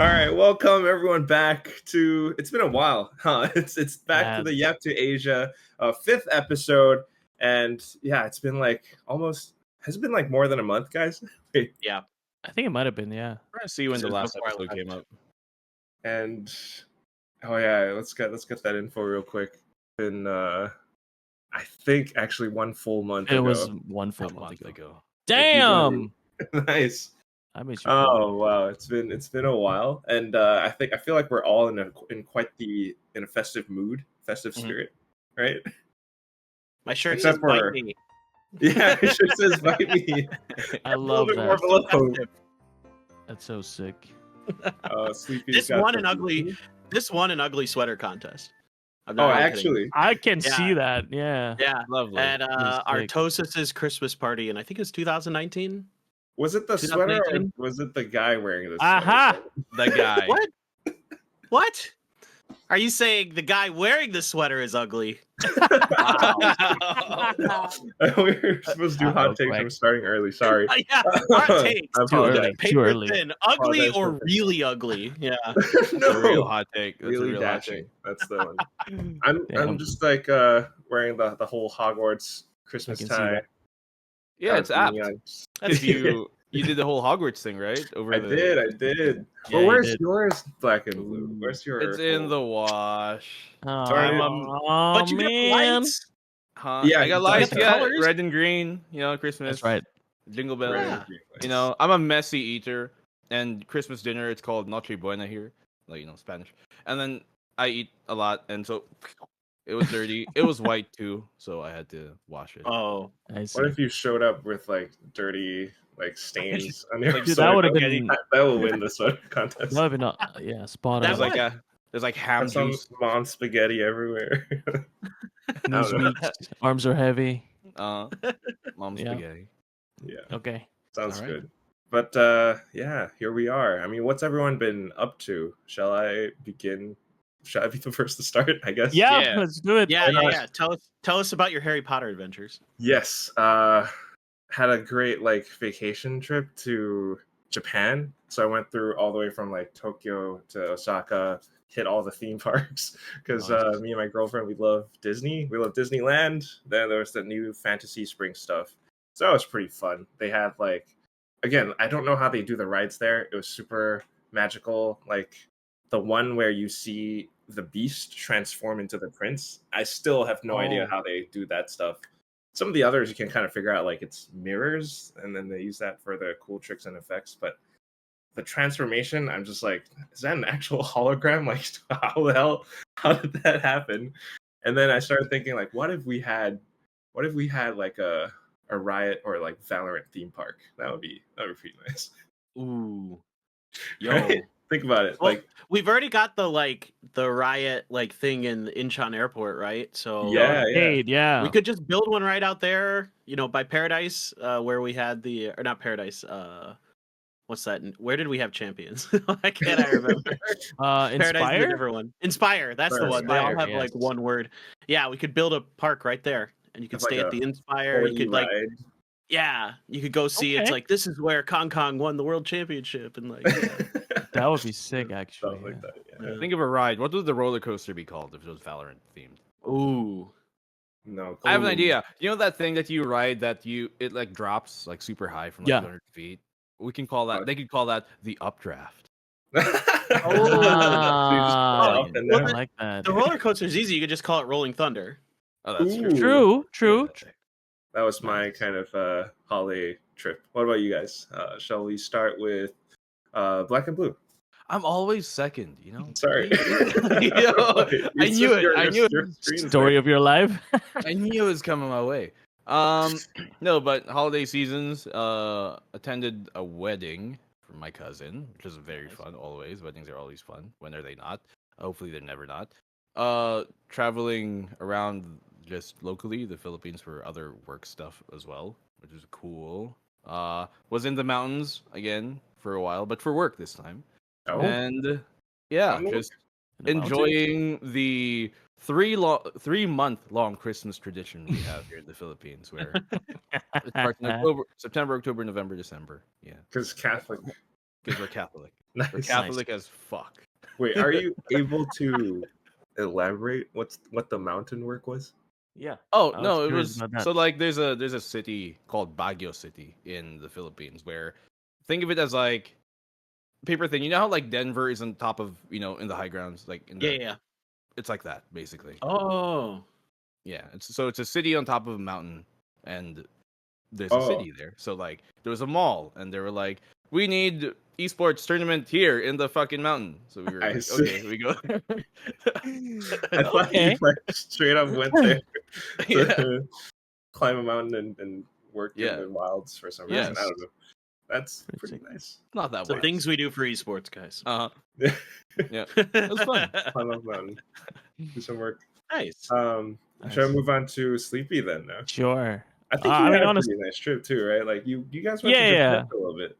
All right, welcome everyone back to. It's been a while, huh? It's back to the YAP2ASIA 5th episode, and yeah, it's been like almost. Has it been like more than a month, guys? Yeah, I think it might have been. Yeah, We're gonna see when the last episode came up. And oh yeah, let's get that info real quick. Been I think actually one full month. It was one full month month ago. ago. Damn. Nice. I made you. Oh wow, it's been a while, and I feel like we're all in quite in a festive mood, festive spirit, right? My shirt Except says "Bite for- me." Yeah, it sure says "Bite me." I love a little bit more that. below. That's so sick. Sleepy. This won an ugly sweater contest. I'm Oh, not even actually, I can Yeah. see that. Yeah. kidding. Yeah, Lovely. at That's sick. Artosis's Christmas party, and I think it was 2019. was it the sweater or 2018? was it the guy wearing this? Aha! The guy. What? What? Are you saying the guy wearing the sweater is ugly? We were supposed to do hot takes. Quack. I'm starting early. Sorry. Yeah, hot takes. I Too apologize. early. Too early. Paperthin, ugly Apologize or for- really ugly? Yeah. That's a real No, hot take. That's really a real hot dashing. take. That's the one. I'm Damn. just like wearing the whole Hogwarts Christmas I can see tie. that. Yeah, it's apt. That's Because you did the whole Hogwarts thing, right? Over I the... did. Yeah, Well, you where's did. yours, black and blue? Where's your? It's in the wash. Oh, Sorry, But you got man. lights. Huh? Yeah, I got you lights. got the Yeah, colors. red and green. You know, Christmas. That's right. Jingle bells. Yeah. You know, I'm a messy eater, and Christmas dinner it's called Noche Buena here, like Spanish. And then I eat a lot, and so it was dirty. It was white too, so I had to wash it. Oh, I see. What if you showed up with like dirty stains on your Like, Dude, sweater? that would have been. That will win the sweater contest. That would have been. Yeah, spot That on. There's would- like ham Have some juice. mom spaghetti everywhere. News I don't know. weeks, arms are heavy. Mom's Yeah. spaghetti. Yeah, Okay. sounds All right. good. But yeah, here we are. I mean, what's everyone been up to? Shall I begin? Shall I be the first to start? I guess. Yeah, Yeah. let's do it. yeah, Why yeah, not? yeah. Tell us about your Harry Potter adventures. Yes. Had a great vacation trip to Japan. So I went through all the way from Tokyo to Osaka, hit all the theme parks because Nice. me and my girlfriend, we love Disney. We love Disneyland. Then there was the new Fantasy Spring stuff. So that was pretty fun. They had again, I don't know how they do the rides there. It was super magical. Like the one where you see the beast transform into the prince. I still have no idea how they do that stuff. Some of the others you can kind of figure out it's mirrors, and then they use that for the cool tricks and effects. But the transformation, I'm just like, is that an actual hologram? How the hell? How did that happen? And then I started thinking, what if we had a Riot or Valorant theme park? That would be pretty nice. Ooh, yo. Right? Think about it. Well, we've already got the Riot thing in Incheon Airport, right? So Yeah. Arcade, yeah. we could just build one right out there, by Paradise, where we had or not Paradise. What's that? Where did we have champions? Why can't I remember? Paradise is a Inspire. different one. Inspire. That's the one. They all Inspire, have yes. one word. Yeah, we could build a park right there, and you could Have, stay at the Inspire. You could ride. yeah, you could go see. It's Okay. this is where Kong won the world championship, and That would be sick, actually. Stuff like that. Yeah. Think of a ride. What would the roller coaster be called if it was Valorant themed? Ooh. No, I have an cool. idea. You know that thing that you ride that it drops super high from Yeah. 200 feet? We can call that. They could call that the updraft. Ah, up and well, down. I like that. The roller coaster is easy. You could just call it Rolling Thunder. Oh, that's Ooh. true. True. That was my kind of holiday trip. What about you guys? Shall we start with black and blue? I'm always second. Sorry. I knew it. I knew it. Story of your life. I knew it was coming my way. No, but holiday seasons. Attended a wedding for my cousin, which was very fun. Always, weddings are always fun. When are they not? Hopefully, they're never not. Traveling around just locally, the Philippines for other work stuff as well, which is cool. Was in the mountains again for a while, but for work this time. Oh, And yeah, Oh. just enjoying the 3-month long Christmas tradition we have here in the Philippines, where it starts in September, October, November, December. Yeah, because Catholic because we're Catholic. We're Nice. Catholic as fuck. Wait, are you able to elaborate what the mountain work was? Yeah. Oh I was no, it curious was about that. so like there's a city called Baguio City in the Philippines where think of it as like Paperthin. You know how like Denver is on top of in the high grounds like in the Yeah. it's like that basically. Oh. Yeah, it's a city on top of a mountain, and there's a Oh, city there. So like there was a mall, and they were like, we need esports tournament here in the fucking mountain. So we were I like, see. okay, we go there. I thought you Okay. like straight up went there Yeah, to climb a mountain and work in yeah, the wilds for some yeah. reason. I don't know. That's Pretty pretty sick. nice. Not that So way. things we do for esports, guys. Yeah, it was fun. I love mountain. Do some work. Nice. Shall I move on to Sleepy then now? Sure. I think you had a pretty nice trip too, right? Like you guys went to Japan for a little bit.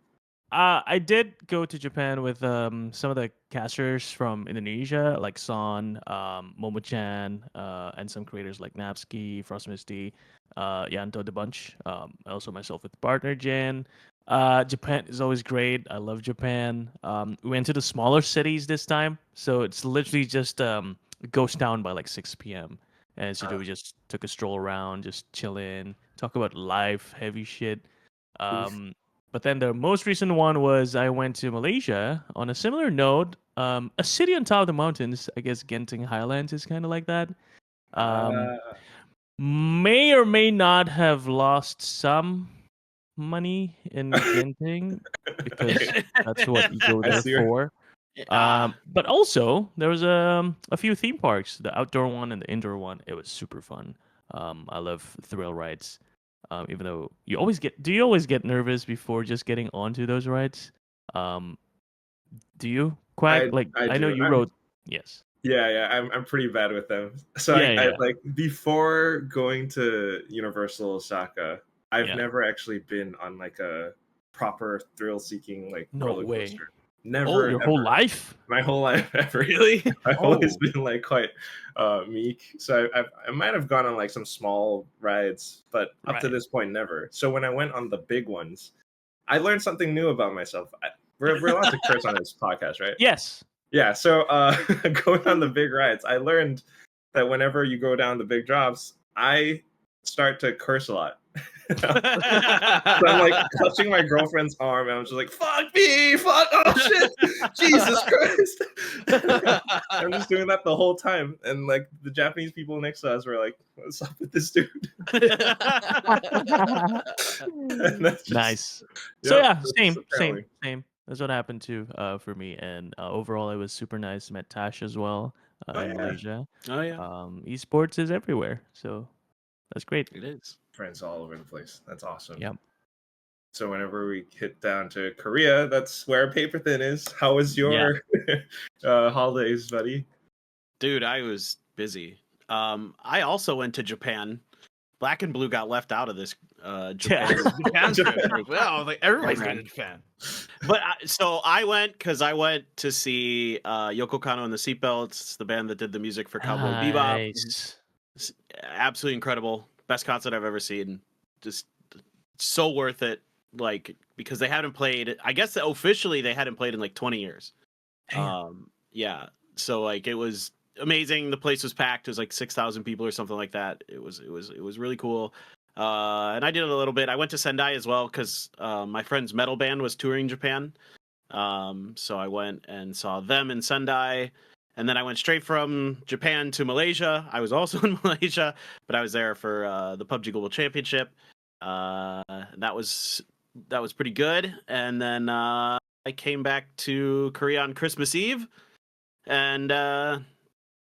I did go to Japan with some of the casters from Indonesia, like Son, Momo-chan, and some creators like Napsky, Frost Misty, Yanto the bunch. Also myself with partner Jan. Japan is always great. I love Japan. We went to the smaller cities this time, so it's literally just ghost town by like 6 p.m. And so we just took a stroll around, just chill in, talk about life, heavy shit. But then the most recent one was I went to Malaysia on a similar note. A city on top of the mountains. I guess Genting Highlands is kind of like that. May or may not have lost some money in Genting because that's what you go there for. But also there was a few theme parks, the outdoor one and the indoor one. It was super fun. I love thrill rides. Even though you always get nervous before just getting onto those rides? Do you, Quack? I know do. you rode. Yes. Yeah, I'm pretty bad with them. So I like before going to Universal Osaka, I've never actually been on like a proper thrill-seeking like roller coaster. Never. Your whole life? My whole life ever. Really? I've always been like quite meek. So I might have gone on like some small rides, but up to this point, never. So when I went on the big ones, I learned something new about myself. We're allowed to curse on this podcast, right? Yes. Yeah. So going on the big rides, I learned that whenever you go down the big drops, I start to curse a lot. So I'm like clutching my girlfriend's arm, and I'm just like, "Fuck me, fuck! Oh shit, Jesus Christ!" I'm just doing that the whole time, and like the Japanese people next to us were like, "What's up with this dude?" Nice. So yeah, same. That's what happened too for me, and overall it was super nice. Met Tash as well in Malaysia. Oh yeah. Esports is everywhere, so that's great. It is. Friends all over the place. That's awesome. Yep. So whenever we hit down to Korea, that's where Paperthin is. How was your holidays, buddy? Dude, I was busy. I also went to Japan. blackenBlue got left out of this Japan trip. Well, like everybody's going to Japan. But so I went because I went to see Yoko Kanno and the Seatbelts, the band that did the music for Cowboy Bebop. It's absolutely incredible. Best concert I've ever seen. Just so worth it. Like, because they hadn't played, I guess officially they hadn't played in like 20 years. Yeah. So like it was amazing. The place was packed. It was like 6,000 people or something like that. It was really cool. And I did it a little bit. I went to Sendai as well because my friend's metal band was touring Japan. So I went and saw them in Sendai. And then I went straight from Japan to Malaysia. I was also in Malaysia, but I was there for the PUBG Global Championship. That was pretty good. And then I came back to Korea on Christmas Eve. And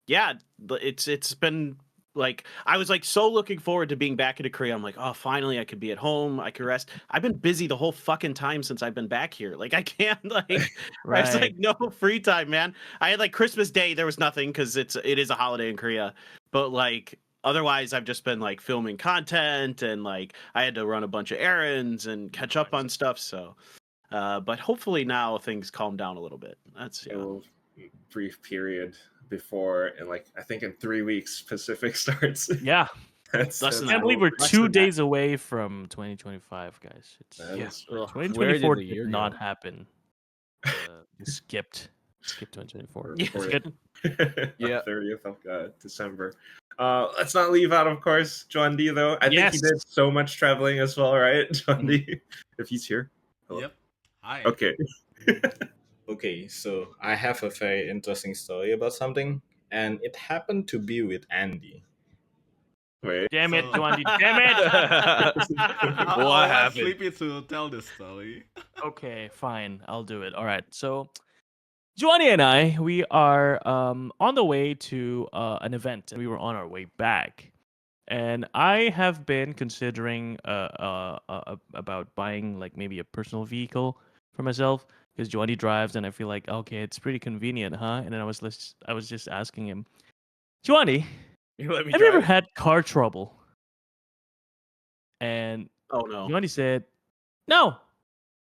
it's been like, I was like so looking forward to being back into Korea. I'm like, oh, finally I could be at home. I could rest. I've been busy the whole fucking time since I've been back here. Like I can't like, I was like, no free time, man. I had like Christmas Day. There was nothing because it is a holiday in Korea. But like, otherwise I've just been like filming content and like I had to run a bunch of errands and catch up on stuff. So, but hopefully now things calm down a little bit. That's brief period before, and like I think in 3 weeks Pacific starts. Yeah. I can't believe we're 2 days away from 2025, guys. 2024 did not happen. skipped 2024. Yeah. For Skip. Yeah. 30th of December. Let's not leave out, of course, John D. Though I think he did so much traveling as well, right, John D? If he's here. Hello? Yep. Hi. Okay. Okay, so I have a very interesting story about something, and it happened to be with Andy. Wait. Damn it, So- Juandi, damn it! I'll What let happened? Sleepy to tell this story. Okay, fine, I'll do it. All right, so Juandi and I, we are on the way to an event, and we were on our way back. And I have been considering about buying like maybe a personal vehicle for myself because Juandi drives, and I feel like okay, it's pretty convenient, huh? And then I was just asking him, Juandi, You let me have you ever drive? had car trouble? And Oh no. Juandi said, no,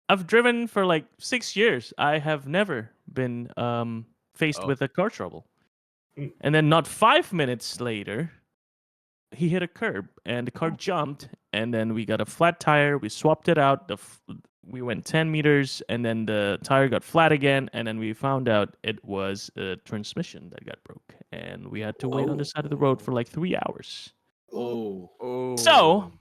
I've driven for like 6 years. I have never been faced Oh. with a car trouble. Mm. And then not 5 minutes later, he hit a curb and the car jumped. And then we got a flat tire. We swapped it out. We went 10 meters and then the tire got flat again. And then we found out it was a transmission that got broke. And we had to wait on the side of the road for like 3 hours. Oh. Oh. So,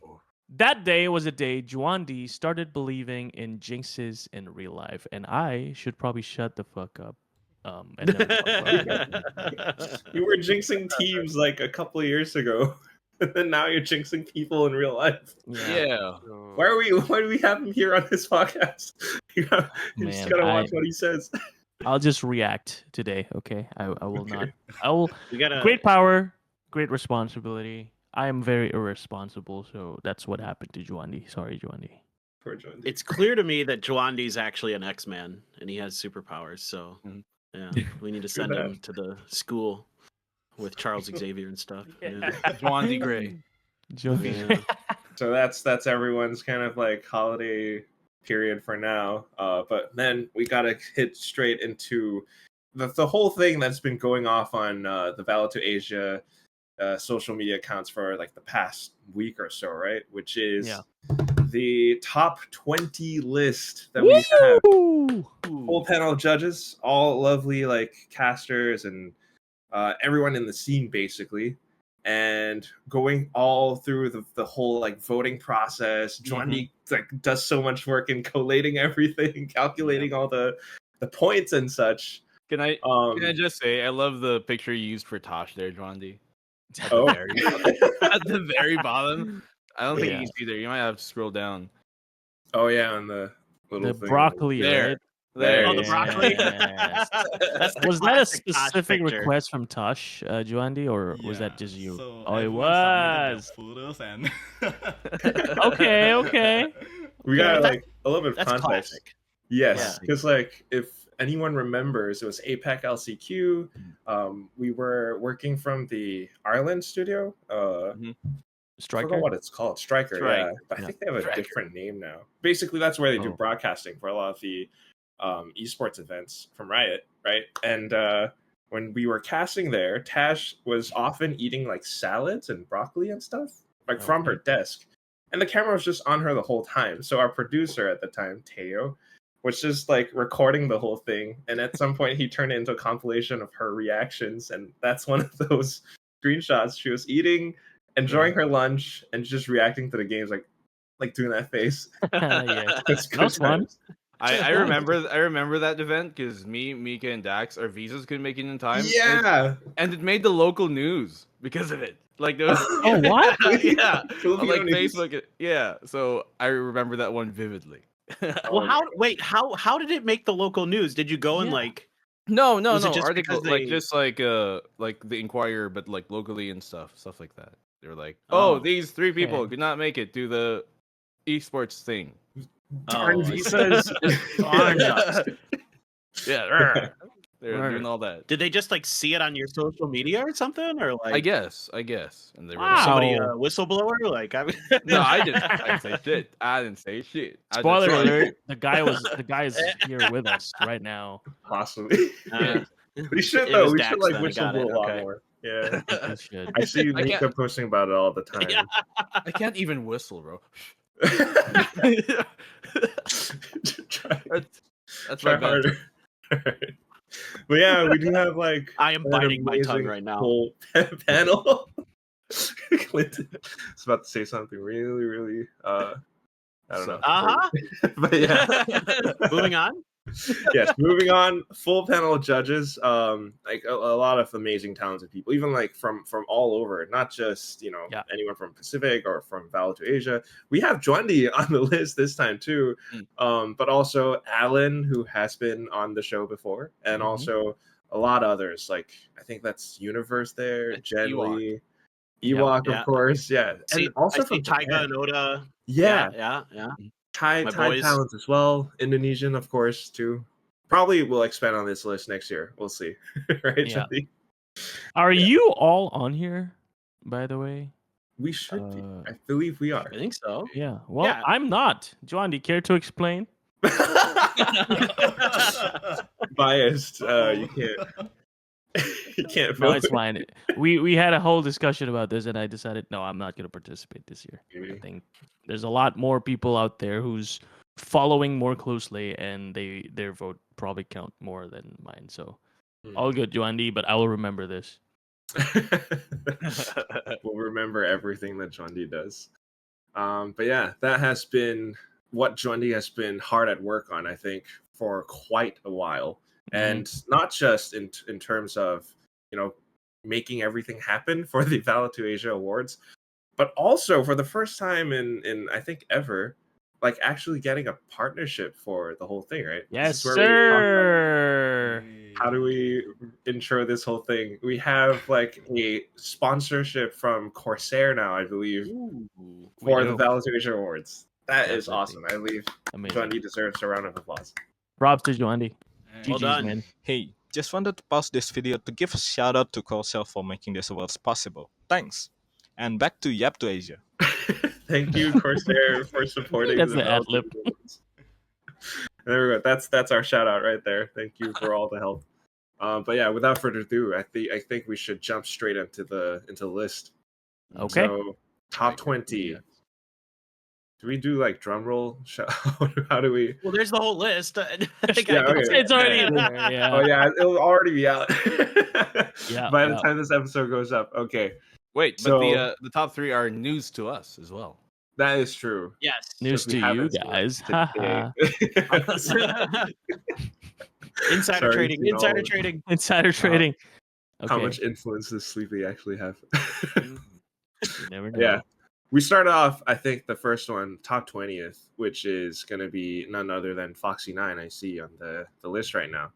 that day was a day Juandi started believing in jinxes in real life, and I should probably shut the fuck up. And never talk about it. You were jinxing teams like a couple of years ago, and then now you're jinxing people in real life. Yeah. Why do we have him here on this podcast? You just Man, gotta watch what he says. I'll just react today, okay? I will not. I will. We gotta. Great power, great responsibility. I am very irresponsible, so that's what happened to Juandi. Sorry, Juandi. Poor John. It's clear to me that Juandi's actually an X-Man and he has superpowers. So Mhm. yeah, we need to send him that. to the school with Charles Xavier and stuff. Yeah. Juandi Gray. Yeah. So that's everyone's kind of like holiday period for now. But then we gotta hit straight into the whole thing that's been going off on the VALO2ASIA social media accounts for like the past week or so, right? Which is the top 20 list that we have. Woo! Whole panel of judges, all lovely like casters and everyone in the scene basically, and going all through the whole like voting process. Johnny like does so much work in collating everything, calculating all the points and such. Can I just say I love the picture you used for Tosh there, Juandi. At Oh. the very bottom. At the very bottom. I don't think Yeah. you can see there. You might have to scroll down. Oh yeah, on the little The thing. broccoli, There. right? There. Oh, the broccoli. Yes. That's the Was that a classic Tosh specific picture. request from Tosh, Juandi, or was Yeah, that just you? So Oh, it everyone was. submitted their photos and Okay. We got Yeah, like a little bit of That's context. classic. Yes, Yeah. because like if anyone remembers, it was APAC LCQ. We were working from the Ireland studio. I Striker. forgot what it's called. Striker, Strike. yeah. But I Yeah. think they have a Striker. different name now. Basically, that's where they do Oh. broadcasting for a lot of the esports events from Riot, right? And when we were casting there, Tash was often eating like salads and broccoli and stuff, like from her desk. And the camera was just on her the whole time. So our producer at the time, Teo, was just like recording the whole thing. And at some point, he turned it into a compilation of her reactions. And that's one of those screenshots. She was eating, enjoying her lunch, and just reacting to the games, like doing that face. Yeah. It's That was good fun. times. I remember that event because me, Mika, and Dax, our visas couldn't make it in time. Yeah. And it made the local news because of it. Like there was Oh, what? yeah. Filipino On, like news. Facebook. Yeah. So I remember that one vividly. Well, how did it make the local news? Did you go and Yeah. like? No, Was it just article because like they- just like the Inquirer, but like locally and stuff like that. They were like, Oh, oh, these 3 people okay. could not make it to the esports thing. Darn Oh, I see. visas. Darn us. Yeah, they're Right. doing all that. Did they just like see it on your social media or something, or like I guess, and they were Wow. like, somebody whistleblower? Like I mean, no, I didn't say shit. I didn't say shit. I just Spoiler said- alert: the guy is here with us right now. Possibly. Yeah. We should It though. was We Dax should like then, I got whistleblow it, a lot okay. more. Yeah. We should. I see I Mika can't- posting about it all the time. Yeah. I can't even whistle, bro. try That's try my bad. harder. But yeah, we do have like I am an biting my tongue amazing right now. Whole panel. Clinton is about to say something really, really I don't know. But yeah. Moving on. Yes, moving on. Full panel of judges. Like a lot of amazing, talented people, even like from all over, not just Yeah. anyone from Pacific or from VALO2ASIA. We have Juandi on the list this time too, but also Alan, who has been on the show before, and also a lot of others. Like I think that's Universe there, Jen Lee, Ewok, Yeah. of course, yeah, and also I see from Taiga Japan. and Oda. Yeah. Yeah. Thai My boys. talents as well. Indonesian, of course, too. Probably will expand on this list next year. We'll see. Right, Yeah. Juandi? Are you all on here, by the way? We should be. I believe we are. I think so. Yeah. Well, Yeah. I'm not. Joan, do you care to explain? Biased. You can't. You can't No, vote. it's fine. We had a whole discussion about this, and I decided no, I'm not going to participate this year. I think there's a lot more people out there who's following more closely, and their vote probably count more than mine. So all good, Joandi, but I will remember this. We'll remember everything that Juandi does. But yeah, that has been what Juandi has been hard at work on, I think, for quite a while. And not just in terms of, making everything happen for the VALO2ASIA Awards, but also for the first time in I think ever, like actually getting a partnership for the whole thing, right? Yes, This is where sir. how do we intro this whole thing? We have like a sponsorship from Corsair now, I believe, for the VALO2ASIA Awards. That is awesome. I believe Juandi deserves a round of applause. Props to Joandi. Well done. Man. Hey, just wanted to pause this video to give a shout out to Corsair for making this awards possible. Thanks. And back to YAP2ASIA. Thank you, Corsair, for supporting That's the VALO2ASIA ad-lib. Awards. There we go. That's our shout out right there. Thank you for all the help. But yeah, without further ado, I think we should jump straight into the list. Okay. So top 20. Do we do like drum roll? How do we? Well, there's the whole list. It's already in there. Yeah. Oh yeah, it'll already be out. Yeah. By the time this episode goes up. Okay. Wait, So- but the top 3 are news to us as well. That is true. Yes. News we to you haven't guys. selected Insider Sorry trading. to all Insider of- trading. Insider trading. How Okay. much influence does Sleepy actually have? You never know. Yeah. We started off, I think, the first one, top 20th, which is going to be none other than Foxy9, I see on the list right now.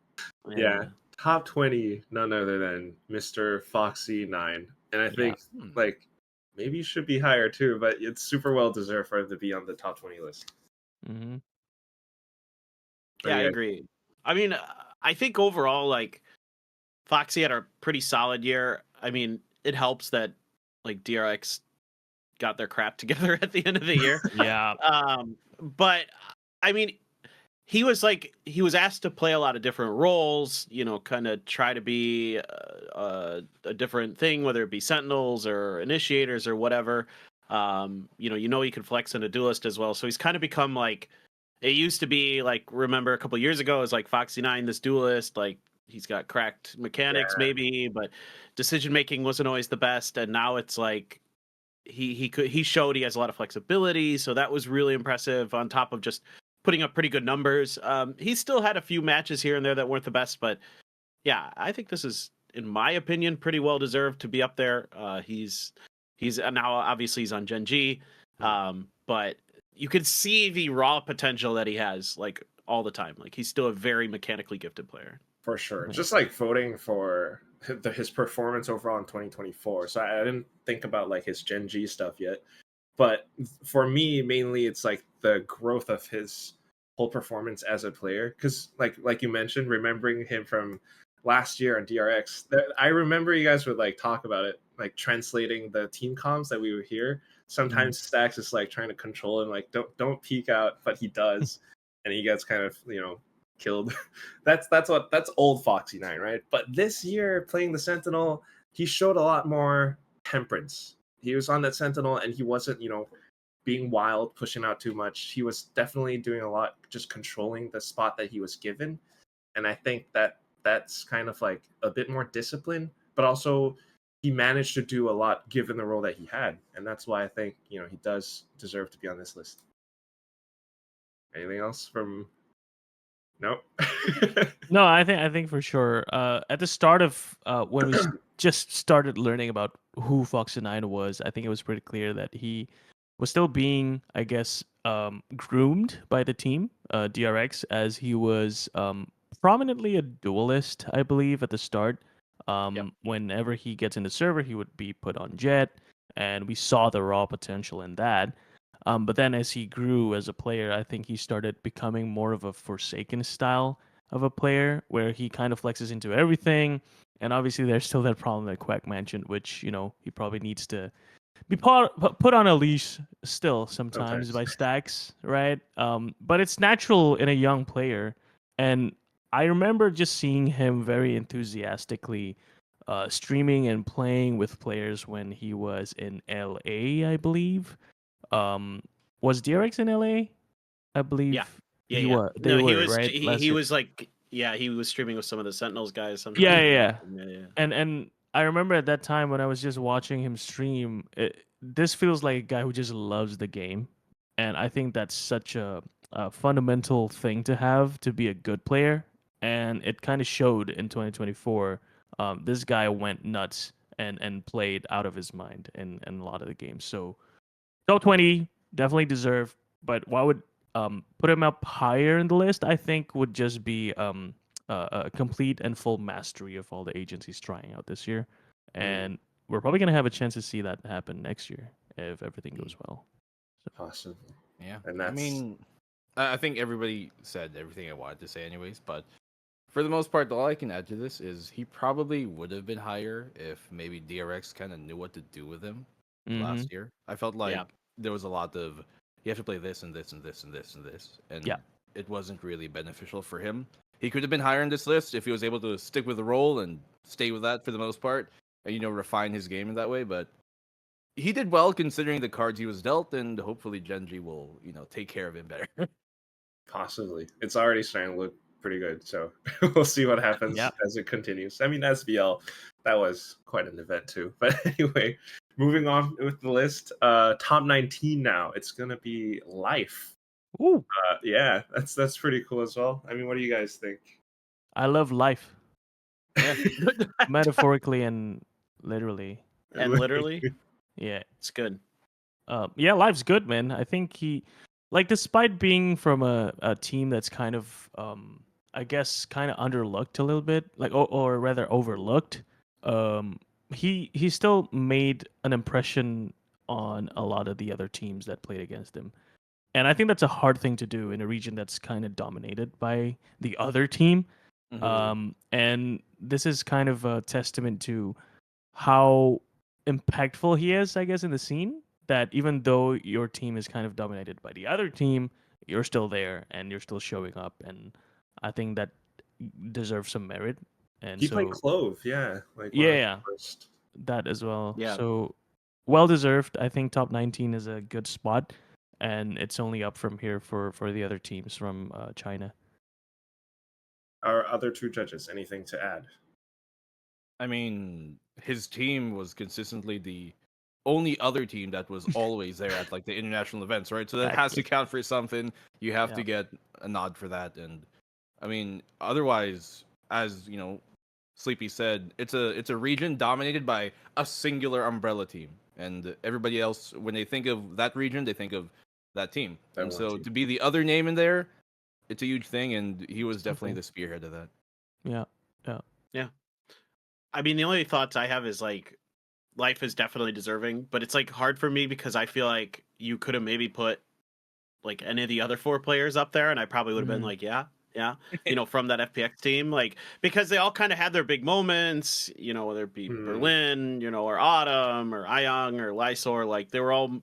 Yeah. Top 20, none other than Mr. Foxy9. And I think, like, maybe should be higher too, but it's super well deserved for it to be on the top 20 list. Mm-hmm. Yeah, I agree. I mean, I think overall, like, Foxy had a pretty solid year. I mean, it helps that, like, DRX got their crap together at the end of the year. Yeah. But I mean, he was asked to play a lot of different roles, kind of try to be a different thing, whether it be sentinels or initiators or whatever. He could flex in a duelist as well. So he's kind of become like, it used to be like, remember a couple years ago, it was like Foxy9, this duelist, like he's got cracked mechanics maybe, but decision making wasn't always the best. And now it's like, he showed he has a lot of flexibility, so that was really impressive. On top of just putting up pretty good numbers, he still had a few matches here and there that weren't the best, but yeah, I think this is, in my opinion, pretty well deserved to be up there. He's now obviously he's on Jinggg, but you could see the raw potential that he has, like all the time. Like he's still a very mechanically gifted player. For sure. Just like voting for his performance overall in 2024. So I didn't think about like his Jinggg stuff yet. But for me, mainly it's like the growth of his whole performance as a player. Because like you mentioned, remembering him from last year on DRX, I remember you guys would like talk about it, like translating the team comms that we would hear. Sometimes Stacks is like trying to control him, like don't peek out, but he does. And he gets kind of, killed. That's old Foxy9, right? But this year playing the Sentinel, he showed a lot more temperance. He was on that Sentinel and he wasn't, being wild, pushing out too much. He was definitely doing a lot, just controlling the spot that he was given. and I think that's kind of like a bit more discipline, but also he managed to do a lot given the role that he had, and that's why I think he does deserve to be on this list. Anything else from? Nope. No, I think for sure. At the start of when we just started learning about who Fox9 was, I think it was pretty clear that he was still being, I guess, groomed by the team, DRX, as he was prominently a duelist, I believe, at the start. Whenever he gets in the server, he would be put on Jet, and we saw the raw potential in that. But then as he grew as a player, I think he started becoming more of a Forsaken style of a player where he kind of flexes into everything. And obviously there's still that problem that Quack mentioned, which, he probably needs to be put on a leash still sometimes by Stacks, right? But it's natural in a young player. And I remember just seeing him very enthusiastically streaming and playing with players when he was in LA, I believe. Was DRX in LA? I believe. Yeah. He was. They were, he was. right? He was like, he was streaming with some of the Sentinels guys. Something Yeah. yeah. And I remember at that time when I was just watching him stream, this feels like a guy who just loves the game, and I think that's such a fundamental thing to have to be a good player, and it kind of showed in 2024. This guy went nuts and played out of his mind in a lot of the games. So top 20 definitely deserved, but what would put him up higher in the list, I think, would just be a complete and full mastery of all the agencies trying out this year. And we're probably going to have a chance to see that happen next year if everything goes well. Awesome. Yeah. And that's... I mean, I think everybody said everything I wanted to say anyways, but for the most part, all I can add to this is he probably would have been higher if maybe DRX kind of knew what to do with him last year. I felt like there was a lot of, you have to play this and this and this and this and this, and it wasn't really beneficial for him. He could have been higher in this list if he was able to stick with the role and stay with that for the most part, and refine his game in that way. But he did well considering the cards he was dealt, and hopefully Genji will take care of him better. Possibly, it's already starting to look pretty good. So we'll see what happens as it continues. I mean, SBL, that was quite an event too. But anyway, moving on with the list, top 19 now. It's gonna be Life. Ooh. Yeah, that's pretty cool as well. I mean, what do you guys think? I love Life. Yeah. Metaphorically and literally. And literally? Yeah. It's good. Life's good, man. I think he, despite being from a team that's kind of, I guess, kind of underlooked a little bit, or rather overlooked, he still made an impression on a lot of the other teams that played against him. And I think that's a hard thing to do in a region that's kind of dominated by the other team. And this is kind of a testament to how impactful he is, I guess, in the scene. That even though your team is kind of dominated by the other team, you're still there and you're still showing up. And I think that deserves some merit. And he played Clove, yeah. That as well. Yeah. So well deserved. I think top 19 is a good spot. And it's only up from here for the other teams from China. Our other two judges, anything to add? I mean, his team was consistently the only other team that was always there at the international events, right? So that has to count for something. You have to get a nod for that. And I mean, otherwise, as Sleepy said, it's a region dominated by a singular umbrella team, and everybody else, when they think of that region, they think of that team. And so to be the other name in there, it's a huge thing, and he was definitely the spearhead of that. Yeah. I mean, the only thoughts I have is Life is definitely deserving, but it's hard for me because I feel like you could have maybe put any of the other 4 players up there, and I probably would have been yeah, from that FPX team, because they all kind of had their big moments, whether it be Berlin, or Autumn or Ayang or Lysor, they were all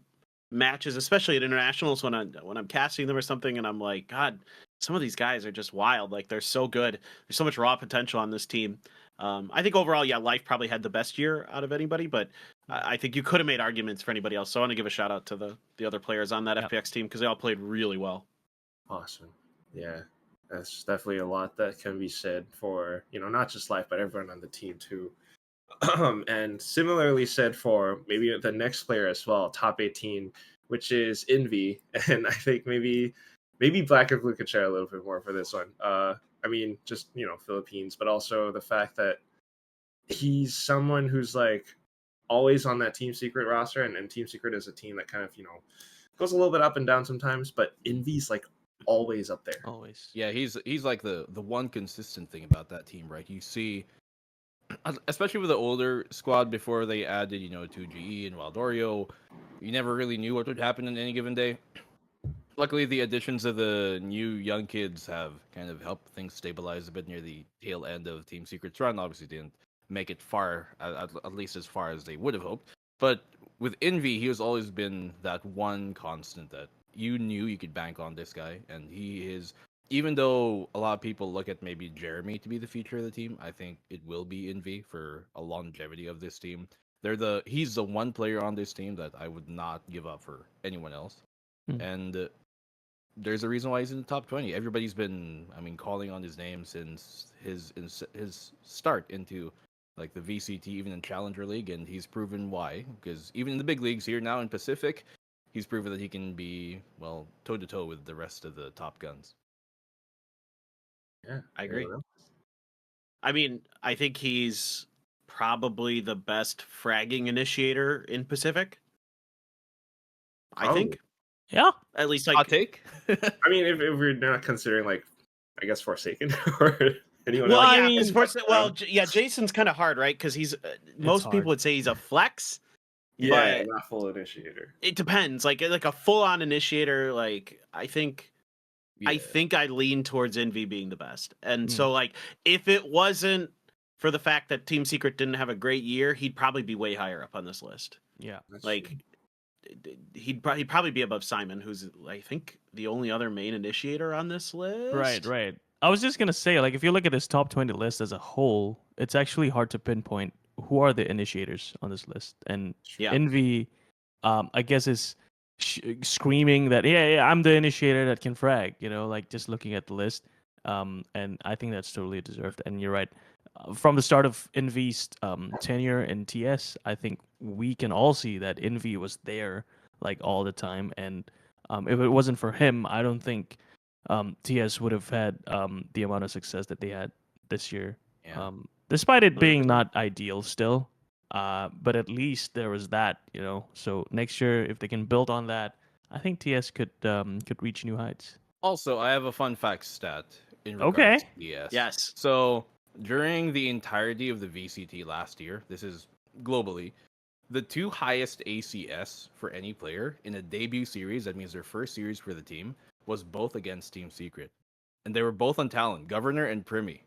matches, especially at internationals when I'm casting them or something, and I'm like, God, some of these guys are just wild. They're so good. There's so much raw potential on this team. I think overall, Life probably had the best year out of anybody, but I think you could have made arguments for anybody else. So I want to give a shout out to the other players on that FPX team because they all played really well. Awesome. Yeah. That's definitely a lot that can be said for, not just life, but everyone on the team too. And similarly said for maybe the next player as well, top 18, which is Invy. And I think maybe blackenBlue could share a little bit more for this one. I mean, just, Philippines, but also the fact that he's someone who's like always on that Team Secret roster, and Team Secret is a team that kind of, goes a little bit up and down sometimes, but Invy's like always up there. Always. Yeah, he's like the one consistent thing about that team, right? You see, especially with the older squad before they added, 2GE and Waldorio, you never really knew what would happen on any given day. Luckily, the additions of the new young kids have kind of helped things stabilize a bit near the tail end of Team Secret's run. Obviously, didn't make it far, at least as far as they would have hoped. But with Invy, he has always been that one constant that you knew you could bank on this guy, and he is. Even though a lot of people look at maybe Jeremy to be the future of the team, I think it will be Invy for a longevity of this team. He's the one player on this team that I would not give up for anyone else, and there's a reason why he's in the top 20. Everybody's been, calling on his name since his start into like the VCT, even in Challenger League, and he's proven why. Because even in the big leagues here now in Pacific, he's proven that he can be toe to toe with the rest of the top guns. Yeah, I agree. I think he's probably the best fragging initiator in Pacific. I think. Yeah. At least Hot take. I mean, if we're not considering like, I guess Forsaken or anyone well, else. Yeah, Jason's kind of hard, right? Because he's most people would say he's a flex. Yeah, but not full initiator. It depends. Like a full on initiator. Like I think I lean towards Invy being the best. And so like if it wasn't for the fact that Team Secret didn't have a great year, he'd probably be way higher up on this list. Yeah, like. True. He'd probably be above Simon, who's I think the only other main initiator on this list. Right. I was just gonna say, like, if you look at this top 20 list as a whole, it's actually hard to pinpoint who are the initiators on this list. And Invy, I guess, is screaming that yeah, I'm the initiator that can frag. Like just looking at the list, and I think that's totally deserved. And you're right. From the start of Invy's tenure in TS, I think we can all see that Invy was there like all the time. And if it wasn't for him, I don't think TS would have had the amount of success that they had this year. Yeah. Despite it being not ideal still, but at least there was that, So next year, if they can build on that, I think TS could reach new heights. Also, I have a fun fact stat in regards to TS. Yes. So during the entirety of the VCT last year, this is globally, the two highest ACS for any player in a debut series, that means their first series for the team, was both against Team Secret. And they were both on talent, Governor and Primi.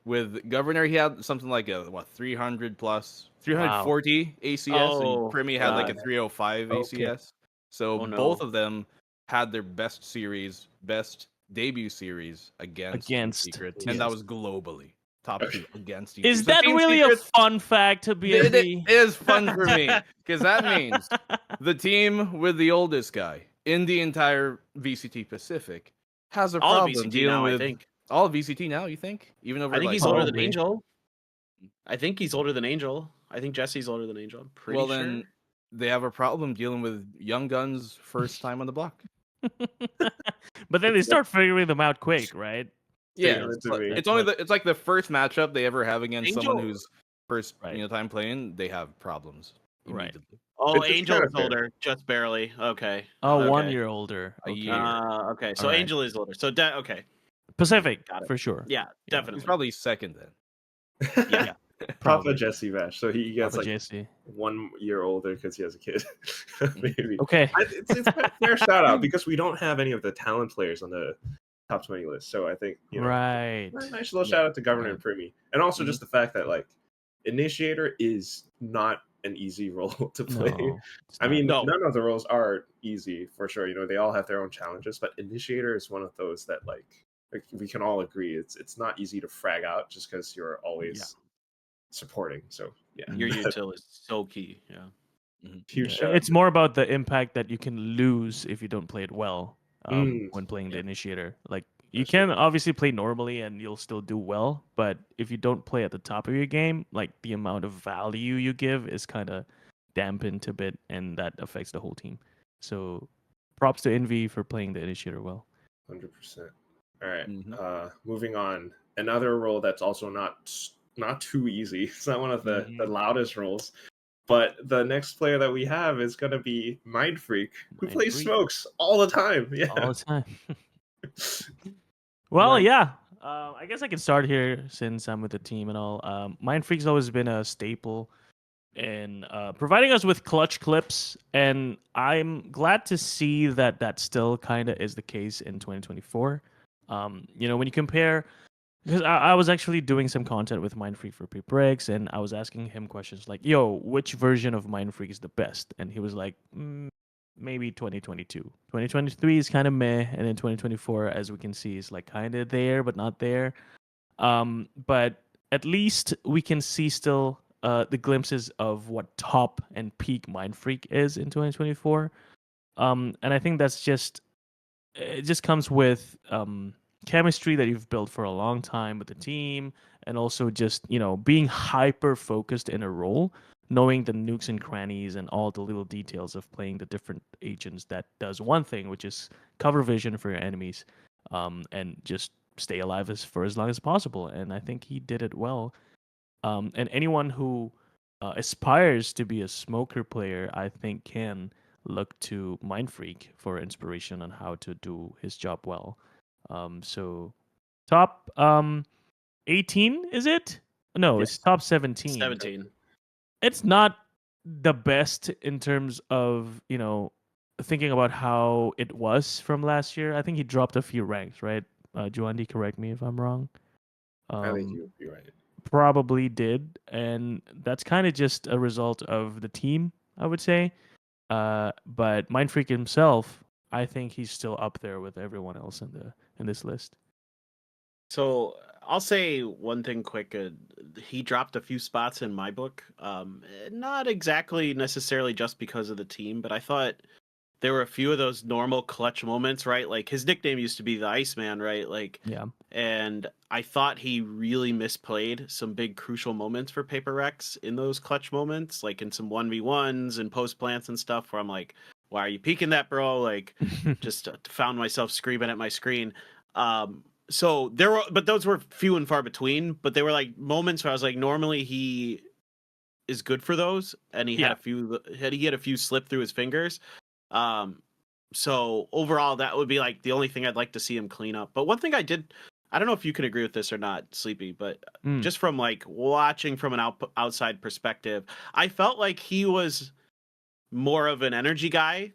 With Governor, he had something like 300 plus, 340 ACS, and Primi had like a 305 ACS. So both of them had their best debut series against Team Secret, and that was globally top 2 against Team Secret. Is that really a fun fact to be? It is fun for me because that means the team with the oldest guy in the entire VCT Pacific has a problem dealing with all of VCT now. You think? Even over, I think he's older than Angel. I think he's older than Angel. I think Jesse's older than Angel. I'm pretty sure. Then they have a problem dealing with young guns first time on the block. But then they start figuring them out quick, right? Yeah, it's like the first matchup they ever have against someone who's first time playing. They have problems immediately. Right. Oh, Angel is older, just barely. Okay. Oh, 1 year older. A year. Okay, so Angel is older. So okay. Pacific, for sure. Yeah, definitely. He's probably second then. Yeah. Papa Jesse Vash. So he gets Papa like Jesse. 1 year older because he has a kid. Maybe. Okay. It's a fair shout out because we don't have any of the talent players on the top 20 list. So I think, right. Nice little shout out to Governor and Primi. And also just the fact that like Initiator is not an easy role to play. No, I mean, none of the roles are easy for sure. They all have their own challenges, but Initiator is one of those that like we can all agree it's not easy to frag out just because you're always supporting. So yeah, your util is so key. Yeah, huge. It's more about the impact that you can lose if you don't play it well when playing the Initiator. Like You can obviously play normally and you'll still do well, but if you don't play at the top of your game, like the amount of value you give is kind of dampened a bit, and that affects the whole team. So, props to Invy for playing the initiator well. 100%. All right. Mhm. Moving on. Another role that's also not too easy. It's not one of the loudest roles. But the next player that we have is going to be mindfreak, who plays Mindfreak. smokes all the time. Yeah. All the time. Well, yeah. I guess I can start here since I'm with the team and all. Mindfreak's always been a staple in providing us with clutch clips, and I'm glad to see that that still kind of is the case in 2024. You know, when you compare, because I was actually doing some content with Mindfreak for Paperthin, and I was asking him questions like, "Yo, which version of Mindfreak is the best?" And he was like, maybe 2022. 2023 is kind of meh, and then 2024, as we can see, is like kind of there but not there. But at least we can see still the glimpses of what top and peak Mindfreak is in 2024. And I think that's just it just comes with chemistry that you've built for a long time with the team, and also just being hyper focused in a role, knowing the nooks and crannies and all the little details of playing the different agents that does one thing, which is cover vision for your enemies, and just stay alive for as long as possible. And I think he did it well. And anyone who aspires to be a smoker player, I think, can look to Mindfreak for inspiration on how to do his job well. So top 18, is it? No, Yes. it's top 17. 17. It's not the best in terms of, thinking about how it was from last year. I think he dropped a few ranks, right? Juandi, correct me if I'm wrong. I think you're right. Probably did, and that's kind of just a result of the team, I would say. But Mindfreak himself, I think he's still up there with everyone else in this list. So I'll say one thing quick. He dropped a few spots in my book. Not exactly necessarily just because of the team, but I thought there were a few of those normal clutch moments, right? Like his nickname used to be the Iceman, right? Like, Yeah. And I thought he really misplayed some big crucial moments for Paperthin in those clutch moments, like in some 1v1s and post plants and stuff, where I'm like, why are you peeking that, bro? Like, just found myself screaming at my screen. So there were, but those were few and far between. But they were like moments where I was like, normally he is good for those, and he had a few slip through his fingers. So overall, that would be like the only thing I'd like to see him clean up. But one thing I don't know if you can agree with this or not, Sleepy, but just from like watching from an outside perspective, I felt like he was more of an energy guy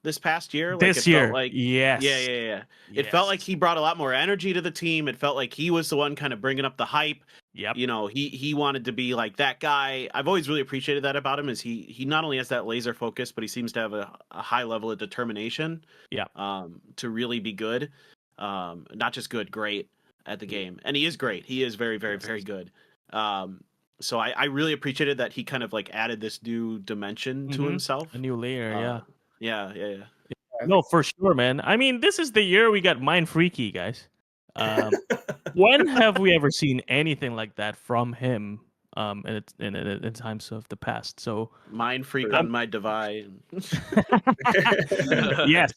this past year. Like this year, felt like, yes. Yeah. It felt like he brought a lot more energy to the team. It felt like he was the one kind of bringing up the hype. Yep. He wanted to be like that guy. I've always really appreciated that about him. Is he not only has that laser focus, but he seems to have a high level of determination. Yeah. To really be good, not just good, great at the game, and he is great. He is very, very, very good. So I really appreciated that he kind of like added this new dimension to himself, a new layer. Yeah. No, for sure, man. I mean, this is the year we got Mindfreaky, guys. When have we ever seen anything like that from him? In times of the past. So Mindfreak on my divide. Yes.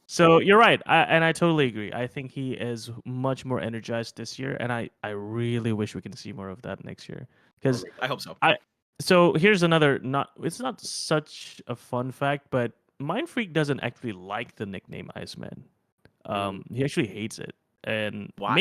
So you're right, and I totally agree. I think he is much more energized this year, and I really wish we can see more of that next year. Because I hope so. So here's another it's not such a fun fact, but Mindfreak doesn't actually like the nickname Iceman. He actually hates it, and Why?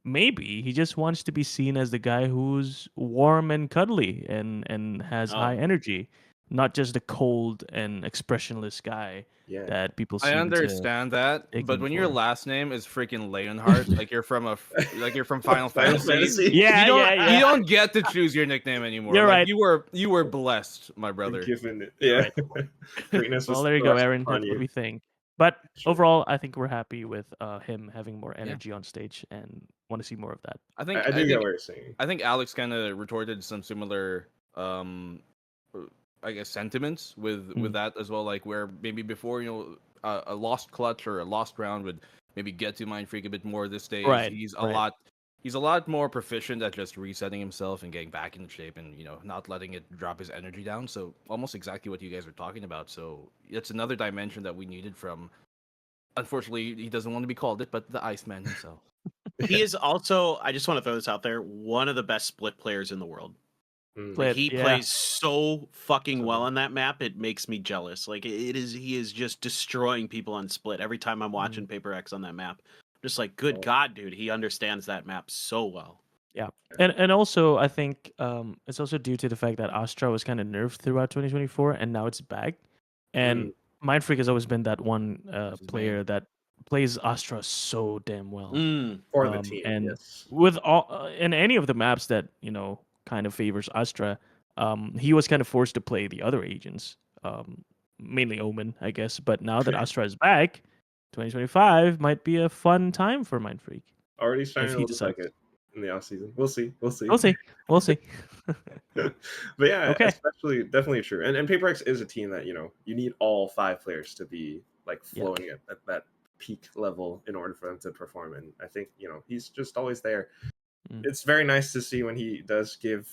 maybe he just wants to be seen as the guy who's warm and cuddly and has high energy, not just the cold and expressionless guy that people seem I understand that, take but him when your for. last name is freaking Leonhardt, like you're from Final Fantasy, Yeah, you don't get to choose your nickname anymore. You're like, right. You were blessed, my brother. Given it, yeah. Greatness. Well, was there you go, thrust Aaron. upon That's what you. we think. But overall, I think we're happy with him having more energy on stage and want to see more of that. I think I do get what you're saying. I think Alex kind of retorted some similar, I guess, sentiments with that as well. Like where maybe before, a lost clutch or a lost round would maybe get to mindfreak a bit more these days. Right, He's right. a lot more proficient at just resetting himself and getting back into shape, and not letting it drop his energy down. So almost exactly what you guys are talking about. So it's another dimension that we needed from. Unfortunately, he doesn't want to be called it, but the Iceman himself. He is also, I just want to throw this out there, one of the best split players in the world. Like, he plays so fucking well on that map, it makes me jealous. Like, he is just destroying people on split every time I'm watching Paper X on that map. Just like, good God, dude, he understands that map so well. Yeah, and also I think it's also due to the fact that Astra was kind of nerfed throughout 2024, and now it's back. And mindfreak has always been that one player that plays Astra so damn well. For the team, and yes. with all in any of the maps that kind of favors Astra, he was kind of forced to play the other agents, mainly Omen, I guess. But now that Astra is back, 2025 might be a fun time for mindfreak. Already starting if to he look decides. like it in the off season. We'll see. We'll see. But yeah, Okay. especially definitely true. And Paper X is a team that you need all 5 players to be like flowing at that peak level in order for them to perform. And I think he's just always there. It's very nice to see when he does give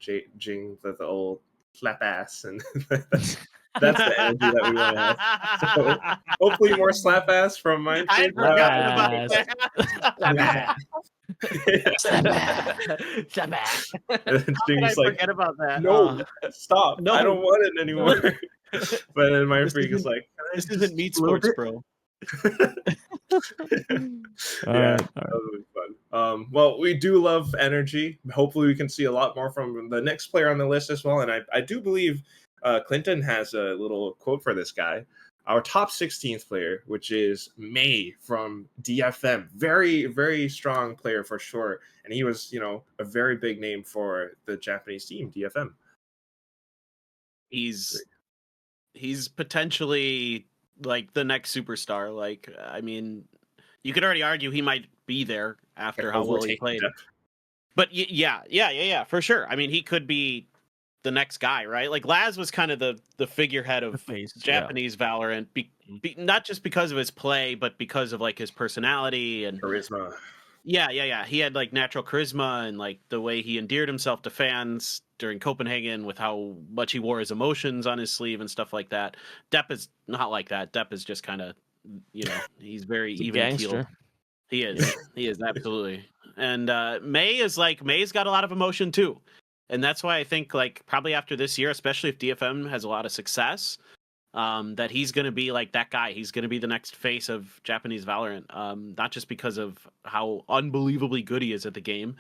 Jinggg the old slap ass, and that's the energy that we want to have. So hopefully more slap ass from mindfreak. I forgot about that. Jingg's like, forget about that? no, stop. No. I don't want it anymore. But then mindfreak is like, this isn't meat sports, bro. Yeah, that was fun. Well, we do love energy. Hopefully we can see a lot more from the next player on the list as well. And I do believe Clinton has a little quote for this guy. Our top 16th player, which is Meiy from DFM. Very, very strong player for sure. And he was, a very big name for the Japanese team, DFM. He's potentially like the next superstar. Like, I mean, you could already argue he might be there after how well he played. But yeah, for sure. I mean, he could be the next guy, right? Like, Laz was kind of the figurehead of Japanese Valorant, not just because of his play, but because of like his personality and charisma. Yeah. He had like natural charisma and like the way he endeared himself to fans during Copenhagen with how much he wore his emotions on his sleeve and stuff like that. Depp is not like that. Depp is just kind of, he's very even keeled. He is absolutely. And Mei's got a lot of emotion too. And that's why I think like probably after this year, especially if DFM has a lot of success, that he's going to be like that guy. He's going to be the next face of Japanese Valorant, not just because of how unbelievably good he is at the game,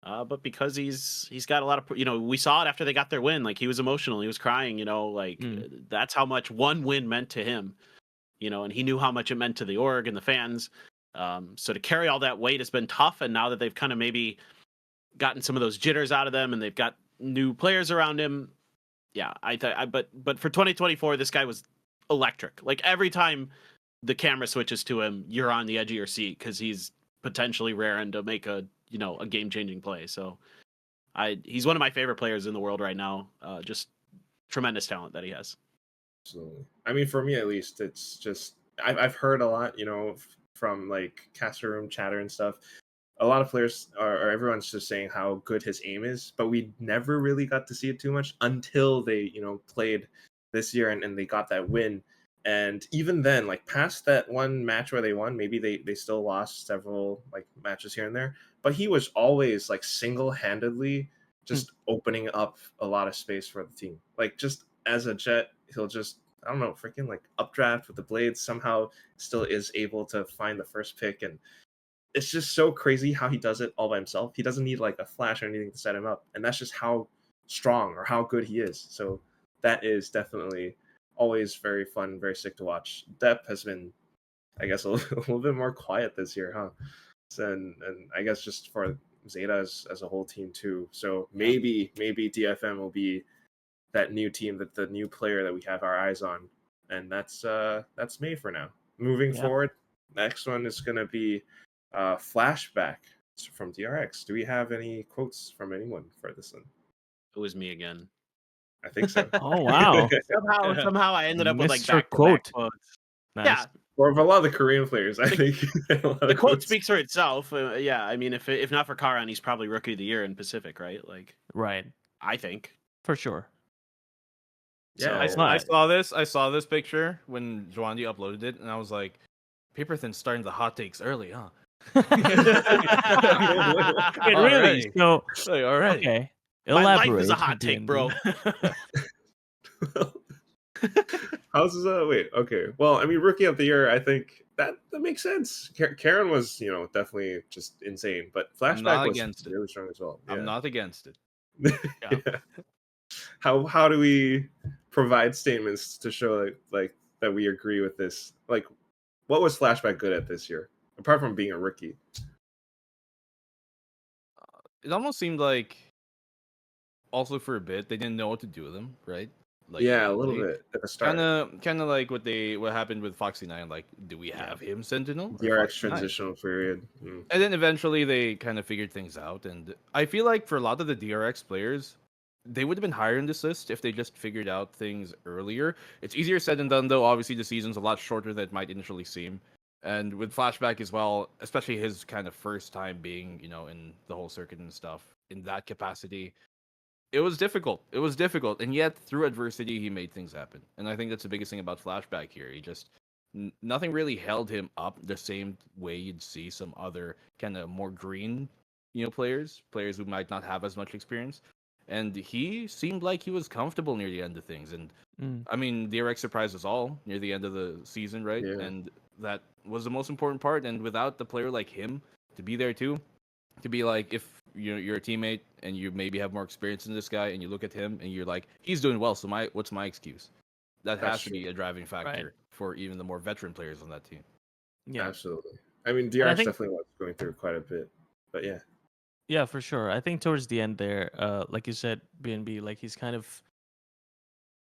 but because he's got a lot of, we saw it after they got their win. Like, he was emotional. He was crying, that's how much one win meant to him, and he knew how much it meant to the org and the fans. So to carry all that weight has been tough. And now that they've kind of maybe gotten some of those jitters out of them and they've got new players around him, yeah, but for 2024, this guy was electric. Like, every time the camera switches to him, you're on the edge of your seat because he's potentially raring to make a game-changing play. So he's one of my favorite players in the world right now. Just tremendous talent that he has. Absolutely. I mean, for me at least, it's just I've heard a lot, from like caster room chatter and stuff. A lot of players or everyone's just saying how good his aim is, but we never really got to see it too much until they, played this year and they got that win. And even then, like, past that one match where they won, maybe they still lost several like matches here and there, but he was always like single-handedly just opening up a lot of space for the team. Like, just as a jet, he'll just, I don't know, freaking like updraft with the blades, somehow still is able to find the first pick. And it's just so crazy how he does it all by himself. He doesn't need like a flash or anything to set him up. And that's just how strong or how good he is. So that is definitely always very fun, very sick to watch. Depp has been, I guess, a little bit more quiet this year, huh? So, and I guess just for Zeta as a whole team too. So maybe DFM will be that new team, that the new player that we have our eyes on. And that's Meiy for now. Moving forward, next one is going to be Flashback from DRX. Do we have any quotes from anyone for this one? It was me again. I think so. Oh wow! somehow I ended up with like Mr. back-to-back Quote. quotes. Nice. Yeah, Or of a lot of the Korean players, I think. The quote speaks for itself. Yeah, I mean, if not for Karon, he's probably Rookie of the Year in Pacific, right? Like, Right. I think. For sure. Yeah, it's So, not- I saw this picture when Joandi uploaded it, and I was like, Paperthin's starting the hot takes early, huh? Wait, really? Already. So Like, already. okay. my life Elaborate. is a hot take, bro. How's this? Wait, okay. Well, I mean, Rookie of the Year, I think that makes sense. Karon was, definitely just insane, but I'm not Flashback was against it. really strong as well. I'm not against it. Yeah. How do we provide statements to show like that we agree with this? Like, what was Flashback good at this year, apart from being a rookie? It almost seemed like, also for a bit, they didn't know what to do with him, right? Like, Yeah, a little bit at the start. Kind of like what happened with Foxy9. Like, do we have him Sentinel? or DRX Foxy9? transitional period. And then eventually they kind of figured things out. And I feel like for a lot of the DRX players, they would have been higher in this list if they just figured out things earlier. It's easier said than done, though. Obviously, the season's a lot shorter than it might initially seem. And with Flashback as well, especially his kind of first time being, in the whole circuit and stuff, in that capacity, it was difficult. It was difficult. And yet, through adversity, he made things happen. And I think that's the biggest thing about Flashback here. He just, nothing really held him up the same way you'd see some other kind of more green, players who might not have as much experience. And he seemed like he was comfortable near the end of things. And I mean, DRX surprised us all near the end of the season, right? Yeah. And that was the most important part. And without the player like him to be there too, to be like, if you're a teammate and you maybe have more experience than this guy, and you look at him and you're like, he's doing well, so what's my excuse? That That's has to true. be a driving factor Right. for even the more veteran players on that team. Yeah. Absolutely. I mean, I DRX think- definitely was going through quite a bit, but yeah. Yeah, for sure. I think towards the end there, like you said, BNB, like he's kind of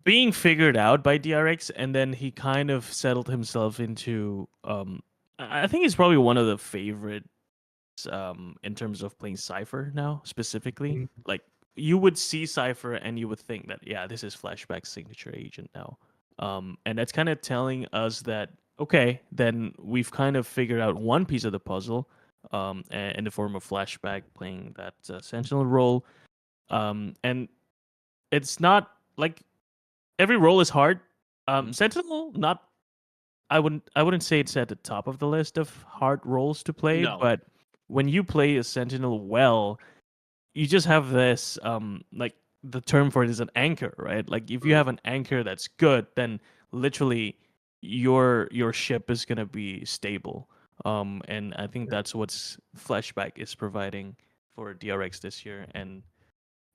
being figured out by DRX, and then he kind of settled himself into. I think he's probably one of the favorites in terms of playing Cypher now, specifically. Mhm. Like you would see Cypher, and you would think that this is Flashback's signature agent now. And that's kind of telling us that okay, then we've kind of figured out one piece of the puzzle. In the form of Flashback playing that Sentinel role. And it's not like every role is hard. Sentinel, not I wouldn't say it's at the top of the list of hard roles to play, No. but when you play a Sentinel well, you just have this like the term for it is an anchor, right? Like if you have an anchor that's good, then literally your ship is gonna be stable. And I think that's what's Flashback is providing for DRX this year, and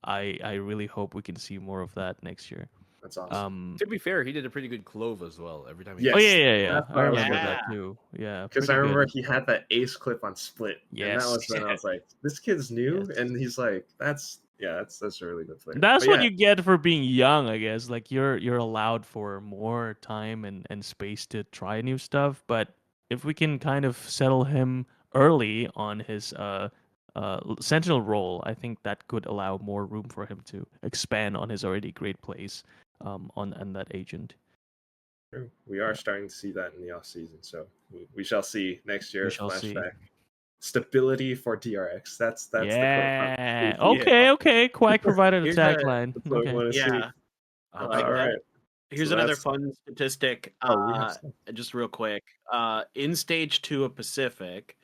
I really hope we can see more of that next year. That's awesome. To be fair, he did a pretty good Clove as well. Every time he Yes. Oh yeah. That's I what I remember remember. that too. Yeah, Because pretty I remember good. he had that ace clip on Split. And that Yes. was when I was like, this kid's new. Yes. And he's like, that's a really good player. That's But what yeah, you get for being young, I guess. Like you're allowed for more time and space to try new stuff. But if we can kind of settle him early on his Sentinel role, I think that could allow more room for him to expand on his already great plays on that agent. true. We are starting to see that in the off season. So we shall see next year. We shall see. Flashback. Stability for DRX. That's the quote. Yeah. Yeah. Okay. Quack provided a Here's tagline. That's what we Okay. want to see. Yeah, I like All that. right. Here's So another that's- fun statistic. Oh, we have some. Just real quick. In stage 2 of Pacific,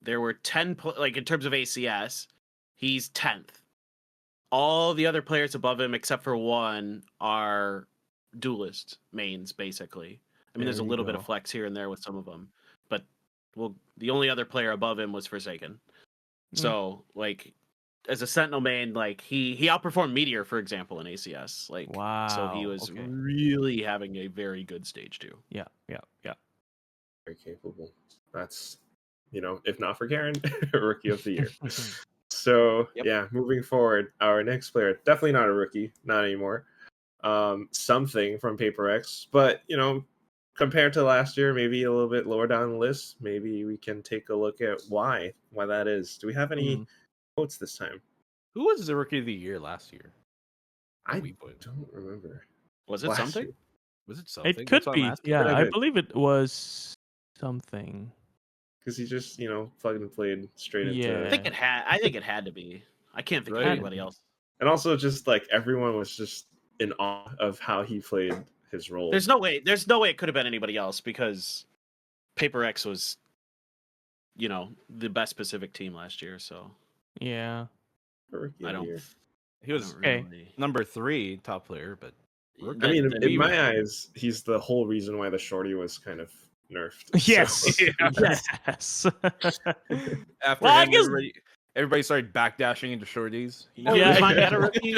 there were 10 like in terms of ACS, he's 10th. All the other players above him, except for one, are duelist mains, basically. I mean, there's a There you little bit go. of flex here and there with some of them, but the only other player above him was Forsaken. So, like, as a Sentinel main, like he outperformed Meteor, for example, in ACS. Like, so he Wow, was okay. really having a very good stage 2. Yeah. Very capable. That's, if not for Karon, Rookie of the Year. So Yep. yeah, moving forward, our next player, definitely not a rookie, not anymore. Something from PaperX, but compared to last year, maybe a little bit lower down the list. Maybe we can take a look at why that is. Do we have any quotes this time? Who was the Rookie of the Year last year? I We put. don't remember. Was it Last something? year. Was it something? It That's could what I'm be. asking. Yeah, I Whatever. believe it was something. Because he just, plugged and played straight Yeah. I think it had. I think it had to be. I can't think of Right. anybody else. and also just like everyone was just in awe of how he played his role. There's no way. There's no way it could have been anybody else because Paper X was, the best Pacific team last year. So Yeah. I don't. He was Okay. number 3 top player, but I mean, in we- my eyes, he's the whole reason why the shorty was kind of nerfed. Yes. So- Yes. after Well, I him, guess- everybody started backdashing into shorties. Oh, Yeah. was Monyet a rookie?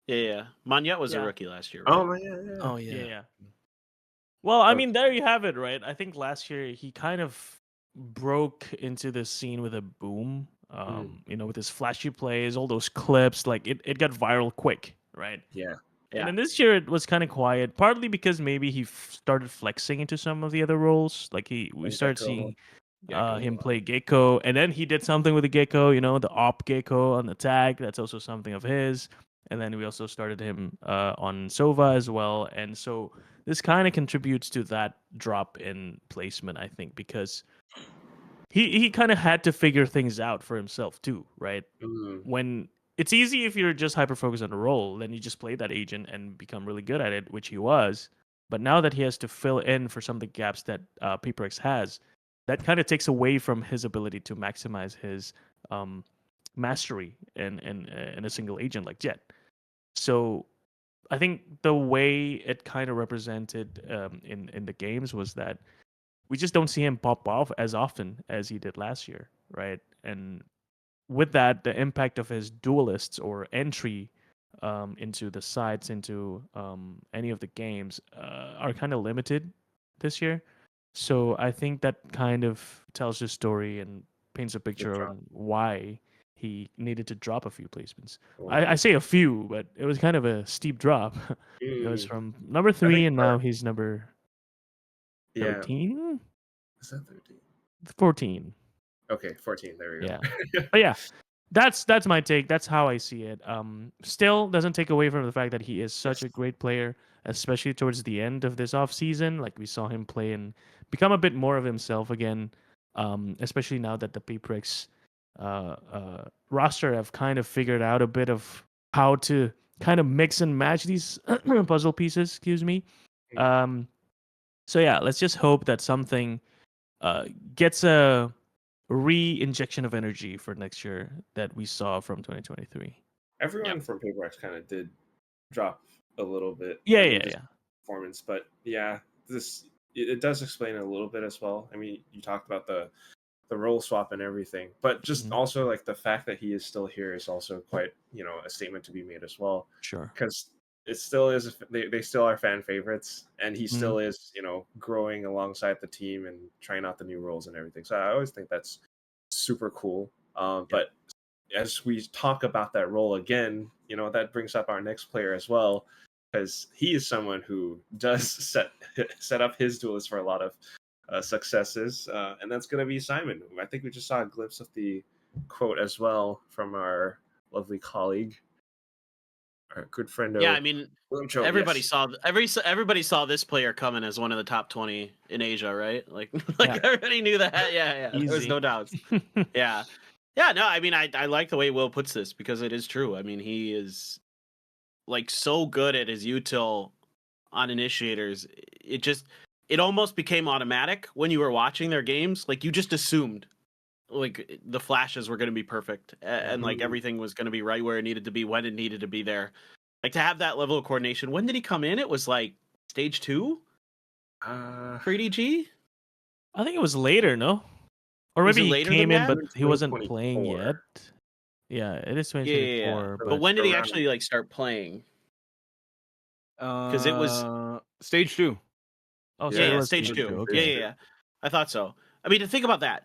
Yeah. Monyet was Yeah. a rookie last year. Right? Oh my yeah. Oh Yeah. Well, I Oh. mean, there you have it, right? I think last year he kind of broke into the scene with a boom. With his flashy plays, all those clips, like it got viral quick, right? Yeah. Yeah. And then this year it was kind of quiet, partly because maybe he started flexing into some of the other roles. Like we started Gecko. seeing Gecko, him play Gecko, and then he did something with the Gecko, the op Gecko on the tag. That's also something of his. And then we also started him on Sova as well. And so this kind of contributes to that drop in placement, I think, because he kind of had to figure things out for himself too, right? Mm. When it's easy if you're just hyper focused on the role, then you just play that agent and become really good at it, which he was. But now that he has to fill in for some of the gaps that PaperX has, that kind of takes away from his ability to maximize his mastery in a single agent like Jet. So I think the way it kind of represented in the games was that we just don't see him pop off as often as he did last year, right? And with that, the impact of his duelists or entry into the sites, into any of the games, are kind of limited this year. So I think that kind of tells the story and paints a picture drop. on why he needed to drop a few placements. Cool. I say a few, but it was kind of a steep drop. It was Mm. from number 3, think and now he's number Yeah. 13? Is that 13? 14. Okay, 14. There we go. Yeah. But yeah, that's my take. That's how I see it. Still doesn't take away from the fact that he is such a great player, especially towards the end of this off season. Like we saw him play and become a bit more of himself again. Especially now that the PaperX roster have kind of figured out a bit of how to kind of mix and match these puzzle pieces. Excuse me. So yeah, let's just hope that something gets a re-injection of energy for next year that we saw from 2023. Everyone from PaperX kind of did drop a little bit. Yeah, I mean, yeah, just yeah. Performance, but yeah, it does explain it a little bit as well. I mean, you talked about the role swap and everything, but just Mhm. also like the fact that he is still here is also quite a statement to be made as well, Sure. because it still is they still are fan favorites, and he Mm-hmm. still is growing alongside the team and trying out the new roles and everything. So I always think that's super cool. But as we talk about that role again, that brings up our next player as well, because he is someone who does set up his duelist for a lot of successes, and that's going to be Simon. I think we just saw a glimpse of the quote as well from our lovely colleague, our good friend. Yeah, I mean, Wilcho, everybody yes. saw everybody saw this player coming as one of the top 20 in Asia, right? Like Yeah. everybody knew that. Yeah. There was Easy. no doubts. Yeah. Yeah, no, I mean, I like the way Will puts this because it is true. I mean, he is like so good at his util on initiators. It almost became automatic when you were watching their games. Like you just assumed like the flashes were going to be perfect and like everything was going to be right where it needed to be when it needed to be there. Like to have that level of coordination. When did he come in? It was like stage 2 for EDG. I think it was later, no? Or Was maybe it he later came than in, that? but he wasn't playing 2024. yet. Yeah, it is Yeah. 2024. But when did he around- actually like start playing? Because it was- stage 2. Oh, so Yeah, it Yeah, was stage 2. Okay. Yeah. I thought so. I mean, to think about that,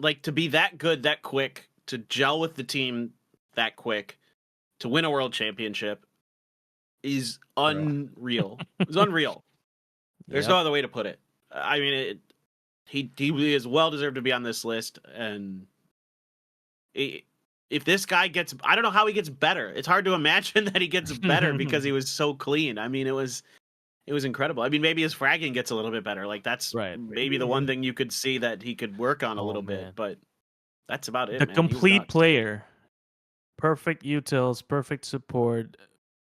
like to be that good, that quick, to gel with the team that quick, to win a world championship is unreal. It's unreal. There's no Yep. other way to put it. I mean, he is well deserved to be on this list, and if this guy gets, I don't know how he gets better. It's hard to imagine that he gets better because he was so clean. I mean, it was incredible. I mean, maybe his fragging gets a little bit better. Like that's Right. maybe the one thing you could see that he could work on a little bit, but that's about it. The man. complete player, perfect utils, perfect support,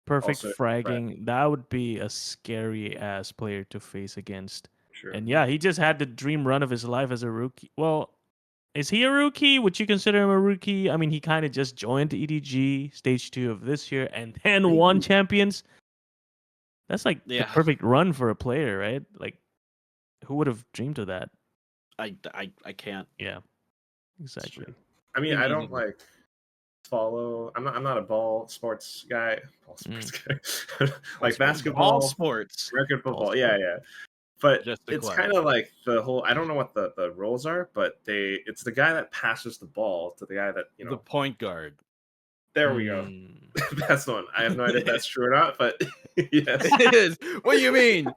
perfect Also, fragging. That would be a scary ass player to face against. Sure. And yeah, he just had the dream run of his life as a rookie. Well, is he a rookie? Would you consider him a rookie? I mean, he kind of just joined EDG stage 2 of this year and then won champions. That's like the perfect run for a player, right? Like, who would have dreamed of that? I can't. Yeah, exactly. I mean, I don't like follow. I'm not a ball sports guy. Like basketball, all sports, record football. Yeah. But Just it's kind of like the whole. I don't know what the roles are, but it's the guy that passes the ball to the guy that the point guard. There we go. That's the one. I have no idea if that's true or not, but yes, it is. What do you mean?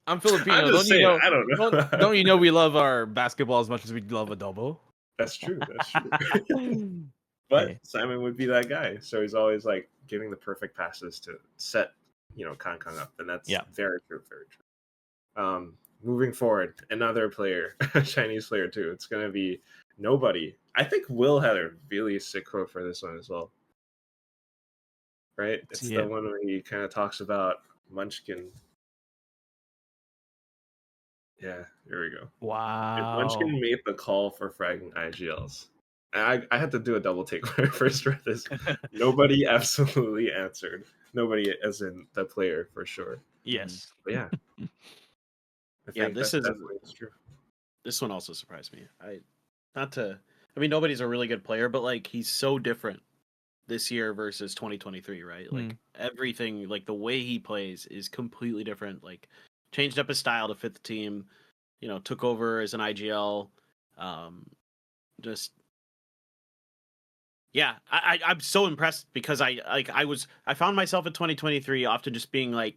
I'm Filipino. I'm just saying, I don't know. Don't you know we love our basketball as much as we love adobo? That's true. That's true. But Simon would be that guy, so he's always like giving the perfect passes to set Kong up, and that's very true. Very true. Moving forward, another player, Chinese player too. It's gonna be nobody. I think Will had a really sick quote for this one as well. Right? It's the one where he kind of talks about Munchkin. Yeah, here we go. Wow. Munchkin made the call for fragging IGLs. I had to do a double take when I first read this. Nobody absolutely answered. Nobody, as in the player, for sure. Yes. But yeah. This one also surprised me. I mean, nobody's a really good player, but like he's so different this year versus 2023, right? Like everything, like the way he plays is completely different. Like changed up his style to fit the team, took over as an IGL. I'm so impressed because I found myself in 2023 often just being like,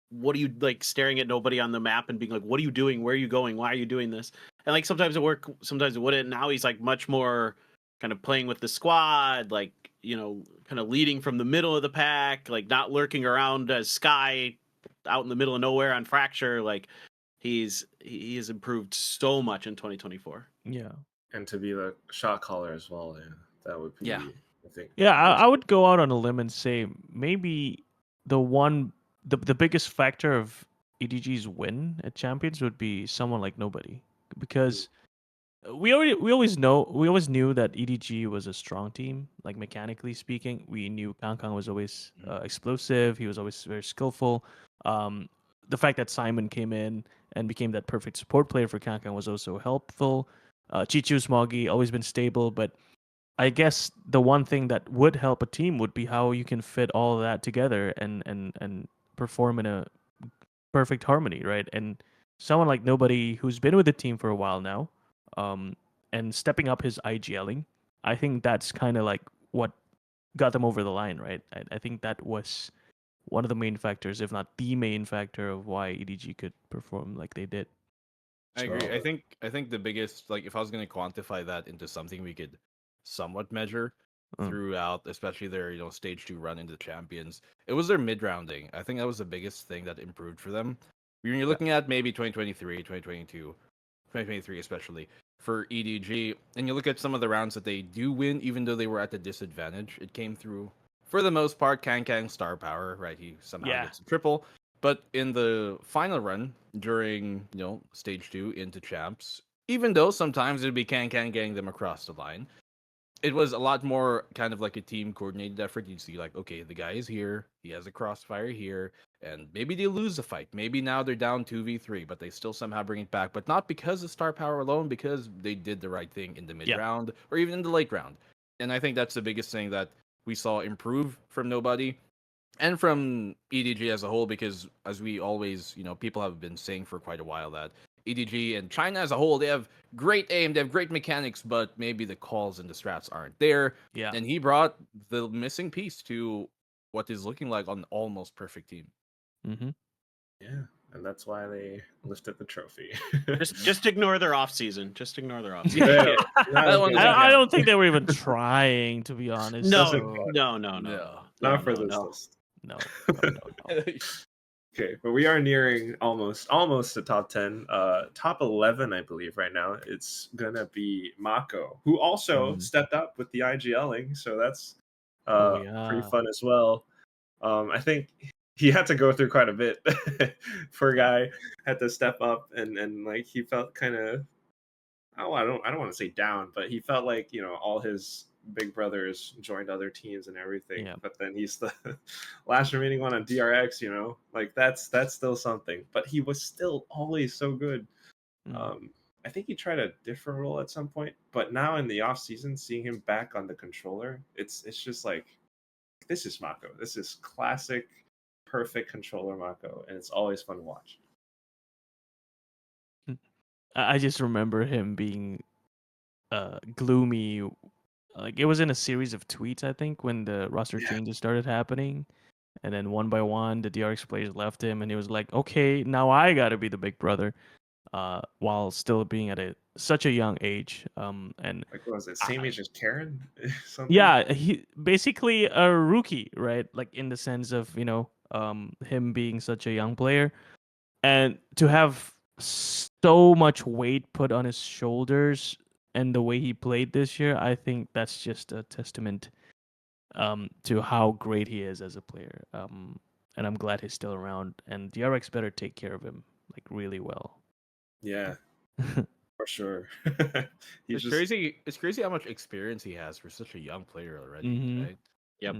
what are you like staring at nobody on the map and being like, what are you doing? Where are you going? Why are you doing this? And like sometimes it worked, sometimes it wouldn't. Now he's like much more kind of playing with the squad, like, kind of leading from the middle of the pack, like not lurking around as Sky out in the middle of nowhere on Fracture. Like he has improved so much in 2024. Yeah. And to be the shot caller as well, that would be, I think. Yeah, I would go out on a limb and say maybe the biggest factor of EDG's win at Champions would be someone like nobody, because we always knew that EDG was a strong team. Like mechanically speaking, we knew Kang was always explosive. He was always very skillful. The fact that Simon came in and became that perfect support player for Kang was also helpful. CHICHOO, Smoggy, always been stable, but I guess the one thing that would help a team would be how you can fit all of that together and perform in a perfect harmony, right? And someone like nobody who's been with the team for a while now, and stepping up his IGLing, I think that's kind of like what got them over the line, right? I think that was one of the main factors, if not the main factor, of why EDG could perform like they did. I agree. I think the biggest, like, if I was going to quantify that into something we could somewhat measure throughout, especially their stage 2 run into champions, it was their mid rounding. I think that was the biggest thing that improved for them. When you're looking at maybe 2023, 2022, 2023 especially for EDG, and you look at some of the rounds that they do win, even though they were at the disadvantage, it came through for the most part Kang star power, right? He somehow gets a triple. But in the final run during stage 2 into champs, even though sometimes it'd be Kang getting them across the line, it was a lot more kind of like a team coordinated effort. You'd see like, okay, the guy is here, he has a crossfire here, and maybe they lose the fight. Maybe now they're down 2v3, but they still somehow bring it back. But not because of star power alone, because they did the right thing in the mid round or even in the late round. And I think that's the biggest thing that we saw improve from nobody and from EDG as a whole, because as we always, people have been saying for quite a while that EDG and China as a whole, they have great aim, they have great mechanics, but maybe the calls and the strats aren't there. Yeah. And he brought the missing piece to what is looking like an almost perfect team. Mm-hmm. Yeah, and that's why they lifted the trophy. Just ignore their off season. Just ignore their off season. Yeah, That one doesn't I count. don't think they were even trying, to be honest. No, Doesn't so, no, not for this list. no. Okay, but we are nearing almost the top 10. Top 11, I believe, right now. It's gonna be MaKo, who also stepped up with the IGLing, so that's pretty fun as well. I think he had to go through quite a bit. Poor guy had to step up, and like he felt kind of, I don't want to say down, but he felt like, you know, all his big brothers joined other teams and everything. Yeah. But then he's the last remaining one on DRX, you know, like that's still something. But he was still always so good. I think he tried a different role at some point, but now in the off season, seeing him back on the controller, it's just like, this is MaKo. This is classic, perfect controller MaKo, and it's always fun to watch. I just remember him being gloomy. Like, it was in a series of tweets, I think, when the roster changes started happening. And then one by one, the DRX players left him, and he was like, okay, now I got to be the big brother, while still being at such a young age. And like, what was it, same age as Karon? Something? Yeah, he basically a rookie, right? Like, in the sense of, you know, him being such a young player. And to have so much weight put on his shoulders and the way he played this year, I think that's just a testament to how great he is as a player. And I'm glad he's still around. And DRX better take care of him, like, really well. Yeah, for sure. It's crazy. It's crazy how much experience he has for such a young player already. Right? Yep.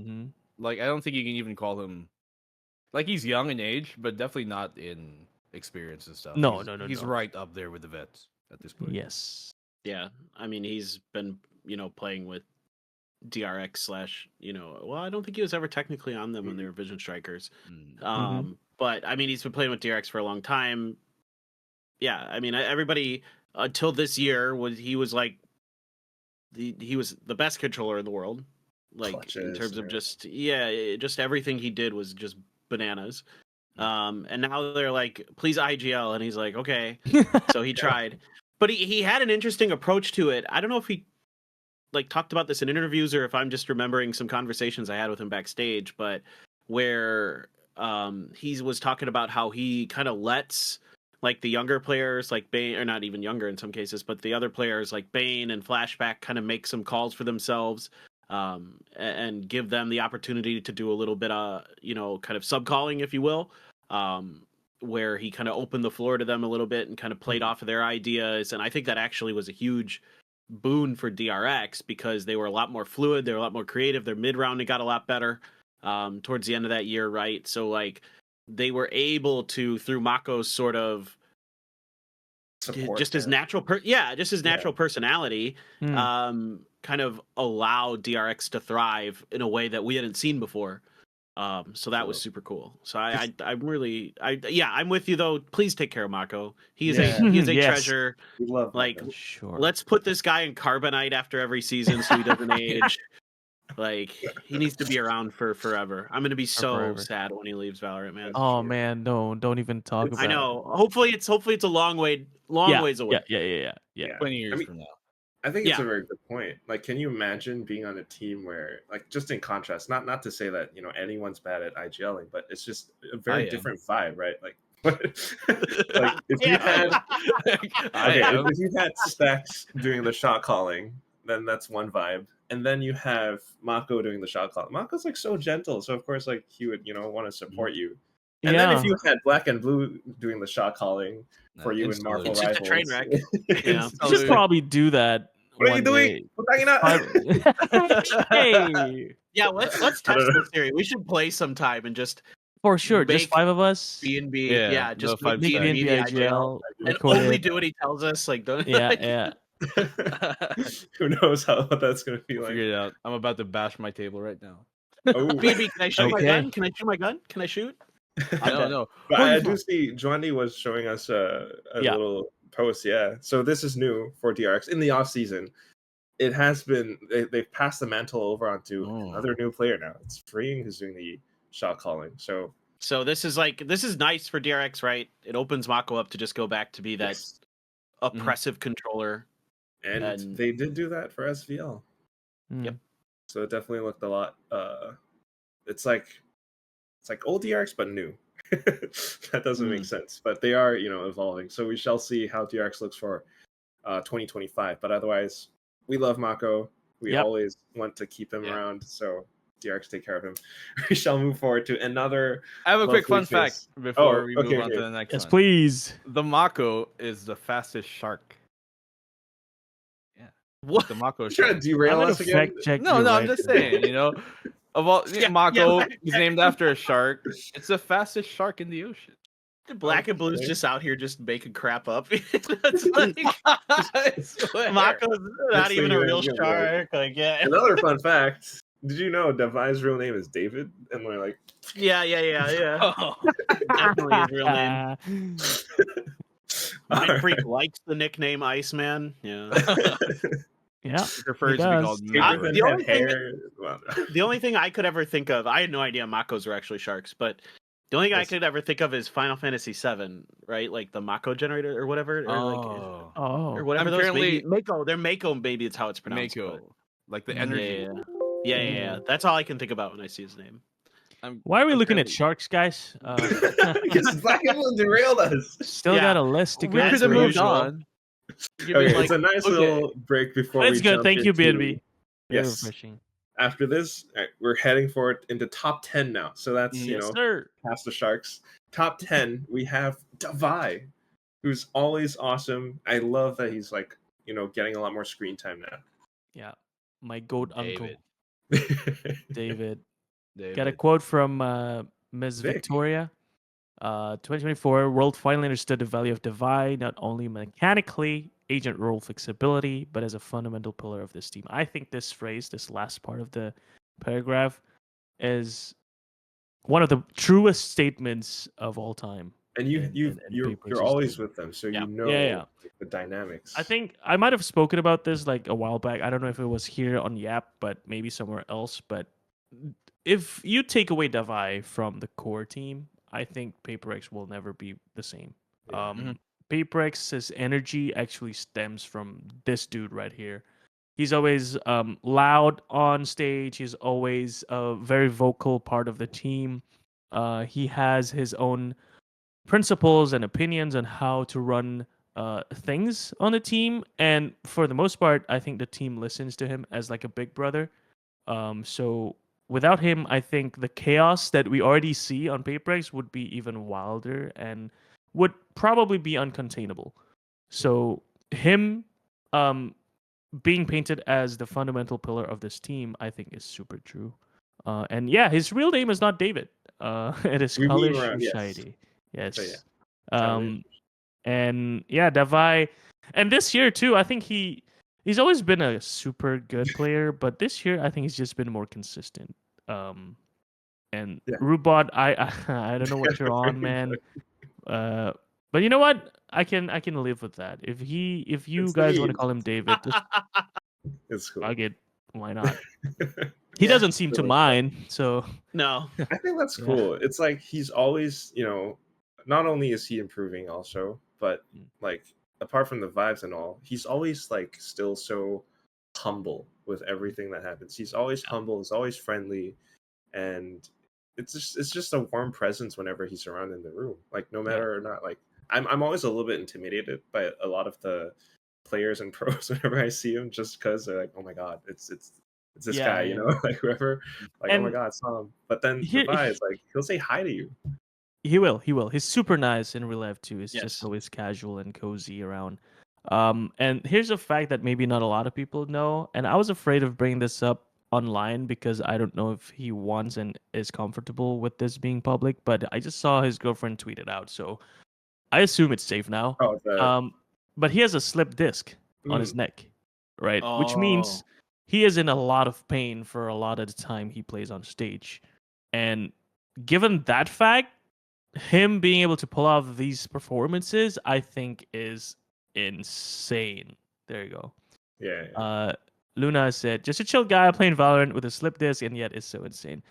Like, I don't think you can even call him, like, he's young in age, but definitely not in experience and stuff. No. He's right up there with the vets at this point. Yes. Yeah, I mean, he's been, you know, playing with DRX / you know, well, I don't think he was ever technically on them when they were Vision Strikers. But I mean, he's been playing with DRX for a long time. Yeah, I mean, everybody until this year he was like he was the best controller in the world, like Clutches, in terms of just everything he did was just bananas. And now they're like, please IGL, and he's like, okay. So he tried, but he had an interesting approach to it. I don't know if he like talked about this in interviews or if I'm just remembering some conversations I had with him backstage, but where he was talking about how he kind of lets like the younger players like Bane, or not even younger in some cases, but the other players like Bane and Flashback kind of make some calls for themselves, and give them the opportunity to do a little bit of, you know, kind of sub-calling, if you will, where he kind of opened the floor to them a little bit and kind of played off of their ideas. And I think that actually was a huge boon for DRX because they were a lot more fluid, they were a lot more creative, their mid-rounding got a lot better towards the end of that year, right? So like they were able to, through MaKo's sort of just his natural personality, kind of allow DRX to thrive in a way that we hadn't seen before. So that was super cool. So I'm with you though. Please take care of MaKo. He is a treasure. We love like MaKo. Sure. Let's put this guy in carbonite after every season so he doesn't age. Like he needs to be around for forever. I'm gonna be so sad when he leaves Valorant, man. Oh man, no, don't even talk about it. I know. Hopefully it's a long ways away. Yeah. 20 years from now. I think it's a very good point. Like, can you imagine being on a team where, like, just in contrast, not to say that, you know, anyone's bad at IGLing, but it's just a very different vibe, right? Like, like if you had, if you had Stacks doing the shot calling, then that's one vibe, and then you have MaKo doing the shot calling. MaKo's like so gentle, so of course, like he would, you know, want to support you. And then if you had blackenBlue doing the shot calling for you in Marvel it's Rivals, just a train wreck. You should probably do that. What are you doing? Hey. Yeah, let's test this theory. We should play sometime and just for sure, just 5 of us. B&B, just make B&B IGL, and only do what he tells us. Like, don't. Yeah. Who knows what that's gonna be like? Figure it out. I'm about to bash my table right now. Oh, B&B, can I shoot my gun? Can I shoot my gun? Can I shoot? I don't know. But I do see Joandy was showing us a little post. Yeah, so this is new for DRX in the off season. It has been they've passed the mantle over onto another new player now. It's Freeing who's doing the shot calling. So So this is nice for DRX, right? It opens MaKo up to just go back to be that Yes. oppressive controller. And they did do that for SVL. Yep. So it definitely looked a lot. It's like old DRX but new. That doesn't make sense, but they are evolving. So we shall see how DRX looks for 2025. But otherwise, we love MaKo. We always want to keep him around. So DRX, take care of him. We shall move forward to another. I have a quick fun fact before we move on to the next one. Yes, please. The MaKo is the fastest shark. Yeah. What? The MaKo Trying shark. to derail us again? No, I'm just saying, of all MaKo is named after a shark. It's the fastest shark in the ocean. blackenBlue's just out here just making crap up. It's like MaKo's not even a real shark. Like, yeah. Another fun fact. Did you know Davai's real name is David? And we're like, yeah. Oh, definitely his real name. Mindfreak likes the nickname Iceman. Yeah. Yeah. He prefers to be called the only thing I could ever think of, I had no idea MaKos were actually sharks, but the only thing I could ever think of is Final Fantasy VII, right? Like the MaKo generator or whatever. Or whatever those MaKo. They're MaKo, maybe it's how it's pronounced. MaKo. Like the energy. Yeah. That's all I can think about when I see his name. Why are we looking at sharks, guys? Because blackenBlue derailed us. Still got a list to go. We could have moved on. Okay, it's a nice little break before we jump. Thank you, BNB. Yes. After this, we're heading forward into top 10 now. So that's, past the Sharks. Top 10, we have Davai, who's always awesome. I love that he's getting a lot more screen time now. Yeah. My goat uncle. David. David. Got a quote from Ms. Victoria. 2024, World finally understood the value of Davai, not only mechanically, agent role flexibility, but as a fundamental pillar of this team. I think this phrase, this last part of the paragraph, is one of the truest statements of all time. And you're always with them, so you know the dynamics. I think I might have spoken about this like a while back. I don't know if it was here on YAP, but maybe somewhere else. But if you take away Davai from the core team, I think PaperX will never be the same. PaperX's energy actually stems from this dude right here. He's always loud on stage. He's always a very vocal part of the team. He has his own principles and opinions on how to run things on the team. And for the most part, I think the team listens to him as like a big brother. So without him, I think the chaos that we already see on PaperX would be even wilder and would probably be uncontainable. So him being painted as the fundamental pillar of this team, I think is super true. And yeah, his real name is not David. It is Kalish Shady. Yes. So, and yeah, Davai. And this year too, I think he's always been a super good player, but this year I think he's just been more consistent. And Rubot, I don't know what you're on, man. But you know what? I can live with that. If you guys want to call him David, it's cool. Why not? He doesn't seem to mind, so no. I think that's cool. It's like he's always, not only is he improving also, but like apart from the vibes and all, he's always like still so humble with everything that happens. He's always humble, he's always friendly, and it's just a warm presence whenever he's around in the room. Like no matter or not, like I'm always a little bit intimidated by a lot of the players and pros whenever I see him, just because they're like, oh my god, it's this guy, like whoever, like and oh my god, it's him. But then Davai is like he'll say hi to you. He will. He's super nice in real life too. He's just always casual and cozy around. And here's a fact that maybe not a lot of people know, and I was afraid of bringing this up online because I don't know if he wants and is comfortable with this being public, but I just saw his girlfriend tweet it out, so I assume it's safe now. But he has a slip disc on his neck, right? Which means he is in a lot of pain for a lot of the time he plays on stage. And given that fact, him being able to pull off these performances, I think is insane. There you go. Yeah. Luna said, just a chill guy playing Valorant with a slip disc, and yet it's so insane.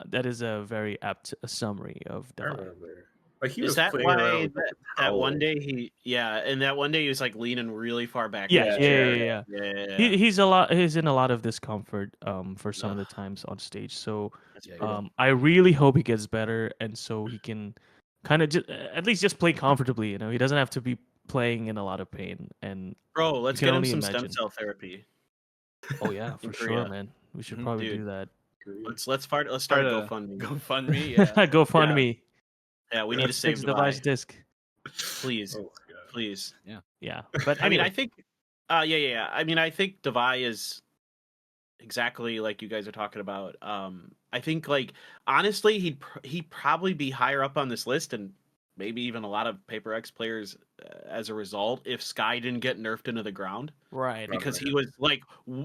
That is a very apt summary of I Devi. remember. Like he Is was that playing why around with that one towel. day and that one day he was like leaning really far back? Yeah, in his yeah, chair? yeah, yeah. He's in a lot of discomfort for some of the Ugh. times on stage. So That's Yeah, brutal. I really hope he gets better, and so he can kind of at least just play comfortably. You know, he doesn't have to be playing in a lot of pain. And Bro, you let's can get him only some stem imagine. cell therapy Oh yeah, in for sure, Korea. man. We should Mhm. probably Dude. do that. Let's start a Start a GoFundMe. GoFundMe, yeah. GoFundMe. Yeah, we need to save Fix the device disc. Please. Oh my god. Please. Yeah, but I mean, anyway. I think I mean, I think Devi is exactly like you guys are talking about. I think like honestly, he'd probably be higher up on this list, and maybe even a lot of Paper X players as a result if Sky didn't get nerfed into the ground, Right. because he was like,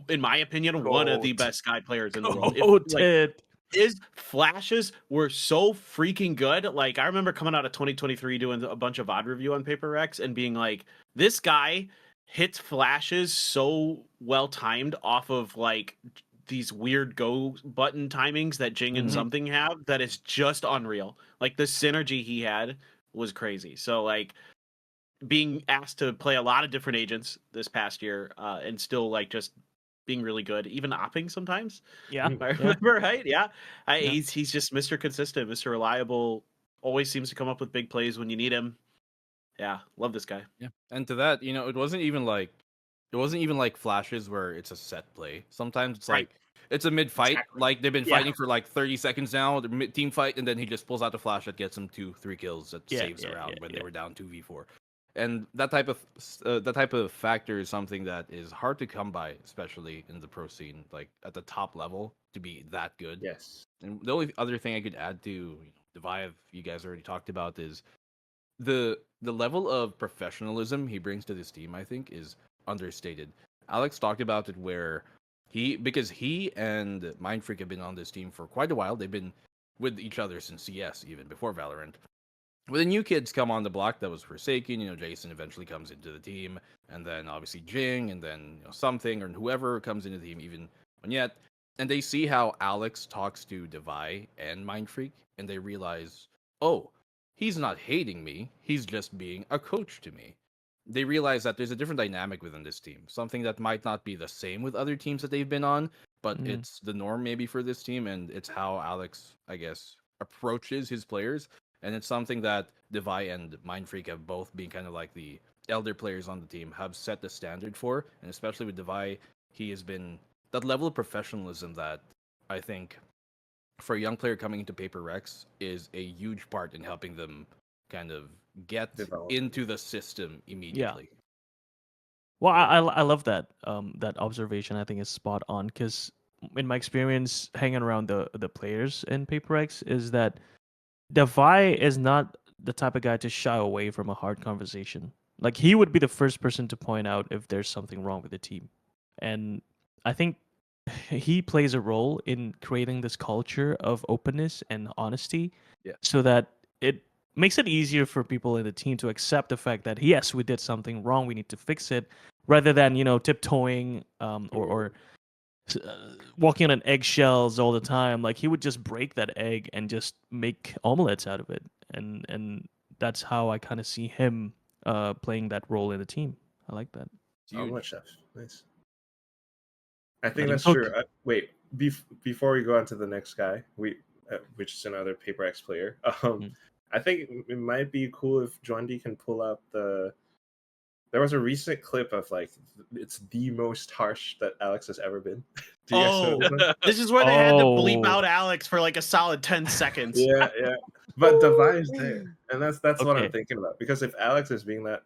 in my opinion, one of the Goat. best Sky players in the world. Goated. His flashes were so freaking good. Like I remember coming out of 2023 doing a bunch of VOD review on Paper X and being like, this guy hits flashes so well timed off of like these weird go button timings that Jinggg and Mhm. something have that is just unreal. Like the synergy he had was crazy. So like being asked to play a lot of different agents this past year and still like just being really good, even opping sometimes. Yeah. If I remember right. Yeah. Yeah. He's just Mr. Consistent, Mr. Reliable, always seems to come up with big plays when you need him. Yeah, love this guy. Yeah. And to that, it wasn't even like flashes where it's a set play. Sometimes it's Right. like it's a mid fight, Exactly. like they've been Yeah. fighting for like 30 seconds now, the mid team fight, and then he just pulls out a flash that gets him 2-3 kills that saves the round when they were down 2v4. And that type of factor is something that is hard to come by, especially in the pro scene, like at the top level, to be that good. Yes. And the only other thing I could add to the vibe you guys already talked about is the level of professionalism he brings to this team. I think is understated. Alex talked about it where because he and Mindfreak have been on this team for quite a while. They've been with each other since CS, even before Valorant. When the new kids come on the block, that was Forsaken. Jason eventually comes into the team, and then obviously Jinggg, and then something or whoever comes into the team, even Onyet, and they see how Alex talks to Devi and Mindfreak, and they realize, oh, he's not hating me, he's just being a coach to me. They realize that there's a different dynamic within this team, something that might not be the same with other teams that they've been on, but it's the norm maybe for this team, and it's how Alex, I guess, approaches his players. And it's something that Devi and Mindfreak have both been kind of like the elder players on the team, have set the standard for. And especially with Devi, he has been that level of professionalism that I think for a young player coming into Paper Rex is a huge part in helping them kind of get into the system immediately. Yeah. Well, I love that that observation. I think is spot on because in my experience hanging around the players in Paper X is that Devi is not the type of guy to shy away from a hard conversation. Like he would be the first person to point out if there's something wrong with the team. And I think he plays a role in creating this culture of openness and honesty so that it makes it easier for people in the team to accept the fact that yes, we did something wrong, we need to fix it, rather than tiptoeing or walking on eggshells all the time. Like he would just break that egg and just make omelets out of it, and that's how I kind of see him playing that role in the team. I like that. Oh, much chef. Nice. I think Let him that's cook. true. Wait, before we go on to the next guy, which is another Paper X player. I think it might be cool if Jondi can pull up There was a recent clip of like it's the most harsh that Alex has ever been. Do you guys know this one? This is where they had to bleep out Alex for like a solid 10 seconds. Yeah. But Devi is there, and that's what I'm Okay. thinking about. Because if Alex is being that,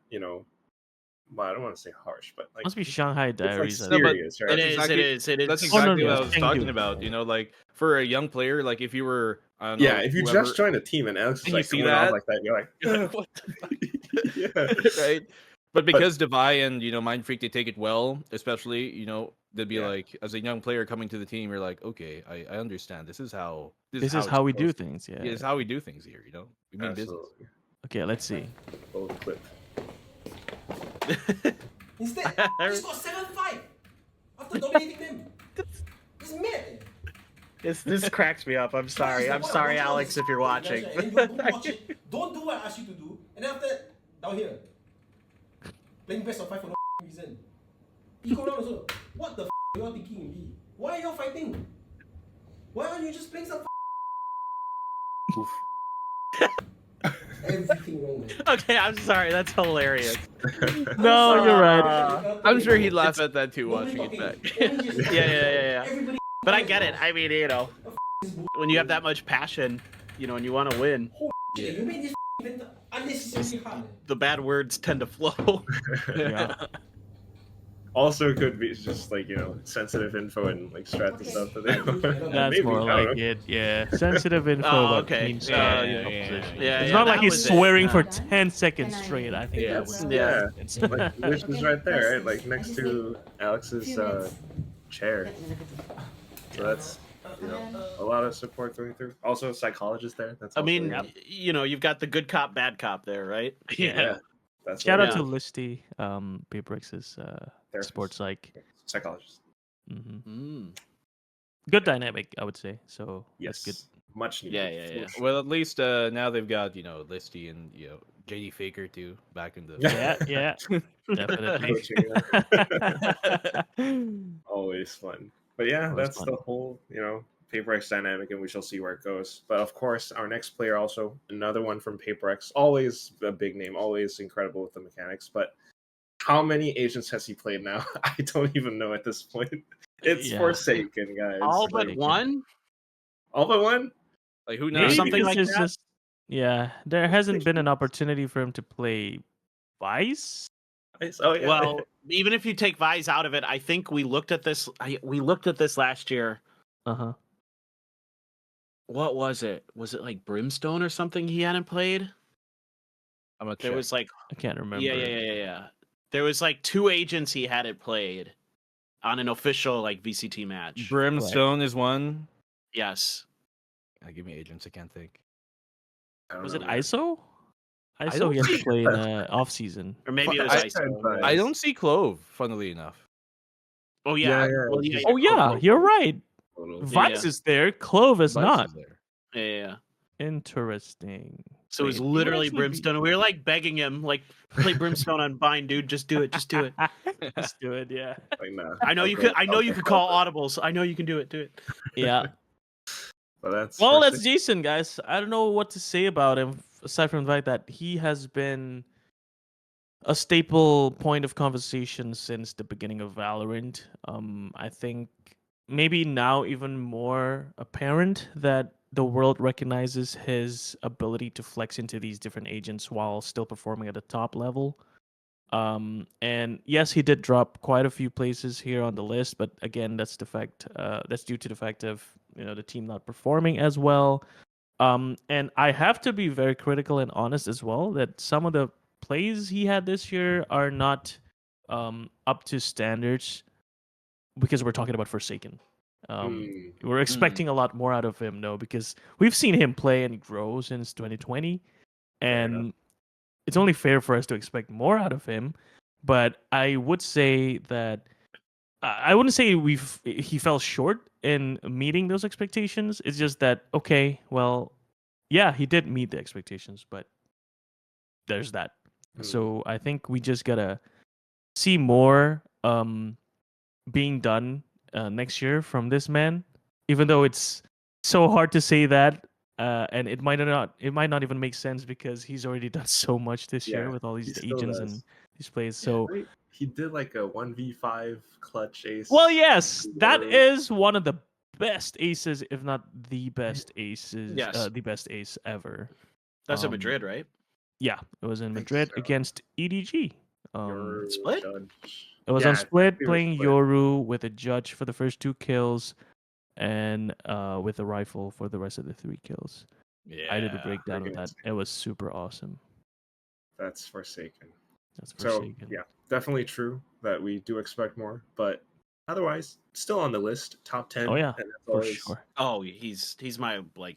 well, I don't want to say harsh, but like Must be Shanghai Diaries. It's I like think. serious, right? It is. That's Oh, exactly no, what I was Chengdu. talking about. Like for a young player, like if you were, I don't know, Yeah, if you whoever, just join a team and Alex is and you like see going off that, like that, you're like, what the fuck? yeah, Right? But because Devi and Mindfreak, they take it well, especially they'd be like, as a young player coming to the team, you're like, okay, I understand. This is how This is it's how we do supposed to be. things. Yeah. Yeah, it's how we do things here. We mean business. absolutely. Okay, let's see. Old clip. Instead, he scored 7-5 after dominating them. It's mad. This cracks me up. I'm sorry. I'm sorry, Alex, if you're watching. And then you don't watch it. Don't do what I ask you to do. And then after that, down here, playing best of 5 for no reason. Eco round also. What the are y'all thinking in me? Why are y'all fighting? Why aren't you just playing some everything wrong, man. Okay, I'm sorry. That's hilarious. No, you're right. I'm sure he'd laugh at that too watching it back. Yeah. But I get it. I mean, you know, when you have that much passion, you know, and you want to win, Yeah, you made this event unnecessarily hard. the bad words tend to flow. Yeah. Also could be just like, you know, sensitive info and like strats and stuff that they That's maybe, more I don't like know. it. Yeah. Sensitive info Oh, about okay. team Yeah, stuff. yeah. It's not that like he's was it. swearing Yeah. for 10 seconds straight. I think that was. Yeah. Like, Wish is right there, right? Like next to Alex's chair. So that's, you know, a lot of support going through. Also, a psychologist there. That's I also, mean, you know, you've got the good cop, bad cop there, right? yeah. That's Shout what out it to is. Listy, Paperthin's Therapist. sports psych. Psychologist. Good dynamic, I would say. So Yes. that's good. Much needed. Yeah. Well, at least now they've got, you know, Listy and, you know, JD Faker too back in the. Yeah, definitely. Always fun. But yeah, Always that's fun. the whole, you know, PaperX dynamic, and we shall see where it goes. But of course, our next player also another one from PaperX, always a big name, always incredible with the mechanics. But how many agents has he played now? I don't even know at this point. It's Yeah. Forsaken, guys. All but Like, one? all but one. Like, who Maybe knows? something because like it's that? just- yeah, there hasn't been an opportunity for him to play Vice. Oh yeah. Well, even if you take Vise out of it, I think we looked at this. We looked at this last year. Uh-huh. What was it? Was it like Brimstone or something he hadn't played? I'm gonna There check. was like I can't remember. yeah. There was like 2 agents he hadn't played on an official like VCT match. Brimstone is one. Yes. Give me agents. I can't think. I don't Was know, it man. ISO? ISO don't he has to see- play in off season. Or maybe it was I Ice. tried Vise. I don't see Clove. Funnily enough. Oh yeah. Yeah, Well, just- Oh yeah, you're right. Total. Vice is there. Clove is Vice not. is there. Yeah. Interesting. So it was Wait, he would literally actually be- Brimstone. And we were like begging him, like, play Brimstone on Bind, dude. Just do it. Just do it. Let's do it. Yeah. Like, nah, I know I'll you go- could. I know I'll you go could call Clover. audibles. I know you can do it. Do it. Yeah. But that's Well, that's Forsaken. Jason, guys. I don't know what to say about him aside from the fact that he has been a staple point of conversation since the beginning of Valorant. I think maybe now even more apparent that the world recognizes his ability to flex into these different agents while still performing at the top level. And yes, he did drop quite a few places here on the list, but again, that's due to the fact of, you know, the team not performing as well. And I have to be very critical and honest as well that some of the plays he had this year are not up to standards because we're talking about Forsaken. We're expecting a lot more out of him, though, because we've seen him play and grow since 2020, and it's only fair for us to expect more out of him. But I would say that I wouldn't say he fell short in meeting those expectations. It's just that, okay, well, yeah, he did meet the expectations, but there's that. So I think we just gotta see more being done next year from this man, even though it's so hard to say that, and it might not even make sense because he's already done so much this year with all these he still agents does. and these plays. So Right? He did like a 1v5 clutch ace. well, yes, that Word. is one of the best aces, if not the best aces. Yes. The best ace ever. That's in Um, Madrid, right? Yeah, it was in think Madrid so. against EDG. Your Split? judge. It was Yeah, on I split, think it was playing split. Yoru with a judge for the first 2 kills, and with a rifle for the rest of the 3 kills. Yeah. I did the breakdown of friggin' that. It was super awesome. That's Forsaken. That's So Forsaken. yeah, definitely true that we do expect more, but otherwise, still on the list, top 10. Oh yeah, and that's for always- sure. Oh, he's my like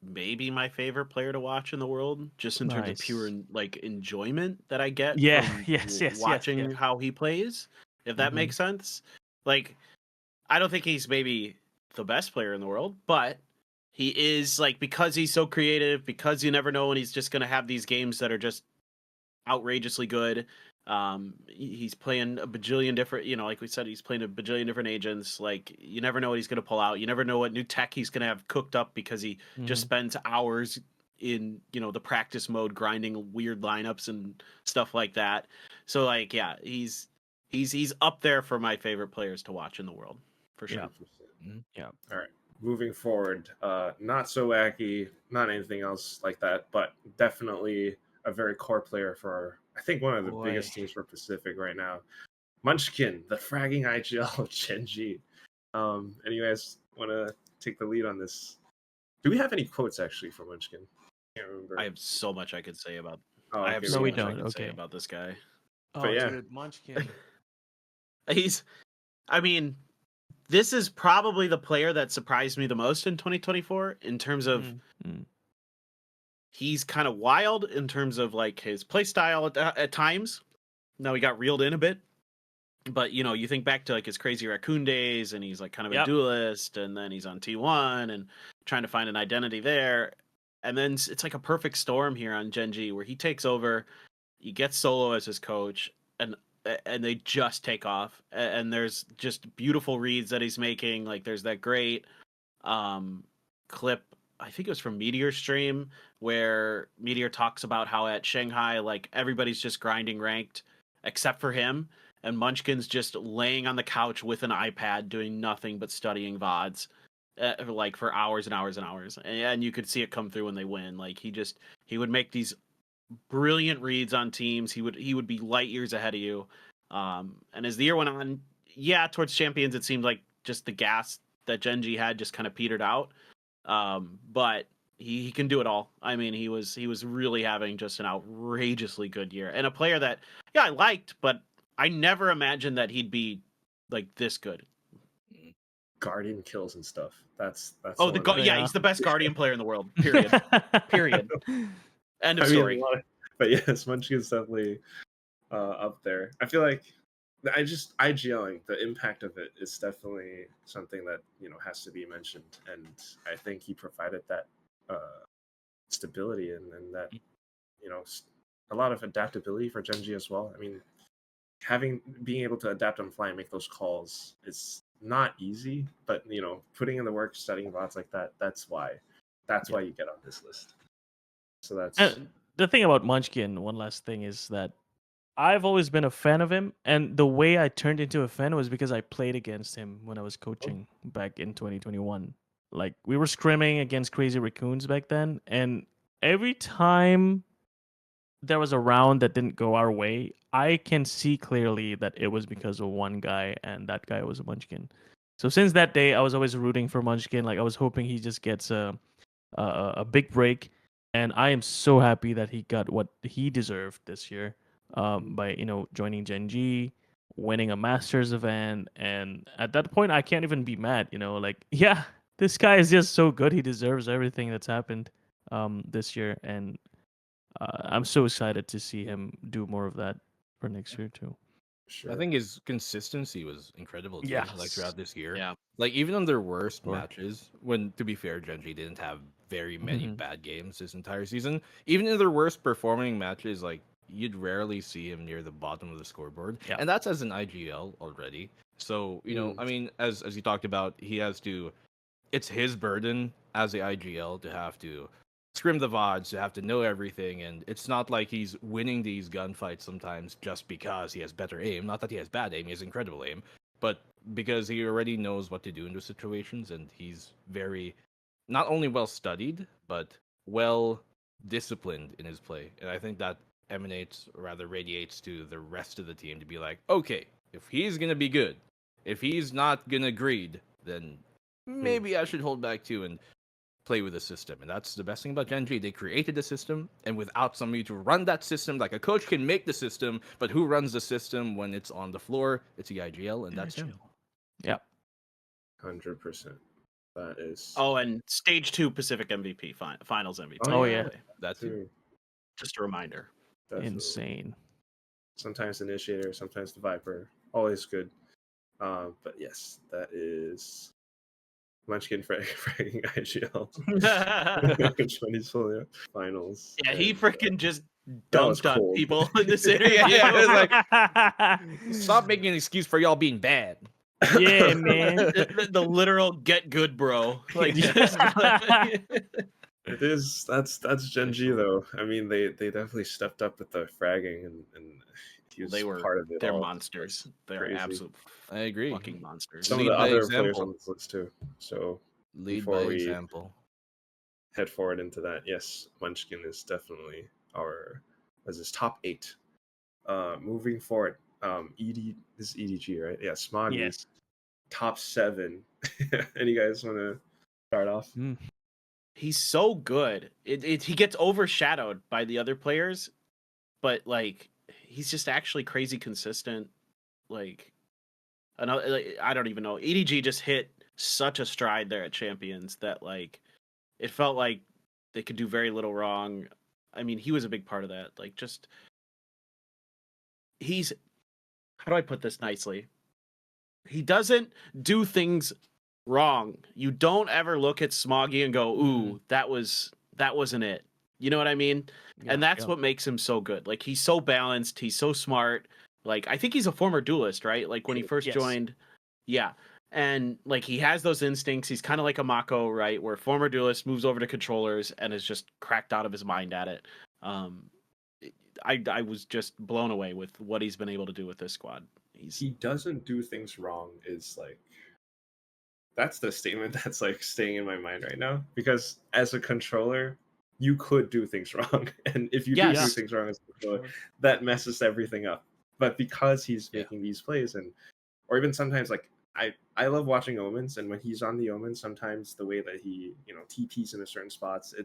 maybe my favorite player to watch in the world, just in terms of pure Nice. like enjoyment that I get. Yeah, from yes, watching yeah. how he plays. If that Mhm. makes sense. Like, I don't think he's maybe the best player in the world, but he is like, because he's so creative, because you never know when he's just going to have these games that are just outrageously good. He's playing a bajillion different, like we said, he's playing a bajillion different agents. Like, you never know what he's going to pull out. You never know what new tech he's going to have cooked up, because he just spends hours in, the practice mode grinding weird lineups and stuff like that. So like, yeah, he's up there for my favorite players to watch in the world, for sure. Yeah. All right. Moving forward, not so wacky, not anything else like that, but definitely a very core player for, I think, one of the biggest teams for Pacific right now. Munchkin, the fragging IGL of Jinggg. And you guys want to take the lead on this? Do we have any quotes actually from Munchkin? Can't remember. I have so much I could say about. Oh, I have okay, so we much I don't. could say Okay. about this guy. Oh, But yeah. dude, Munchkin. This is probably the player that surprised me the most in 2024 in terms of he's kind of wild in terms of like his play style at times. Now he got reeled in a bit, but you think back to like his Crazy Raccoon days, and he's like kind of a duelist, and then he's on T1 and trying to find an identity there. And then it's like a perfect storm here on Jinggg, where he takes over, he gets Solo as his coach, and they just take off. And there's just beautiful reads that he's making. Like, there's that great clip, I think it was from Meteor stream, where Meteor talks about how at Shanghai, like, everybody's just grinding ranked except for him, and Munchkin's just laying on the couch with an iPad doing nothing but studying VODs. Like, for hours and hours and hours, and you could see it come through when they win. Like, he would make these brilliant reads on teams. He would be light years ahead of you. And as the year went on, towards champions, it seemed like just the gas that Jinggg had just kind of petered out. But he can do it all. I mean, he was really having just an outrageously good year, and a player that I liked, but I never imagined that he'd be like this good. Guardian kills and stuff. That's he's the best Guardian player in the world. Period. End of story. But yes, Munchkin's definitely up there. I feel like IGLing, the impact of it is definitely something that has to be mentioned, and I think he provided that stability and that a lot of adaptability for Jinggg as well. I mean, being able to adapt on fly and make those calls is not easy, but putting in the work, studying bots like that's why you get on this list. So that's the thing about Munchkin. One last thing is that I've always been a fan of him, and the way I turned into a fan was because I played against him when I was coaching back in 2021. Like, we were scrimming against Crazy Raccoons back then, and every time there was a round that didn't go our way, I can see clearly that it was because of one guy, and that guy was a Munchkin. So since that day, I was always rooting for Munchkin. Like, I was hoping he just gets a big break, and I am so happy that he got what he deserved this year by joining Jinggg, winning a Masters event, and at that point, I can't even be mad. This guy is just so good. He deserves everything that's happened this year, and I'm so excited to see him do more of that for next year too. Sure. I think his consistency was incredible too. Like, throughout this year. Yeah. Like, even on their worst matches, when, to be fair, Jinggg didn't have very many bad games this entire season. Even in their worst performing matches, like, you'd rarely see him near the bottom of the scoreboard. Yeah. And that's as an IGL already. So, I mean, as you talked about, it's his burden as the IGL to have to scrim the VODs, to have to know everything, and it's not like he's winning these gunfights sometimes just because he has better aim. Not that he has bad aim, he has incredible aim, but because he already knows what to do in those situations, and he's very, not only well studied, but well disciplined in his play. And I think that radiates to the rest of the team to be like, okay, if he's gonna be good, if he's not gonna greed, then maybe I should hold back too and play with the system. And that's the best thing about Jinggg. They created the system, and without somebody to run that system, like a coach can make the system, but who runs the system when it's on the floor? It's the IGL, and that's him. Yeah. 100%. That is. Oh, and stage 2 Pacific MVP, finals MVP. Oh, yeah. That's too. Just a reminder. Definitely. Insane. Sometimes Initiator, sometimes the Viper. Always good. But yes, that is Munchkin fragging IGL. 20 finals. Yeah, he and, freaking just that was dunked on cold. people in this area. Yeah, it was like, stop making an excuse for y'all being bad. Yeah, man. the literal get good, bro. Like, just, It is that's Gen G though. I mean, they definitely stepped up with the fragging and he was they were part of it. they're all. monsters. They're Crazy. absolute I agree. fucking monsters. Some of Lead the by other players example. on this list too. So Lead before by we example. head forward into that, yes, Munchkin is definitely our top 8. Moving forward, this is EDG, right? Yeah, Smoggy. Yes. Top 7. Any guys want to start off? He's so good. He gets overshadowed by the other players, but like he's just actually crazy consistent. Like another, like, I don't even know. EDG just hit such a stride there at Champions that like it felt like they could do very little wrong. I mean, he was a big part of that. Like just he's how do I put this nicely? He doesn't do things wrong. You don't ever look at Smoggy and go, "Ooh, that wasn't it." You know what I mean? And that's what makes him so good. Like he's so balanced, he's so smart. Like I think he's a former duelist, right? Like when he first joined, yeah. And like he has those instincts. He's kind of like a MaKo, right? Where former duelist moves over to controllers and is just cracked out of his mind at it. I was just blown away with what he's been able to do with this squad. He doesn't do things wrong is like that's the statement that's like staying in my mind right now, because as a controller you could do things wrong, and if you do things wrong as a controller, that messes everything up. But because he's making these plays, and or even sometimes like I love watching Omens, and when he's on the Omens, sometimes the way that he TPs in a certain spots,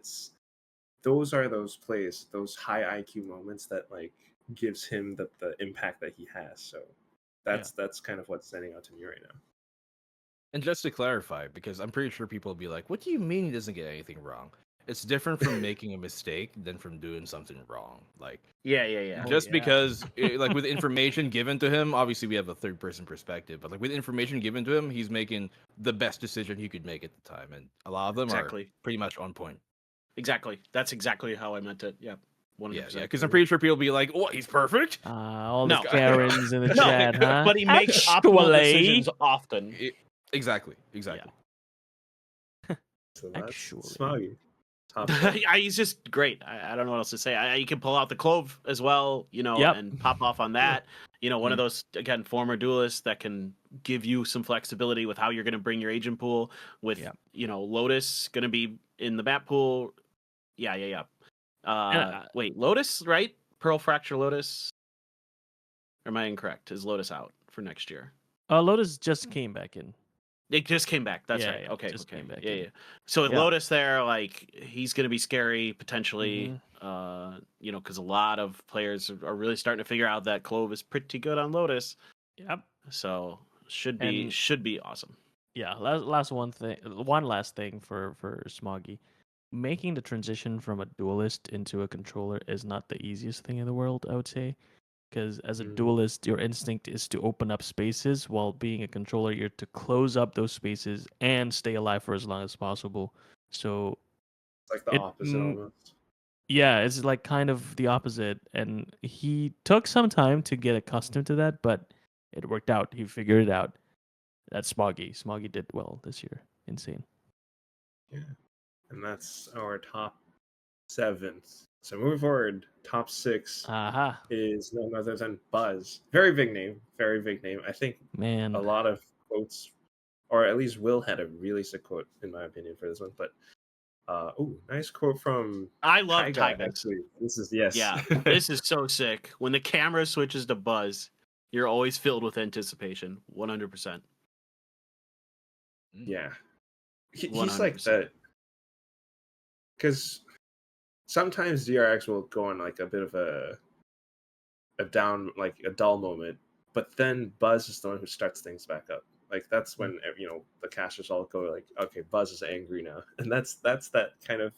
those are those plays, those high IQ moments that like gives him the impact that he has. So that's kind of what's standing out to me right now. And just to clarify, because I'm pretty sure people will be like, "What do you mean he doesn't get anything wrong?" It's different from making a mistake than from doing something wrong. Like just because like with information given to him, obviously we have a third person perspective, but like with information given to him, he's making the best decision he could make at the time, and a lot of them are pretty much on point. Exactly. That's exactly how I meant it. Yeah. 100%. Yeah, because I'm pretty sure people will be like, "What? He's perfect." All the Karens in the chat, huh? But he makes optimal decisions often. Exactly. So that's Actually. Smoggy. He's just great. I don't know what else to say. You can pull out the Clove as well, and pop off on that. One of those, again, former duelists that can give you some flexibility with how you're going to bring your agent pool with, Lotus going to be in the map pool. Yeah. Wait, Lotus, right? Pearl Fracture Lotus? Or am I incorrect? Is Lotus out for next year? Lotus just came back in. It just came back. That's right. Yeah, Okay. just came back Yeah, in. yeah. So with Lotus there, like he's going to be scary potentially. Because a lot of players are really starting to figure out that Clove is pretty good on Lotus. Yep. So should be awesome. Yeah. One last thing for Smoggy. Making the transition from a duelist into a controller is not the easiest thing in the world, I would say. Because as a duelist, your instinct is to open up spaces, while being a controller, you're to close up those spaces and stay alive for as long as possible. So it's like the opposite almost. Yeah, it's like kind of the opposite. And he took some time to get accustomed to that, but it worked out. He figured it out. That's Smoggy. Smoggy did well this year. Insane. Yeah. And that's our top 7. So moving forward, top 6 is none other than Buzz. Very big name. I think a lot of quotes, or at least Will had a really sick quote in my opinion for this one. But nice quote from I love Tyga, Tyga. actually. This is Yeah, this is so sick. When the camera switches to Buzz, you're always filled with anticipation. 100%. Yeah, he's like that. Because sometimes DRX will go on like a bit of a down, like a dull moment, but then Buzz is the one who starts things back up. Like that's when the casters all go like, okay, Buzz is angry now, and that's that kind of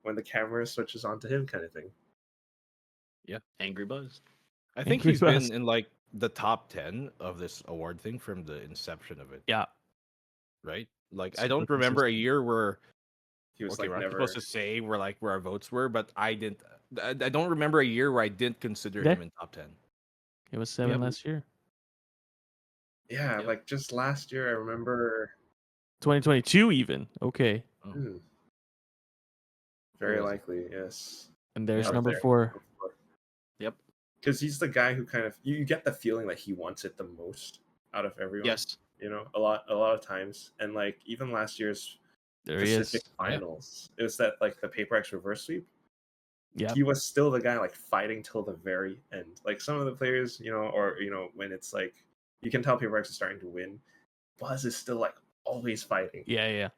when the camera switches onto him kind of thing. Yeah, angry Buzz. I think he's been in like the top 10 of this award thing from the inception of it. Yeah. right? Like I Super don't remember a consistent. year where He was okay, like we're not never. supposed to say where our votes were, but I didn't. I don't remember a year where I didn't consider Yeah. him in top 10. It was 7 Yep. last year. Yeah, Yep. like just last year, I remember. 2022 even. Okay. Oh. Hmm, Where very was it? likely, yes. And there's Yeah, number 4. Yep. Because he's the guy who kind of you get the feeling that he wants it the most out of everyone. Yes. You know, a lot of times, and like even last year's There he Pacific is. finals, it was that like the PaperX reverse sweep. Yeah. He was still the guy like fighting till the very end. Like some of the players, you know, or you know, when it's like you can tell PaperX is starting to win, Buzz is still like always fighting, Yeah.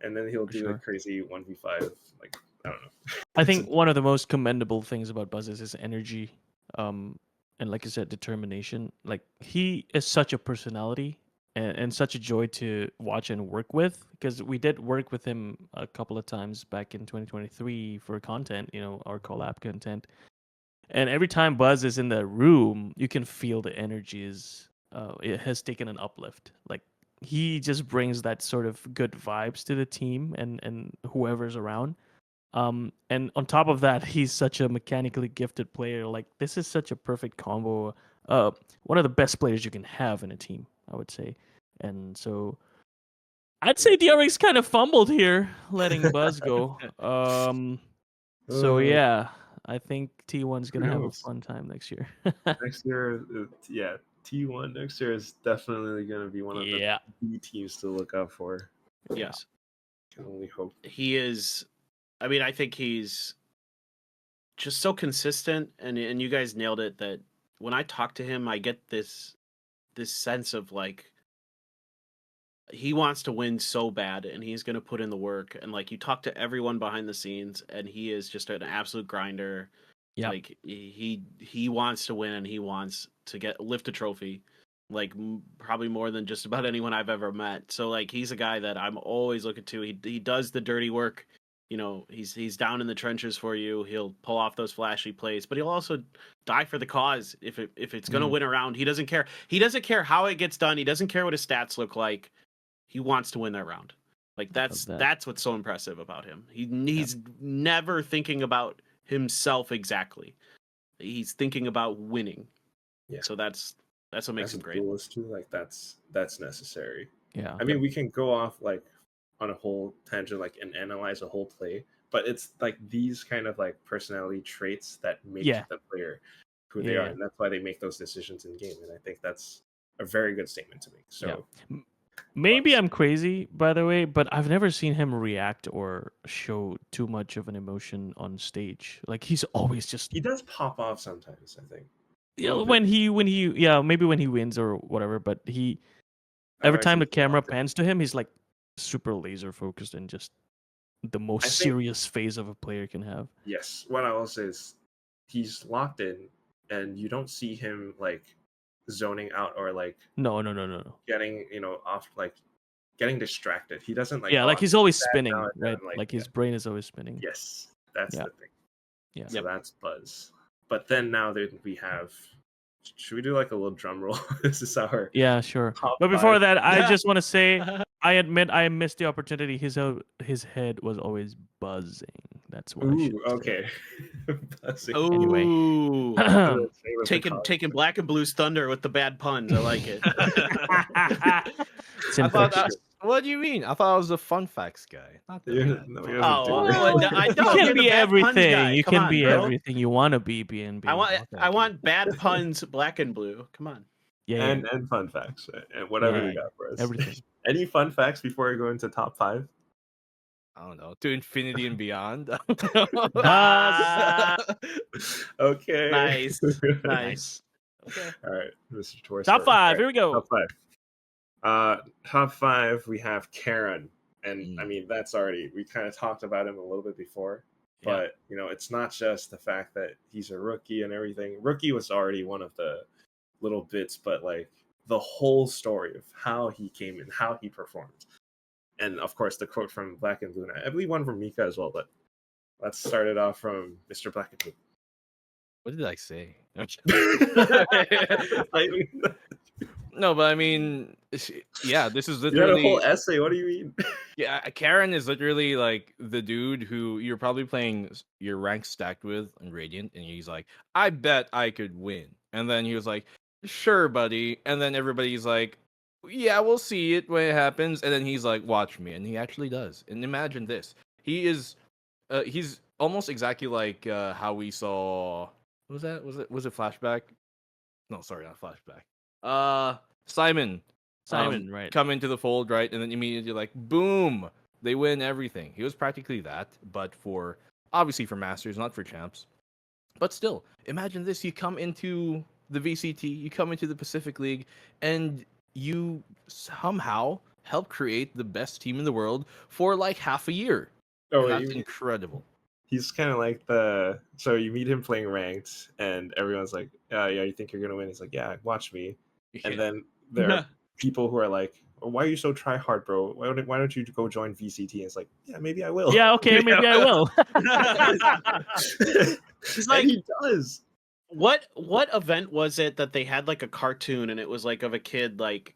and then he'll For do sure. a crazy 1v5. Like I don't know. I think one of the most commendable things about Buzz is his energy, and like you said, determination. Like he is such a personality and such a joy to watch and work with. Because we did work with him a couple of times back in 2023 for content, our collab content. And every time Buzz is in the room, you can feel the energy it has taken an uplift. Like he just brings that sort of good vibes to the team and whoever's around. And on top of that, he's such a mechanically gifted player. Like this is such a perfect combo. One of the best players you can have in a team, I would say. And so I'd say DRX kind of fumbled here, letting Buzz go. So yeah, I think T1's gonna have a knows? fun time next year. Next year, yeah, T1 next year is definitely going to be one of Yeah. the B teams to look out for. Yes. Can only hope. He is. I mean, I think he's just so consistent, and you guys nailed it. That when I talk to him, I get this sense of like he wants to win so bad, and he's going to put in the work. And like you talk to everyone behind the scenes, and he is just an absolute grinder. Yeah. Like he wants to win, and he wants to lift a trophy. Like probably more than just about anyone I've ever met. So like he's a guy that I'm always looking to. He does the dirty work. You know, he's down in the trenches for you. He'll pull off those flashy plays, but he'll also die for the cause if it's going to win a round. He doesn't care. He doesn't care how it gets done. He doesn't care what his stats look like. He wants to win that round. Like that's what's so impressive about him. He's never thinking about himself exactly. He's thinking about winning. Yeah. So that's what makes him great. Duelist too, like that's necessary. Yeah. I mean, we can go off like on a whole tangent, like and analyze a whole play, but it's like these kind of like personality traits that make the player who they are, and that's why they make those decisions in game. And I think that's a very good statement to make. So maybe I'm crazy, by the way, but I've never seen him react or show too much of an emotion on stage. Like he's always just he does pop off sometimes, I think. when he maybe when he wins or whatever, but every time the camera pans to him, he's like super laser focused and just the most serious phase of a player can have. Yes, what I will say is he's locked in, and you don't see him like zoning out or like no getting off, like getting distracted. He doesn't like like he's always spinning, right? Like, like his brain is always spinning. Yes, that's the thing. Yeah. So that's Buzz. But then now that we have, should we do like a little drum roll? This is our sure. top But before 5. that, I just want to say I admit I missed the opportunity. His head was always buzzing. That's why. Okay. Buzzing. Anyway. Ooh. taking Black and Blue's thunder with the bad puns. I like it. It's infectious. What do you mean? I thought I was a fun facts guy. Not the you can be everything. You can be everything you want to be. I want bad puns, Black and Blue. Come on. And fun facts and whatever you got for us. Everything. Any fun facts before I go into top 5? I don't know. To infinity and beyond. Okay. Nice. Okay. All right, Mr. Torres. Top 5. Here we go. Top 5. Top 5. We have Karon, and I mean that's already, we kind of talked about him a little bit before, but it's not just the fact that he's a rookie and everything. Rookie was already one of the little bits, but like the whole story of how he came in, how he performed. And of course, the quote from Black and Blue. I believe one from Mika as well, but let's start it off from Mr. Black and Blue. What did I say? No, but I mean, Yeah, this is You had a whole literally essay. What do you mean? yeah. Karon is literally like the dude who you're probably playing your rank stacked with in Radiant, and he's like, "I bet I could win," and then he was like, "Sure, buddy," and then everybody's like, "Yeah, we'll see it when it happens," and then he's like, "Watch me," and he actually does. And imagine this: he's almost exactly like how we saw. What was that? Was it Flashback? No, sorry, not Flashback. Simon. Simon, right? Come into the fold, right? And then immediately like boom, they win everything. He was practically that, but for obviously for masters, not for champs. But still, imagine this: you come into the VCT, you come into the Pacific League, and you somehow help create the best team in the world for like half a year. Oh, And wait, that's incredible. he's kind of like so you meet him playing ranked, and everyone's like, yeah, you think you're gonna win? He's like, yeah, watch me. And then there are people who are like, why are you so try hard, bro? Why don't you go join VCT? And it's like, yeah, maybe I will. Yeah, okay, maybe I will. It's like, and he does. what event was it that they had like a cartoon and it was like of a kid like,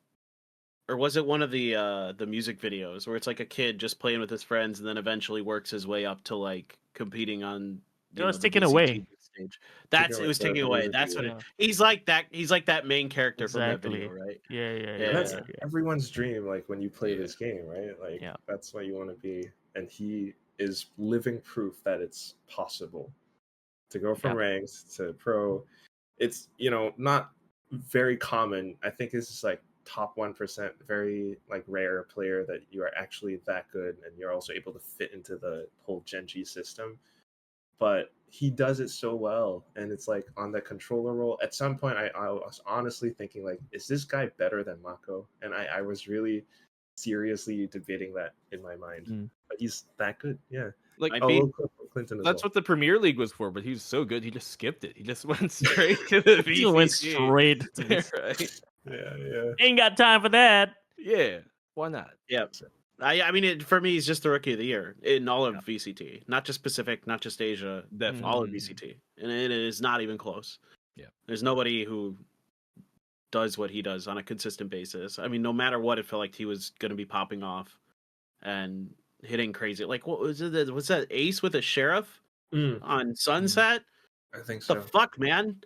or was it one of the music videos where it's like a kid just playing with his friends and then eventually works his way up to like competing on It was the taken VCT away. stage. That's it was taken away. That's what it. He's like that. He's like that main character from that video, right? Yeah. That's yeah. everyone's dream, like when you play this game, right? Like Yeah. that's what you want to be. And he is living proof that it's possible to go from ranked to pro. It's not very common. I think this is like top 1%, very like rare player that you are actually that good and you're also able to fit into the whole Jinggg system. But he does it so well, and it's like on the controller role. At some point, I was honestly thinking like, is this guy better than MaKo? And I was really seriously debating that in my mind. But he's that good, yeah. Like Clinton as that's well. what the Premier League was for, but he was so good he just skipped it. He just went straight to the VCT. He went straight to this. Right? Yeah. Ain't got time for that. Yeah, why not? Yeah. I mean, for me, he's just the rookie of the year in all of VCT, not just Pacific, not just Asia, Definitely. all of VCT, and it is not even close. Yeah, there's nobody who does what he does on a consistent basis. I mean, no matter what, it felt like he was going to be popping off and hitting crazy. Like, what was it? Was that ace with a sheriff on Sunset? I think so. The fuck, man,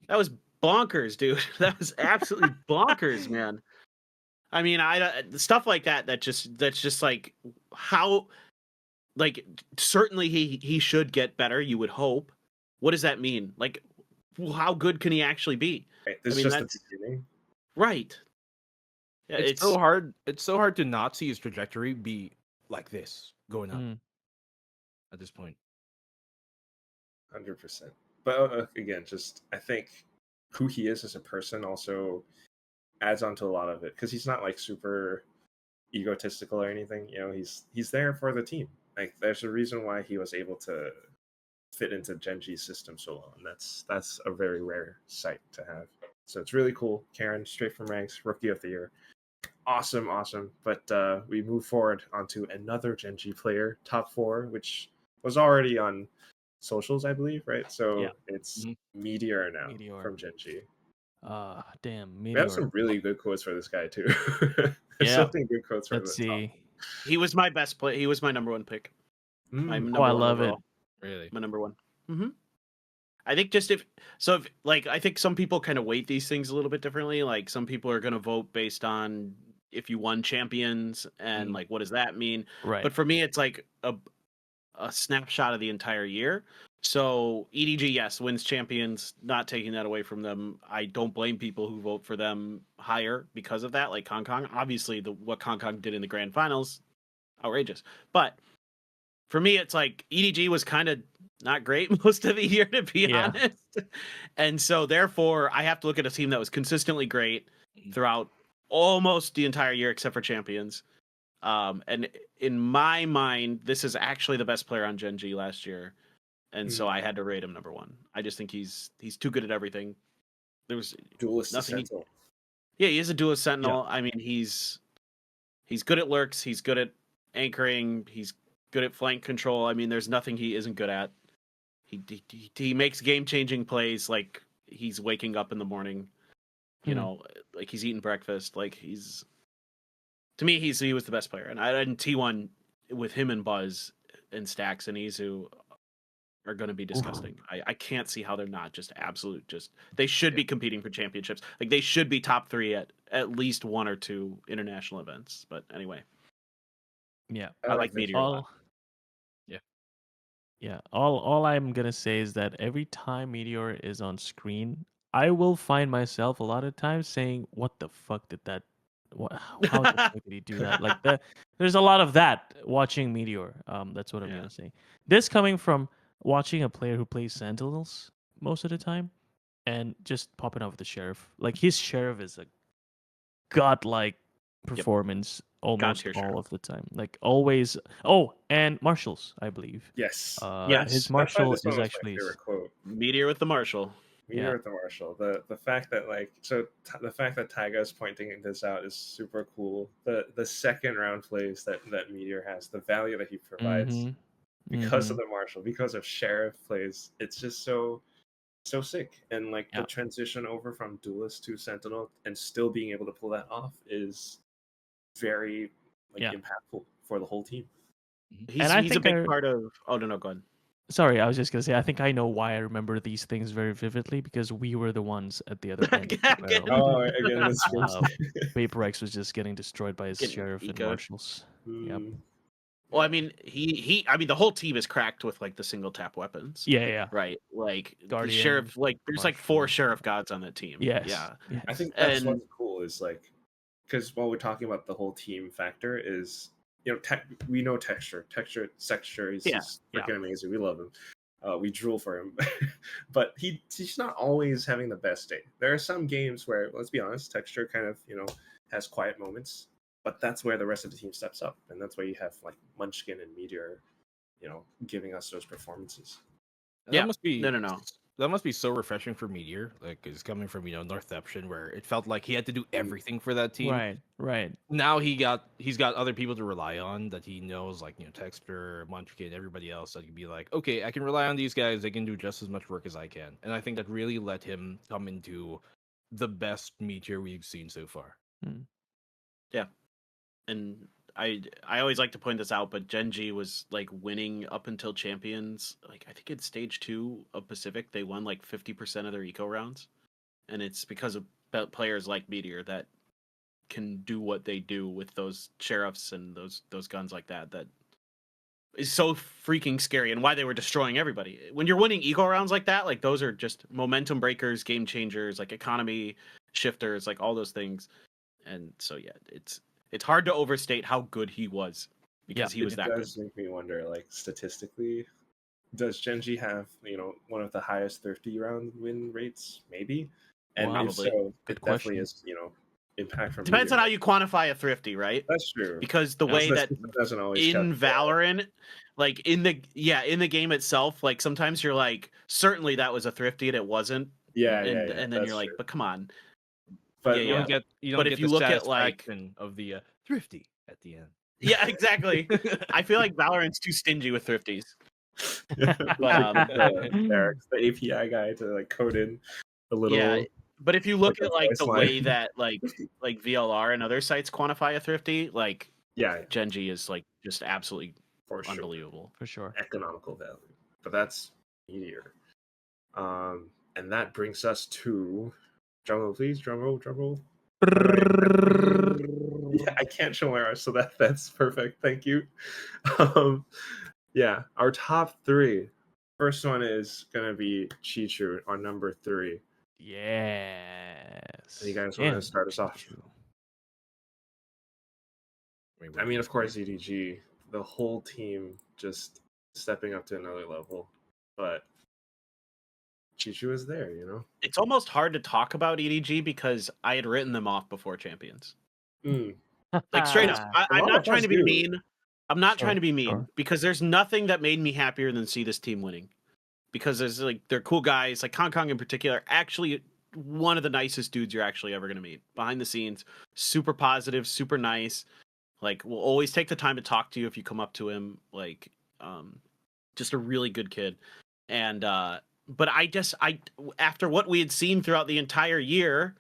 that was bonkers, dude. That was absolutely bonkers, man. I mean, stuff like that. That's just like how, like, certainly he should get better. You would hope. What does that mean? Like, how good can he actually be? Right, this is just the beginning, right? Yeah, it's so hard. It's so hard to not see his trajectory be like this going up at this point. 100%. But again, just I think who he is as a person also adds on to a lot of it, because he's not like super egotistical or anything. He's there for the team. Like there's a reason why he was able to fit into Jingg's system so well, and that's a very rare sight to have. So it's really cool. Karon, straight from ranks, rookie of the year. Awesome. But we move forward onto another Jinggg player, top 4, which was already on socials, I believe, right? So it's Meteor now from Jinggg. Damn, Meteor. We have some really good quotes for this guy too. Something good quotes for Let's see. He was my best play. He was my number 1 pick. I love it. Really, my number 1. I think I think some people kind of weight these things a little bit differently. Like some people are going to vote based on if you won champions and like what does that mean? Right. But for me, it's like a snapshot of the entire year. So EDG, yes, wins champions, not taking that away from them. I don't blame people who vote for them higher because of that, like Hong Kong. Obviously, what Hong Kong did in the grand finals, outrageous. But for me, it's like EDG was kind of not great most of the year, to be honest. And so therefore, I have to look at a team that was consistently great throughout almost the entire year, except for champions. And in my mind, this is actually the best player on Jinggg last year. And so I had to rate him number 1. I just think he's too good at everything. There was duelist sentinel. Yeah, he is a duelist sentinel. Yeah. I mean, he's good at lurks. He's good at anchoring. He's good at flank control. I mean, there's nothing he isn't good at. He makes game-changing plays like he's waking up in the morning. You know, like he's eating breakfast. Like he's To me, he was the best player, and T1 with him and Buzz and Stax and Izu are going to be disgusting. I can't see how they're not just absolute. They should be competing for championships. Like they should be top 3 at least 1 or 2 international events. But anyway, Yeah, I like Meteor a lot. Yeah, all I'm gonna say is that every time Meteor is on screen, I will find myself a lot of times saying, "What the fuck did that? How the fuck did he do that?" Like there's a lot of that watching Meteor. That's what I'm gonna say. This coming from watching a player who plays Sentinels most of the time, and just popping off with the Sheriff. Like his Sheriff is a godlike performance almost God-tier all Sheriff. of the time. Like always. Oh, and Marshals, I believe. Yes. Yes. His That's why Marshal this one is was actually my favorite quote. Meteor with the Marshal. Meteor with the Marshal. The fact that the fact that Taiga is pointing this out is super cool. The second round plays that Meteor has, the value that he provides because of the Marshal, because of Sheriff plays, it's just so sick. And like the transition over from Duelist to Sentinel and still being able to pull that off is very impactful for the whole team. He's a big part of. Oh no, go ahead. Sorry, I was just gonna say. I think I know why I remember these things very vividly because we were the ones at the other end. Again, that's Paperthin was just getting destroyed by his Sheriff and Marshals. Yep. Well, I mean, the whole team is cracked with like the single tap weapons. Yeah. Right. Like Guardian, the Sheriff, like there's like 4 Sheriff gods on that team. Yes. Yeah. Yes. I think that's what's cool is like, because while we're talking about the whole team factor is, we know Texture is freaking amazing. We love him. We drool for him, but he's not always having the best day. There are some games where, let's be honest, Texture kind of has quiet moments, but that's where the rest of the team steps up, and that's why you have like Munchkin and Meteor, giving us those performances. That must be no. That must be so refreshing for Meteor. Like it's coming from Northception, where it felt like he had to do everything for that team. Right. Now he's got other people to rely on that he knows, like Texture, Munchkin, everybody else that can be like, okay, I can rely on these guys. They can do just as much work as I can, and I think that really let him come into the best Meteor we've seen so far. Yeah, and I always like to point this out, but Jinggg was like winning up until Champions. Like I think in stage 2 of Pacific, they won like 50% of their eco rounds, and it's because of players like Meteor that can do what they do with those Sheriffs and those guns like that. That is so freaking scary, and why they were destroying everybody. When you're winning eco rounds like that, like those are just momentum breakers, game changers, like economy shifters, like all those things. And so it's hard to overstate how good he was because he was that good. It does make me wonder, like statistically, does Jinggg have one of the highest 30 round win rates? Maybe, and if so, it definitely is impact from. Depends on how you quantify a thrifty, right? That's true. Because the way that doesn't always in Valorant, like in the game itself, like sometimes you're like, certainly that was a thrifty and it wasn't. And then you're like, but come on. But you don't get but if you look at like of the thrifty at the end. Yeah, exactly. I feel like Valorant's too stingy with thrifties. But the API guy to like code in a little. Yeah, but if you look at like the way that like VLR and other sites quantify a thrifty, like Jinggg is like just absolutely unbelievable. For sure. Economical value. But that's Meteor. And that brings us to drumroll, please. Drumroll. Yeah, I can't show my arse, so that's perfect. Thank you. Our top 3. First one is gonna be CHICHOO on number 3. Yes. You guys want to start us off? I mean, of course, EDG, the whole team just stepping up to another level, but CHICHOO is there, It's almost hard to talk about EDG because I had written them off before Champions. Like straight up, I'm not trying to be mean. I'm not trying to be mean because there's nothing that made me happier than see this team winning. Because there's like they're cool guys, like Kong in particular. Actually, one of the nicest dudes you're actually ever gonna meet behind the scenes. Super positive, super nice. Like will always take the time to talk to you if you come up to him. Like, just a really good kid. And but I after what we had seen throughout the entire year,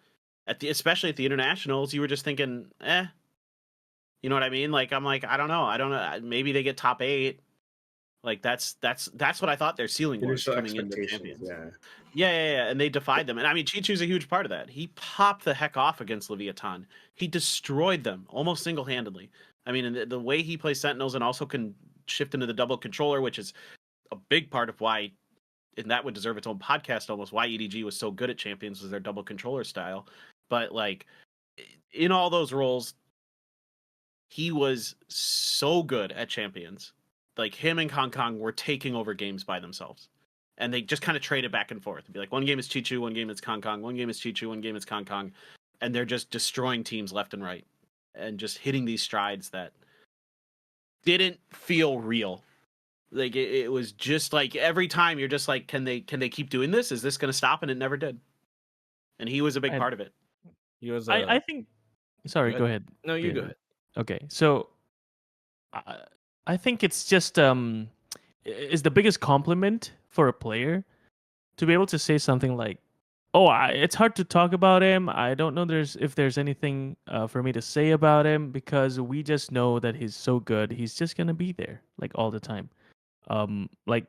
especially at the internationals, you were just thinking, You know what I mean? Like I'm like I don't know. Maybe they get top 8. Like that's what I thought their ceiling was Initial coming into expectations, champions. yeah. Yeah, and they defied them. And I mean, CHICHOO's a huge part of that. He popped the heck off against Leviathan. He destroyed them almost single-handedly. I mean, and the way he plays Sentinels and also can shift into the double controller, which is a big part of why, and that would deserve its own podcast almost, why EDG was so good at champions was their double controller style. But like in all those roles, he was so good at champions. Like him and Kong were taking over games by themselves. And they just kind of traded back and forth. It'd be like one game is CHICHOO, one game is Kong, one game is CHICHOO, one game is Kong. And they're just destroying teams left and right. And just hitting these strides that didn't feel real. Like it was just like every time you're just like, can they keep doing this? Is this going to stop? And it never did. And he was a big part of it. He was. I think. Sorry, go ahead. No, you go Peter. ahead. Okay, so I think it's just is the biggest compliment for a player to be able to say something like, "Oh, it's hard to talk about him. I don't know if there's anything for me to say about him because we just know that he's so good. He's just gonna be there like all the time." Like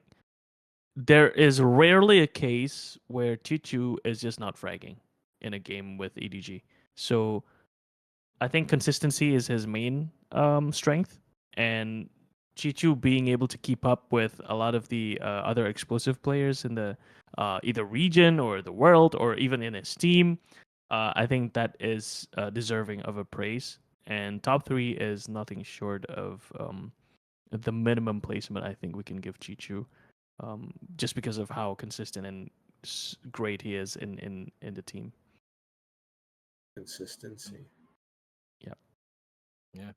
there is rarely a case where CHICHOO is just not fragging in a game with EDG. So I think consistency is his main strength, and CHICHOO being able to keep up with a lot of the other explosive players in the either region or the world or even in his team, I think that is deserving of a praise. And top 3 is nothing short of the minimum placement I think we can give CHICHOO, just because of how consistent and great he is in the team. Consistency. Yeah.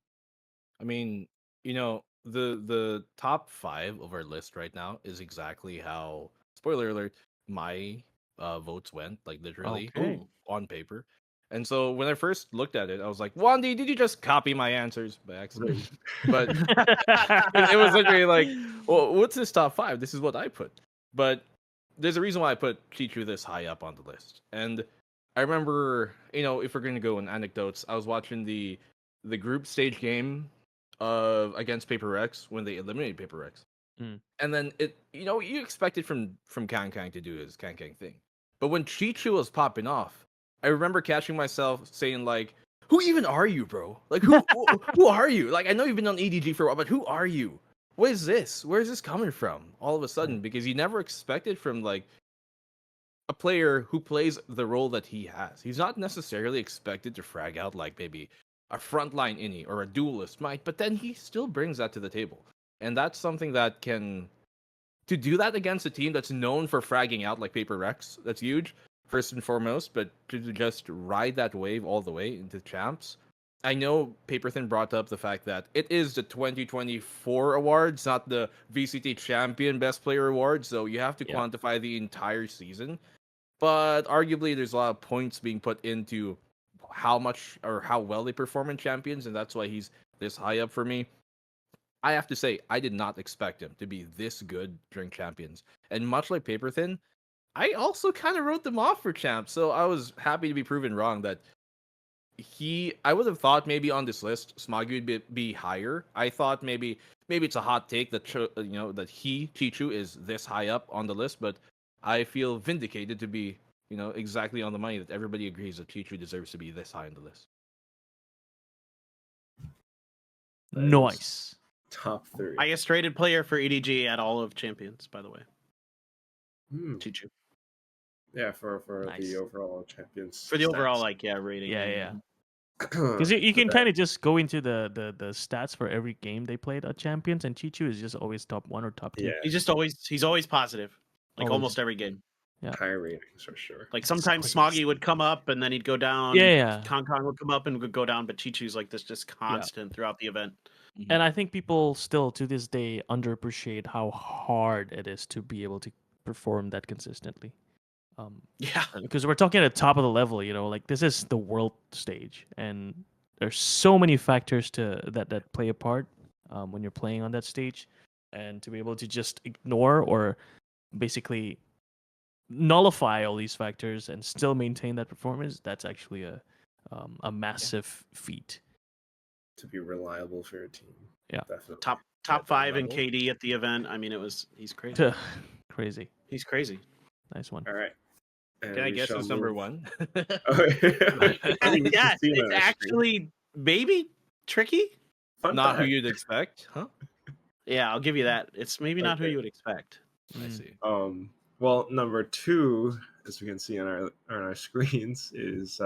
I mean, the top 5 of our list right now is exactly how, spoiler alert, my votes went, like literally Okay. on paper. And so when I first looked at it, I was like, Wandy, did you just copy my answers by accident? But it was literally like, well, what's this top 5? This is what I put. But there's a reason why I put CHICHOO this high up on the list. And I remember, if we're going to go in anecdotes, I was watching the group stage game against Paper Rex when they eliminated Paper Rex. And then you expect it from Kang to do his Kang thing. But when CHICHOO was popping off, I remember catching myself saying like, who even are you, bro? Like who are you? Like I know you've been on EDG for a while, but who are you? What is this? Where is this coming from all of a sudden? Because you never expected from like a player who plays the role that he has. He's not necessarily expected to frag out like maybe a frontline innie or a duelist might, but then he still brings that to the table. And that's something that to do that against a team that's known for fragging out like Paper Rex, that's huge, first and foremost, but to just ride that wave all the way into champs. I know Paperthin brought up the fact that it is the 2024 awards, not the VCT Champion Best Player Award, so you have to quantify the entire season. But arguably, there's a lot of points being put into how much or how well they perform in champions, and that's why he's this high up for me. I have to say, I did not expect him to be this good during champions. And much like Paperthin, I also kind of wrote them off for champs, so I was happy to be proven wrong that I would have thought maybe on this list, Smoggy would be higher. I thought maybe it's a hot take that that CHICHOO is this high up on the list, but I feel vindicated to be exactly on the money that everybody agrees that CHICHOO deserves to be this high on the list. Nice. Top 3. Highest rated player for EDG at all of champions, by the way. CHICHOO. Yeah, for Nice. the overall champions. For the overall stats. rating. Yeah. Because you can kind of just go into the stats for every game they played at champions, and CHICHOO is just always top 1 or top 2. Yeah. He's always positive, like Always. almost every game. Yeah. Higher ratings for sure. Like sometimes Smoggy would come up and then he'd go down. Yeah. Kong would come up and would go down, but CHICHOO's like this, just constant throughout the event. And I think people still to this day underappreciate how hard it is to be able to perform that consistently. Yeah, because we're talking at the top of the level, like this is the world stage, and there's so many factors that play a part when you're playing on that stage, and to be able to just ignore or basically nullify all these factors and still maintain that performance, that's actually a massive feat. to be reliable for your team. Yeah. Definitely. Top 5 in level. KD at the event. I mean, he's crazy. Crazy. He's crazy. Nice one. All right. And Can I we guess shall who's number move- 1? Oh, I mean, we can Yes, see it on it's our screen. actually maybe tricky. Fun Not who fact. you'd expect, huh? Yeah, I'll give you that. It's maybe not who Okay. you would expect. I Mm. see. Well, number 2, as we can see on our screens, is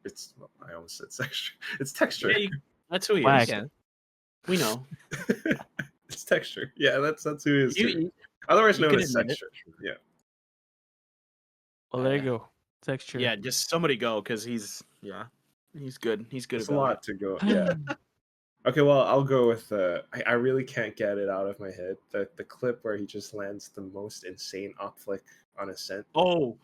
it's I almost said texture. It's texture. Yeah, that's who he Quack. is. We know. It's texture. Yeah, that's who he is. too. You Otherwise you known can as admit it. texture. Yeah. Well, there you go. Texture. yeah, just somebody go because he's good. He's good There's at a lot to go. Yeah. Okay, well, I'll go with I really can't get it out of my head. The clip where he just lands the most insane op flick on a scent. Oh,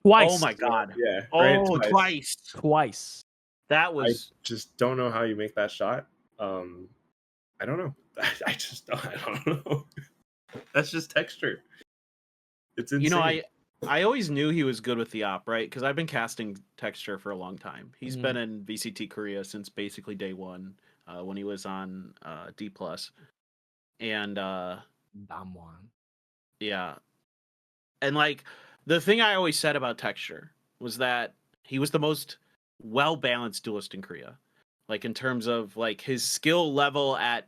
Twice. oh my god. Yeah. right, Oh, twice. Twice. That I was just don't know how you make that shot. I don't know. I don't know. That's just texture. It's insane. you know I always knew he was good with the op, right? Because I've been casting texture for a long time. He's been in VCT Korea since basically day one, when he was on D+. And Damwon. yeah. And like the thing I always said about texture was that he was the most well-balanced duelist in Korea. Like in terms of like his skill level at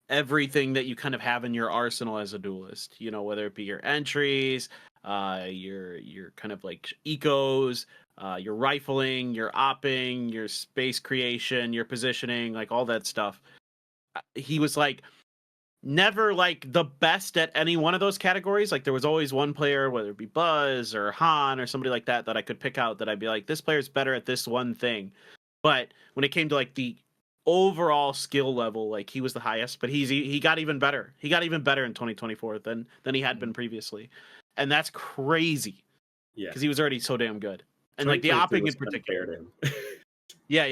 everything that you kind of have in your arsenal as a duelist, you know, whether it be your entries, your kind of like ecos, your rifling, your opping, your space creation, your positioning, like all that stuff. He was like never like the best at any one of those categories. Like there was always one player, whether it be Buzz or Han or somebody like that I could pick out that I'd be like, this player's better at this one thing. But when it came to like the overall skill level, like he was the highest, but he got even better. He got even better in 2024 than he had been previously. And that's crazy. Yeah. Because he was already so damn good. And like the opping in 2022 was particular. unfair to him. Yeah.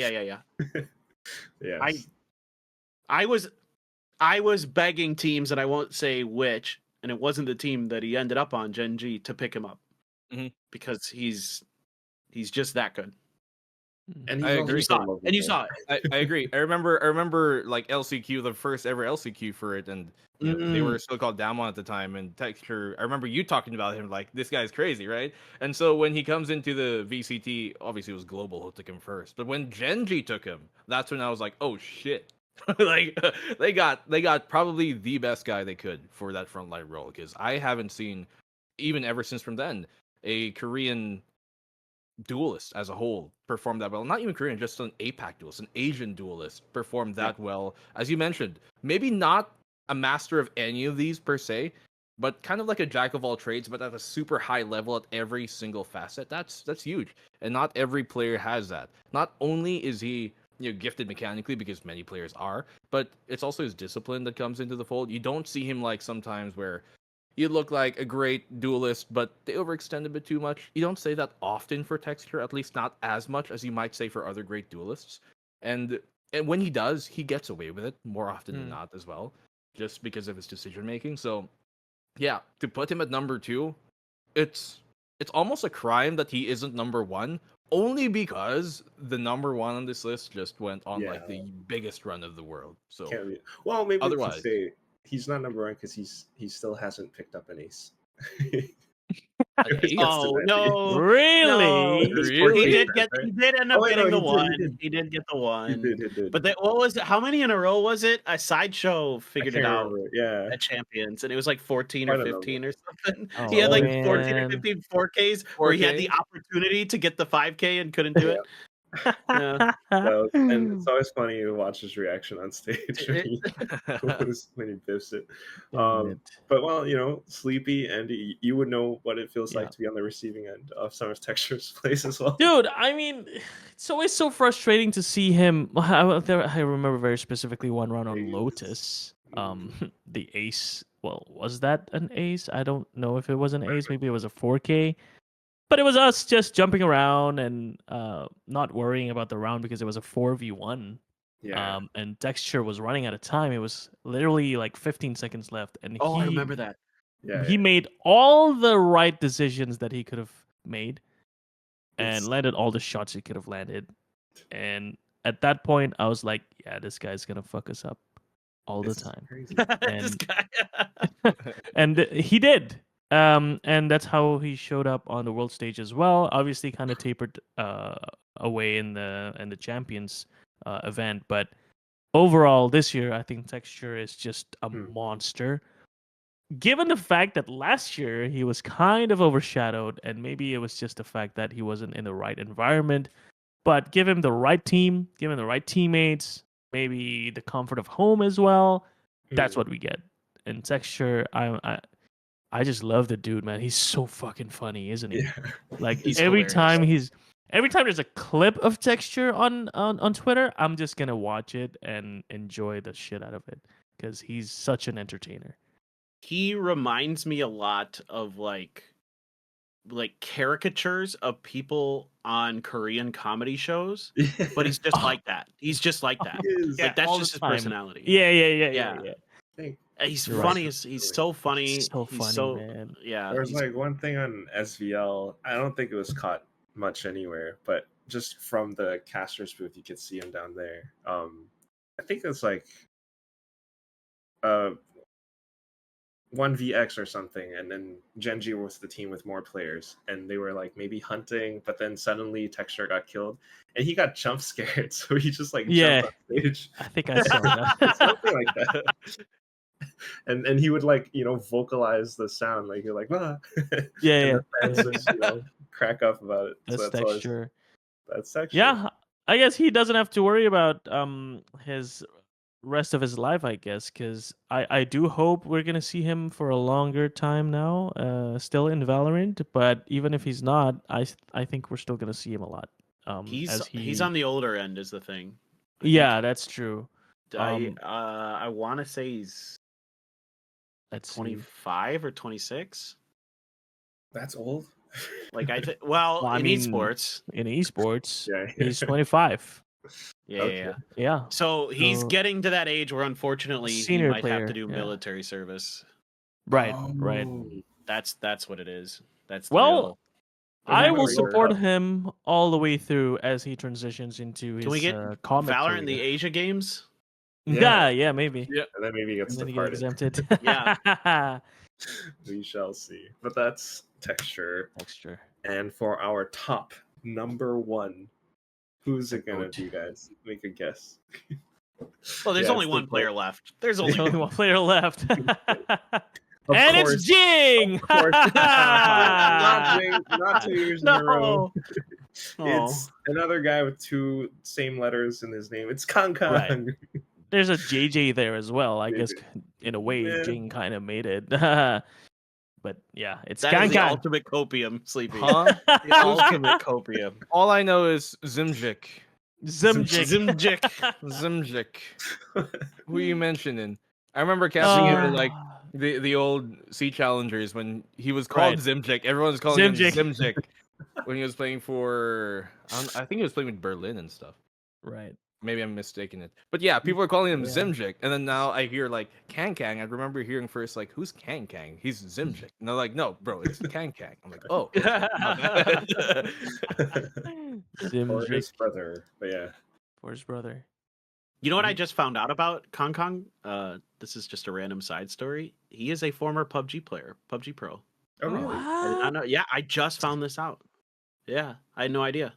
Yes. I was begging teams, and I won't say which, and it wasn't the team that he ended up on, Jinggg, to pick him up. Because he's just that good. And I he's agree. also And you saw it. I agree. I remember like LCQ, the first ever LCQ for it, and you know, they were still called Damwon at the time. And texture, I remember you talking about him like, this guy's crazy, right? And so when he comes into the VCT, obviously it was Global who took him first, but when Jinggg took him, that's when I was like, oh shit. Like they got probably the best guy they could for that frontline role, because I haven't seen, even ever since from then, a Korean duelist as a whole perform that well. Not even Korean, just an APAC duelist, an Asian duelist performed that well. As you mentioned, maybe not a master of any of these per se, but kind of like a jack of all trades, but at a super high level at every single facet. That's huge, and not every player has that. Not only is he, you know, gifted mechanically, because many players are, but it's also his discipline that comes into the fold. You don't see him like sometimes where you look like a great duelist, but they overextend a bit too much. You don't say that often for texture, at least not as much as you might say for other great duelists. And when he does, he gets away with it more often than not as well, just because of his decision making. So yeah, to put him at number 2, it's almost a crime that he isn't number 1, only because the number 1 on this list just went on like the biggest run of the world. So well, maybe otherwise, we can say he's not number 1 because he still hasn't picked up an ace. Oh no! Really? No. He did end up getting the one. He did get the He one. did. But what was it? How many in a row was it? A sideshow figured it out Yeah. at Champions, and it was like 14 or 15 or something. Oh, he had like man. 14 or 15 4Ks where he had the opportunity to get the 5K and couldn't do it. Yeah. And it's always funny to watch his reaction on stage when he biffs it. But well, you know, Sleepy, and you would know what it feels like to be on the receiving end of some of Texture's plays as well. Dude, I mean, it's always so frustrating to see him. I remember very specifically one round on Lotus. The ace. Well, was that an ace? I don't know if it was an ace. Maybe it was a 4K. But it was us just jumping around and not worrying about the round because it was a 4v1. Yeah. And Texture was running out of time. It was literally like 15 seconds left. And I remember that. Yeah. He made all the right decisions that he could have made and landed all the shots he could have landed. And at that point, I was like, yeah, this guy's gonna fuck us up all the This is time. crazy. This guy. And he did. And that's how he showed up on the world stage as well. Obviously, kind of tapered away in the champions event, but overall this year, I think Texture is just a monster. Given the fact that last year he was kind of overshadowed, and maybe it was just the fact that he wasn't in the right environment, but give him the right team, give him the right teammates, maybe the comfort of home as well. That's what we get. And Texture, I just love the dude, man. He's so fucking funny, isn't he? Yeah. Like He's every hilarious. time there's a clip of Texture on Twitter, I'm just gonna watch it and enjoy the shit out of it because he's such an entertainer. He reminds me a lot of like caricatures of people on Korean comedy shows, but he's just like that. He's just like that. He is. Like that's all just the his time. personality. Yeah. I think He's You're funny. right. He's so funny. He's so He's funny, so man. yeah. there was he's- like one thing on SVL. I don't think it was caught much anywhere, but just from the casters booth, you could see him down there. I think it's like 1vx or something, and then Genji was the team with more players, and they were like maybe hunting, but then suddenly Texture got killed, and he got jump scared, so he just like Yeah. jumped on stage. I think I saw that. Something like that. And he would like vocalize the sound, like you're like ah. Yeah, And yeah. the fans just crack up about it. That's So always- Texture. that's Texture. Yeah, I guess he doesn't have to worry about his rest of his life, I guess, because I do hope we're gonna see him for a longer time now, still in Valorant. But even if he's not, I think we're still gonna see him a lot. he's on the older end is the thing. Yeah, that's true. I want to say he's That's 25 or 26. That's old. Like in mean, esports. in esports. Yeah. He's 25. Yeah, Okay. yeah. Yeah, So he's So- getting to that age where unfortunately he Senior might have player, to do yeah. military service. right. Oh. That's what it is. That's the Well, real- I Remember will we support were- him all the way through as he transitions into his Can we get comic Valorant in the career. Asia Games. Yeah, maybe. And then maybe he gets And then he got departed. exempted. Yeah. We shall see. But that's Texture. Texture. And for our top number 1, who's it gonna Goat. be, guys? Make a guess. Well, there's Yeah, only it's one the player goat. left. There's There's only only one player left. Of And course, it's Jinggg! of course. Not Jing, not 2 years in a row. No. It's another guy with 2 same letters in his name. It's Kang Kang. Right. There's a JJ there as well. I guess JJ. in a way, Yeah. Jinggg kind of made it. But yeah, it's That is the Kang. ultimate copium, Sleepy. Huh? The ultimate copium. All I know is ZmjjKK. ZmjjKK. ZmjjKK. Who are you mentioning? I remember casting him in like the old Sea Challengers when he was called Right. ZmjjKK. Everyone was calling him ZmjjKK. ZmjjKK when he was playing for. I think he was playing with Berlin and stuff. Right. Maybe I'm mistaken it. But yeah, people are calling him Yeah. ZmjjKK. And then now I hear like Kang Kang. I remember hearing first like, who's Kang Kang? He's ZmjjKK. And they're like, no, bro, it's Kang Kang. I'm like, oh. Okay, my bad. Or ZmjjKK his brother. But yeah. for his brother. You know what I just found out about Kang Kang? This is just a random side story. He is a former PUBG player, PUBG Pro. Oh, really? I did not know. Yeah, I just found this out. Yeah, I had no idea.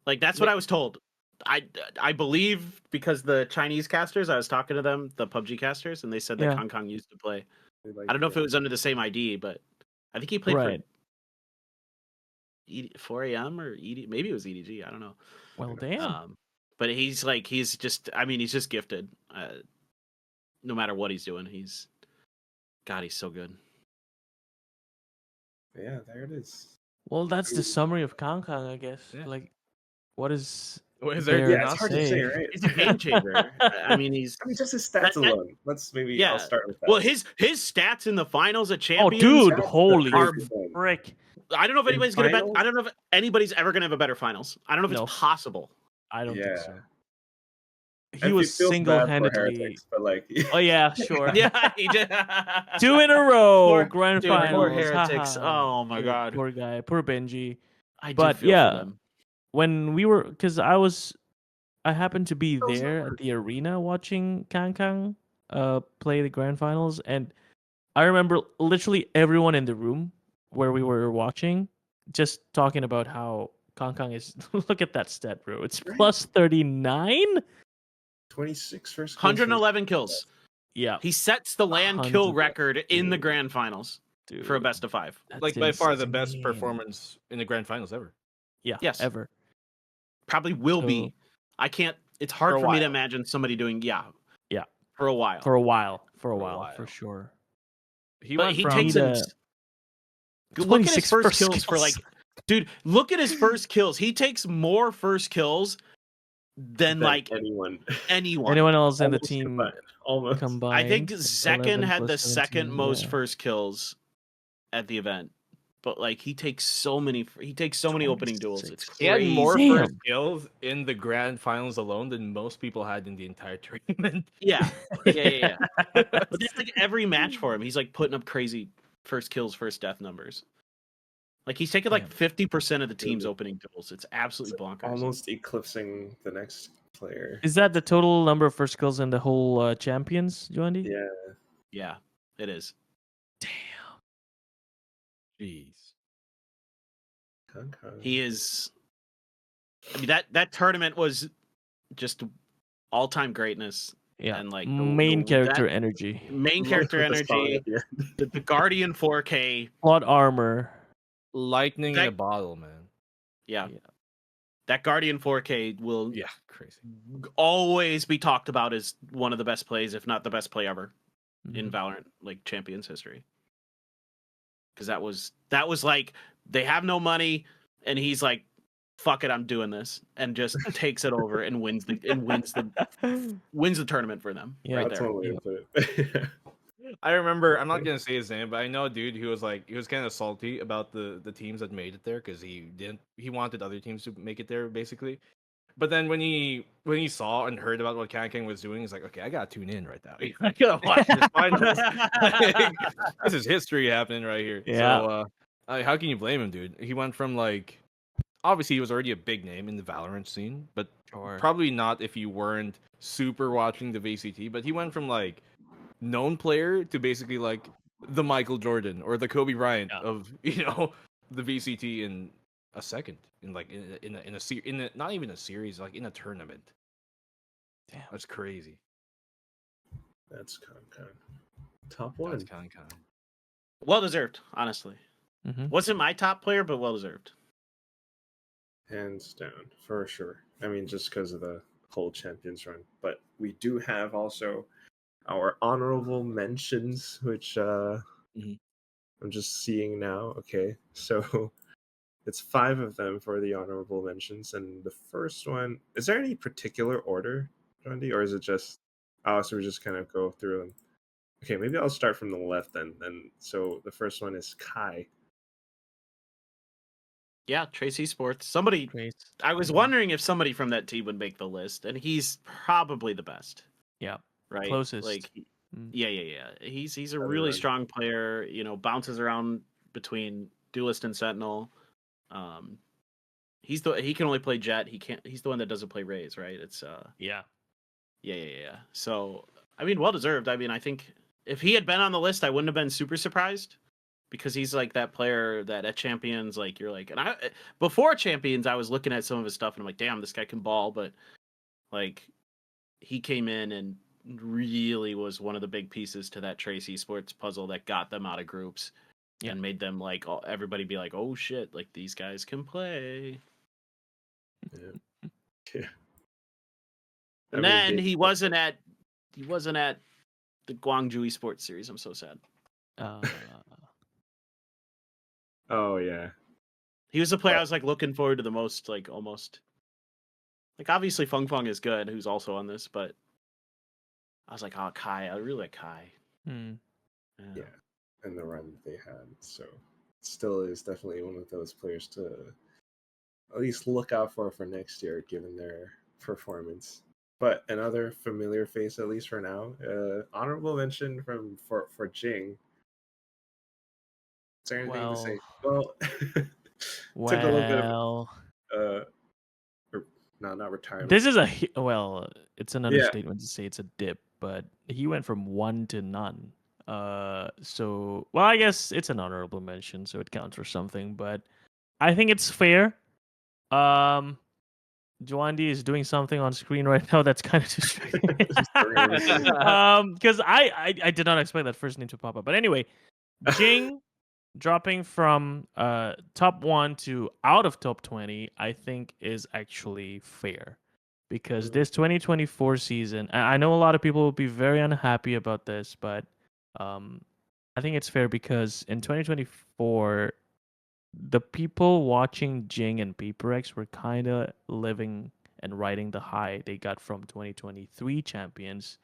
Like that's what I was told. I believe because the Chinese casters, I was talking to them, the PUBG casters, and they said that Yeah. Kang Kang used to play. Like, I don't know if it was under the same ID, but I think he played Right. for 4am or maybe it was EDG. I don't know. Well, damn. But he's just gifted. No matter what he's doing, he's so good. Yeah, there it is. Well, that's the summary of Kang Kang, I guess. Yeah. Like, what is What is there there to Yeah, it's hard to say, right? He's a game changer. I mean, he's I mean, just his stats That- alone. Let's maybe I'll yeah. start with that. well, his stats in the finals at Oh, champions. dude! That's the Holy crazy thing. frick! I don't know if in anybody's gonna bet. finals? I don't know if anybody's ever gonna have a better finals. I don't know if No. it's possible. I don't think Yeah. so. I He feel- was feels bad for single-handedly. Heretics, but like, Oh yeah, sure. Yeah, he did. 2 in a row, Poor- grand Dude, finals. poor heretics. haha. Oh my Dude, god. poor guy, poor Benji. I do but feel yeah, for them. When we were, because I was I happened to be Those there numbers. at the arena watching Kang play the grand finals, and I remember literally everyone in the room where we were watching just talking about how Kang is. Look at that stat, bro! It's Right? plus 39. 26 first kills. 111 kills. Yeah, He sets the LAN kill 100. record in the grand finals for a Dude, best of 5. that's Like by far the best insane. performance in the grand finals ever. Yeah, Yes. ever. Probably will So- be. I can't. It's hard For a for me to while. imagine somebody doing Yeah. for a while. For a while, for while. sure. He But went he from takes Need an a look at his 26 first kills for like, dude. Look at his first kills. He takes more first kills than like anyone. anyone else in the Almost team combined. Almost. combined. I think Zekken 11 had plus the 17, second most yeah. first kills at the event, but like he takes so many opening duels. It's 26. he had crazy. more Damn. first kills in the grand finals alone than most people had in the entire tournament. Yeah. But that's like every match for him. He's like putting up crazy first kills, first death numbers. Like he's taken like 50% of the team's opening duels. It's absolutely bonkers. Almost eclipsing the next player. Is that the total number of first kills in the whole champions, Joandy? Yeah. Yeah, it is. Damn. Jeez. Kang. He is. I mean that tournament was just all-time greatness. Yeah. And like main character that energy. main character With the song energy, at the end. the Guardian 4K. Plot armor. Lightning in That- a bottle, man. Yeah. Yeah. That Guardian 4K will Yeah, crazy. always be talked about as one of the best plays, if not the best play ever in Mhm. Valorant like Champions history. Because that was like they have no money, and he's like, "Fuck it, I'm doing this," and just takes it over and wins the tournament for them. Yeah. Right That's there. one way to put it. I remember, I'm not gonna say his name, but I know a dude who was like, he was kind of salty about the teams that made it there because he wanted other teams to make it there basically. But then when he saw and heard about what Kang was doing, he's like, okay, I gotta tune in right now. I gotta watch this finals. Like, this is history happening right here. Yeah. So how can you blame him, dude? He went from like, obviously he was already a big name in the Valorant scene, but Sure. probably not if you weren't super watching the VCT. But he went from like known player to basically like the Michael Jordan or the Kobe Bryant of the VCT in a second, in like in a not even a series, like in a tournament. Damn. That's crazy. That's Kang. Top one. That's Kang. Well deserved, honestly. Mhm. Wasn't my top player, but well deserved. Hands down, for sure. I mean, just because of the whole Champions run. But we do have also our honorable mentions, which Mhm. I'm just seeing now. Okay, so it's 5 of them for the honorable mentions, and the first one. Is there any particular order, Andy, or is it just? Oh, so we just kind of go through them. Okay, maybe I'll start from the left then. And so the first one is Kai. Yeah, Trace Esports. Somebody. Great. I was wondering if somebody from that team would make the list, and he's probably the best. Yeah. Right. Closest. Like, Mm. yeah. He's a Better really run. strong player. Bounces around between Duelist and Sentinel. He can only play Jet. He's the one that doesn't play Raze, right? It's Yeah. Yeah. So I mean, well deserved. I mean, I think if he had been on the list, I wouldn't have been super surprised because he's like that player that at Champions, like you're like, and before Champions, I was looking at some of his stuff and I'm like, damn, this guy can ball, but like he came in and really was one of the big pieces to that Trace Esports puzzle that got them out of groups and made them like everybody be like, oh shit, like these guys can play. Yeah. And then he wasn't at the Guangzhou Esports series. I'm so sad. Oh yeah. He was the player I was like looking forward to the most, like almost. Like obviously Feng is good, who's also on this, but I was like, oh Kai, I really like Kai. Mm. Yeah. And the run they had. So still is definitely one of those players to at least look out for next year, given their performance. But another familiar face, at least for now. Honorable mention for Jinggg. Is there anything to say? Well, took a little bit of No, not retirement. This is well, it's an Yeah. understatement to say it's a dip, but he went from 1 to none. So well, I guess it's an honorable mention, so it counts for something. But I think it's fair. Joandi is doing something on screen right now that's kind of distracting. Because I did not expect that first name to pop up. But anyway, Jinggg dropping from top 1 to out of top 20, I think is actually fair. Because this 2024 season, I know a lot of people will be very unhappy about this, but I think it's fair because in 2024, the people watching Jinggg and PaperX were kind of living and riding the high they got from 2023 champions,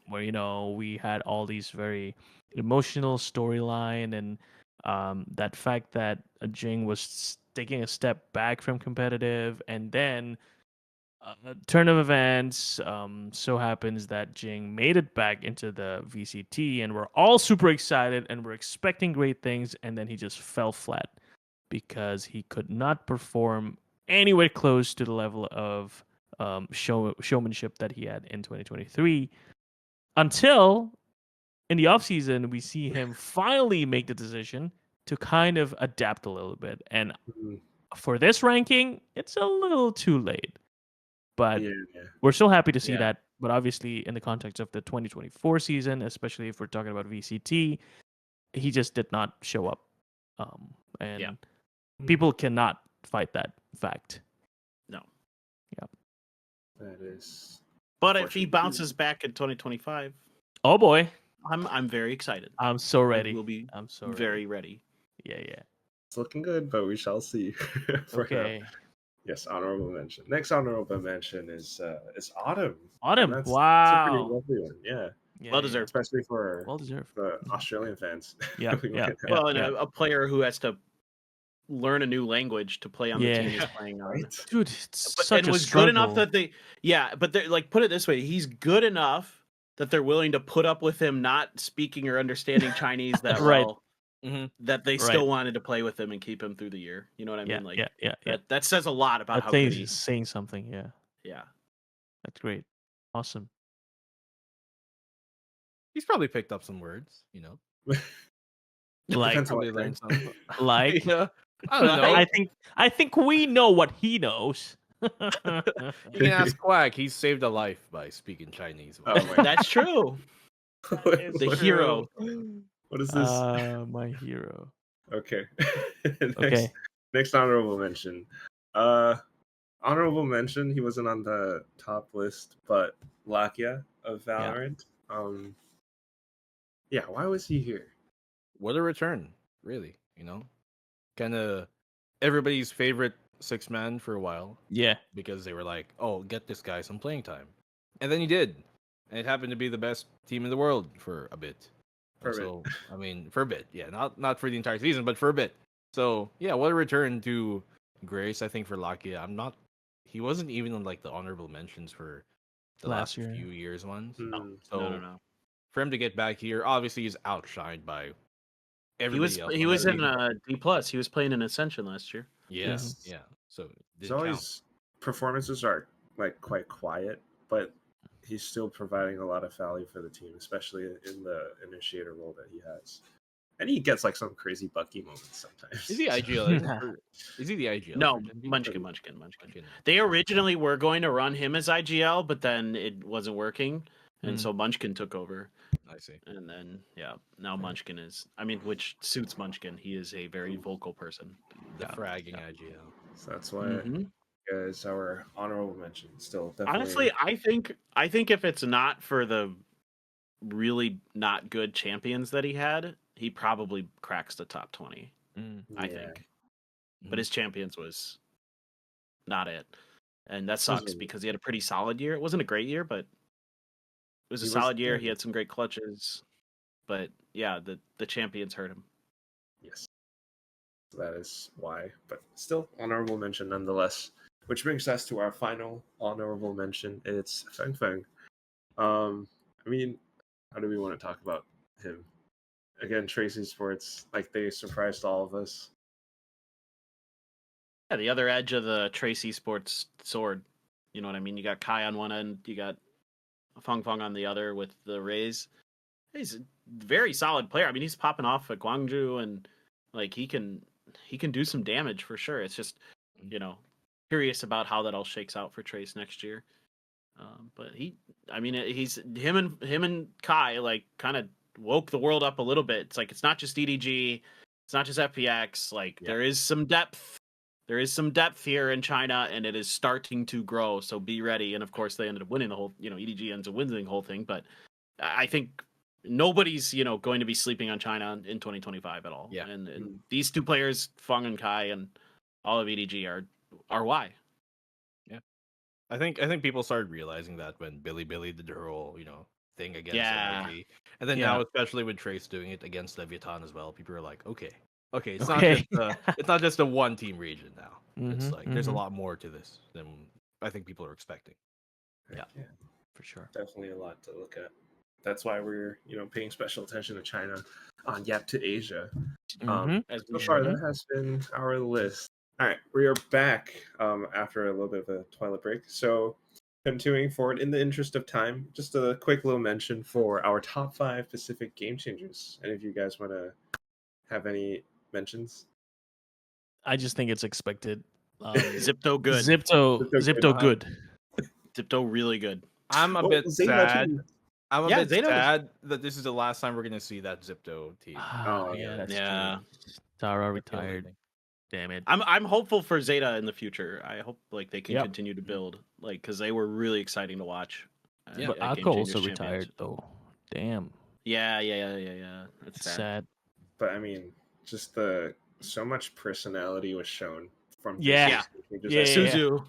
where we had all these very emotional storyline and that fact that Jinggg was taking a step back from competitive, and then turn of events so happens that Jinggg made it back into the VCT, and we're all super excited and we're expecting great things, and then he just fell flat because he could not perform anywhere close to the level of showmanship that he had in 2023 until in the offseason we see him finally make the decision to kind of adapt a little bit. And for this ranking, it's a little too late. But we're still happy to see that. But obviously, in the context of the 2024 season, especially if we're talking about VCT, he just did not show up. And people cannot fight that fact. No. Yeah. That is. But if he bounces back in 2025, oh boy, I'm very excited. I'm so ready. We'll be very ready. Yeah. It's looking good, but we shall see. Okay. Now. Yes, honorable mention. Next honorable mention is Autumn. Autumn. That's wow. a pretty lovely one. Yeah. Well deserved. Especially for well-deserved. the Australian fans. Yeah. Well, and a player who has to learn a new language to play on the team he's playing on. Right? Dude, it's but, such and a was struggle. good enough that they but they're like, put it this way, he's good enough that they're willing to put up with him not speaking or understanding Chinese that well. That they still wanted to play with him and keep him through the year. You know what I mean? Like, that says a lot about how good he's saying something. Yeah, that's great, awesome. He's probably picked up some words, like probably learned something. Like I don't know. I think we know what he knows. You can ask Quack. He saved a life by speaking Chinese. That's true. The hero. What is this? My hero. Okay. Okay. Next honorable mention. Honorable mention. He wasn't on the top list, but Lakia of Valorant. Why was he here? What a return, really. Kind of everybody's favorite 6-man for a while. Yeah. Because they were like, "Oh, get this guy some playing time," and then he did, and it happened to be the best team in the world for a bit. For a bit, not for the entire season, but for a bit. So what a return to grace, I think, for Lakia. He wasn't even on like the honorable mentions for the last few years ones. No. For him to get back here, obviously he's outshined by everybody else. He was in D+. He was playing in Ascension last year. Yes. Yeah. So his performances are like quite quiet, but he's still providing a lot of value for the team, especially in the initiator role that he has. And he gets like some crazy Bucky moments sometimes. Is he IGL? Is he the IGL? No, Munchkin. They originally were going to run him as IGL, but then it wasn't working, and so Munchkin took over. I see. And then now Munchkin is. which suits Munchkin. He is a very vocal person. The fragging IGL. So that's why. Is our honorable mention still definitely... Honestly, I think if it's not for the really not good champions that he had, he probably cracks the top 20. I think. But his champions was not it. And that sucks because he had a pretty solid year. It wasn't a great year, but it was a solid year. He had some great clutches. But the champions hurt him. Yes. That is why. But still honorable mention nonetheless. Which brings us to our final honorable mention. It's FengF. How do we want to talk about him? Again, Tracy Sports, like they surprised all of us. Yeah, the other edge of the Trace Esports sword. You know what I mean? You got Kai on one end, you got Feng Feng on the other with the Rays. He's a very solid player. I mean, he's popping off at Guangzhou, and like he can do some damage for sure. It's just, you know, curious about how that all shakes out for Trace next year. But he's him and Kai like kind of woke the world up a little bit. It's like it's not just EDG, it's not just FPX. Like there is some depth. There is some depth here in China, and it is starting to grow. So be ready. And of course, they ended up winning the whole. You know, EDG ends up winning the whole thing. But I think nobody's going to be sleeping on China in 2025 at all. Yeah. And these two players, Feng and Kai, and all of EDG are why. I think people started realizing that when Billy did her whole, thing against energy. And then now, especially with Trace doing it against Leviathan as well, people are like, okay, it's not just a one team region now. It's like there's a lot more to this than I think people are expecting. Yeah, for sure. Definitely a lot to look at. That's why we're paying special attention to China on YAP2ASIA. So far, that has been our list. All right, we are back after a little bit of a toilet break. So, continuing forward, in the interest of time, just a quick little mention for our top 5 Pacific game changers. Any of you guys want to have any mentions? I just think it's expected. Zipto good. Zipto good. Zipto really good. I'm a bit sad. I'm a bit sad that this is the last time we're going to see that Zipto team. Oh, yeah, that's true. Tara retired. Damn it. I'm hopeful for Zeta in the future. I hope like they can continue to build, like because they were really exciting to watch. But MaKo also retired though. Damn. Yeah. That's sad. But I mean, just so much personality was shown from Suzu.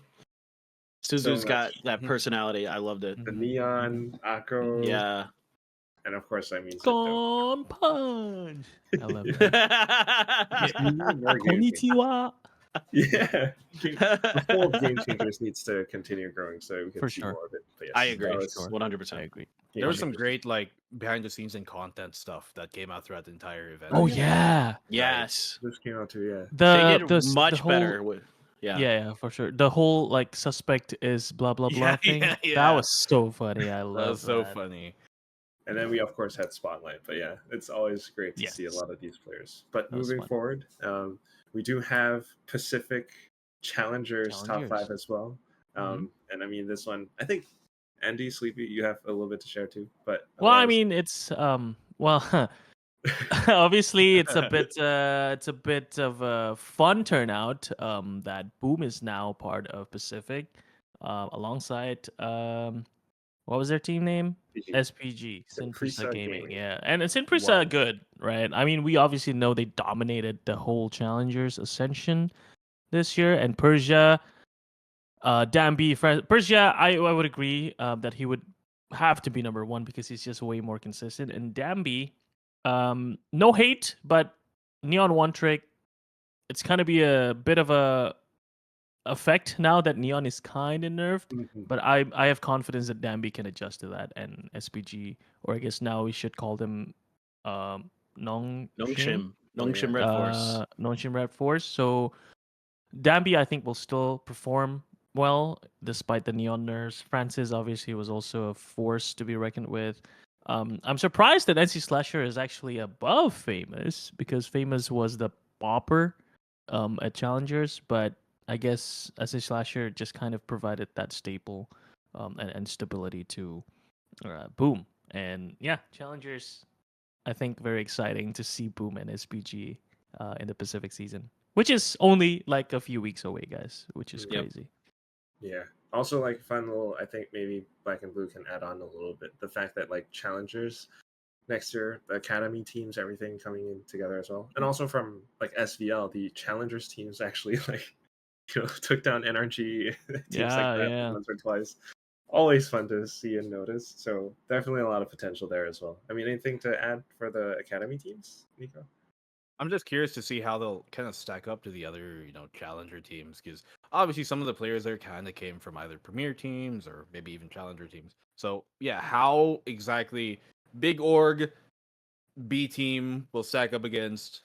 Suzu's got that personality. I loved it. The neon, Akko. Yeah. And of course, I mean, Gone punch. I love that. Konnichiwa. Yeah. The whole Game Changers needs to continue growing so we can see more of it. But yes, I agree. 100%. I agree. There was some great like behind the scenes and content stuff that came out throughout the entire event. Oh yeah. Yes. This came out too. Yeah. They did much better. Yeah, for sure. The whole like suspect is blah blah blah thing. That was so funny. I love that. Was so funny. And then we of course had Spotlight, but yeah, it's always great to see a lot of these players. But moving forward, we do have Pacific Challengers top 5 as well. And I mean this one, I think Andy, Sleepy, you have a little bit to share too. But I mean it's obviously it's a bit of a fun turnout that Boom is now part of Pacific alongside what was their team name? SPG, Sinprisa Gaming. Yeah, and Sinprisa good, right? I mean, we obviously know they dominated the whole Challengers Ascension this year, and Persia, Persia, I would agree that he would have to be number 1 because he's just way more consistent. And Dambi, no hate, but Neon One Trick, it's gonna be a bit of a effect now that Neon is kind of nerfed, but I have confidence that Dambi can adjust to that, and SPG, or I guess now we should call them Nongshim Red Force. Nongshim Red Force. So Dambi, I think, will still perform well despite the Neon nerfs. Francis obviously was also a force to be reckoned with. I'm surprised that NC Slasher is actually above Famous because Famous was the popper at Challengers, but I guess NC Slasher just kind of provided that staple and stability to Boom. And yeah, Challengers, I think very exciting to see Boom and SPG in the Pacific season, which is only like a few weeks away, guys, which is crazy. Yeah. Also, like, fun little, I think maybe blackenBlue can add on a little bit. The fact that, like, Challengers next year, the Academy teams, everything coming in together as well. And also from, like, SVL, the Challengers teams actually, like, took down NRG teams like that once or twice. Always fun to see and notice. So definitely a lot of potential there as well. I mean, anything to add for the Academy teams, Nico? I'm just curious to see how they'll kind of stack up to the other, Challenger teams, because obviously some of the players there kind of came from either Premier teams or maybe even Challenger teams. So yeah, how exactly Big Org B team will stack up against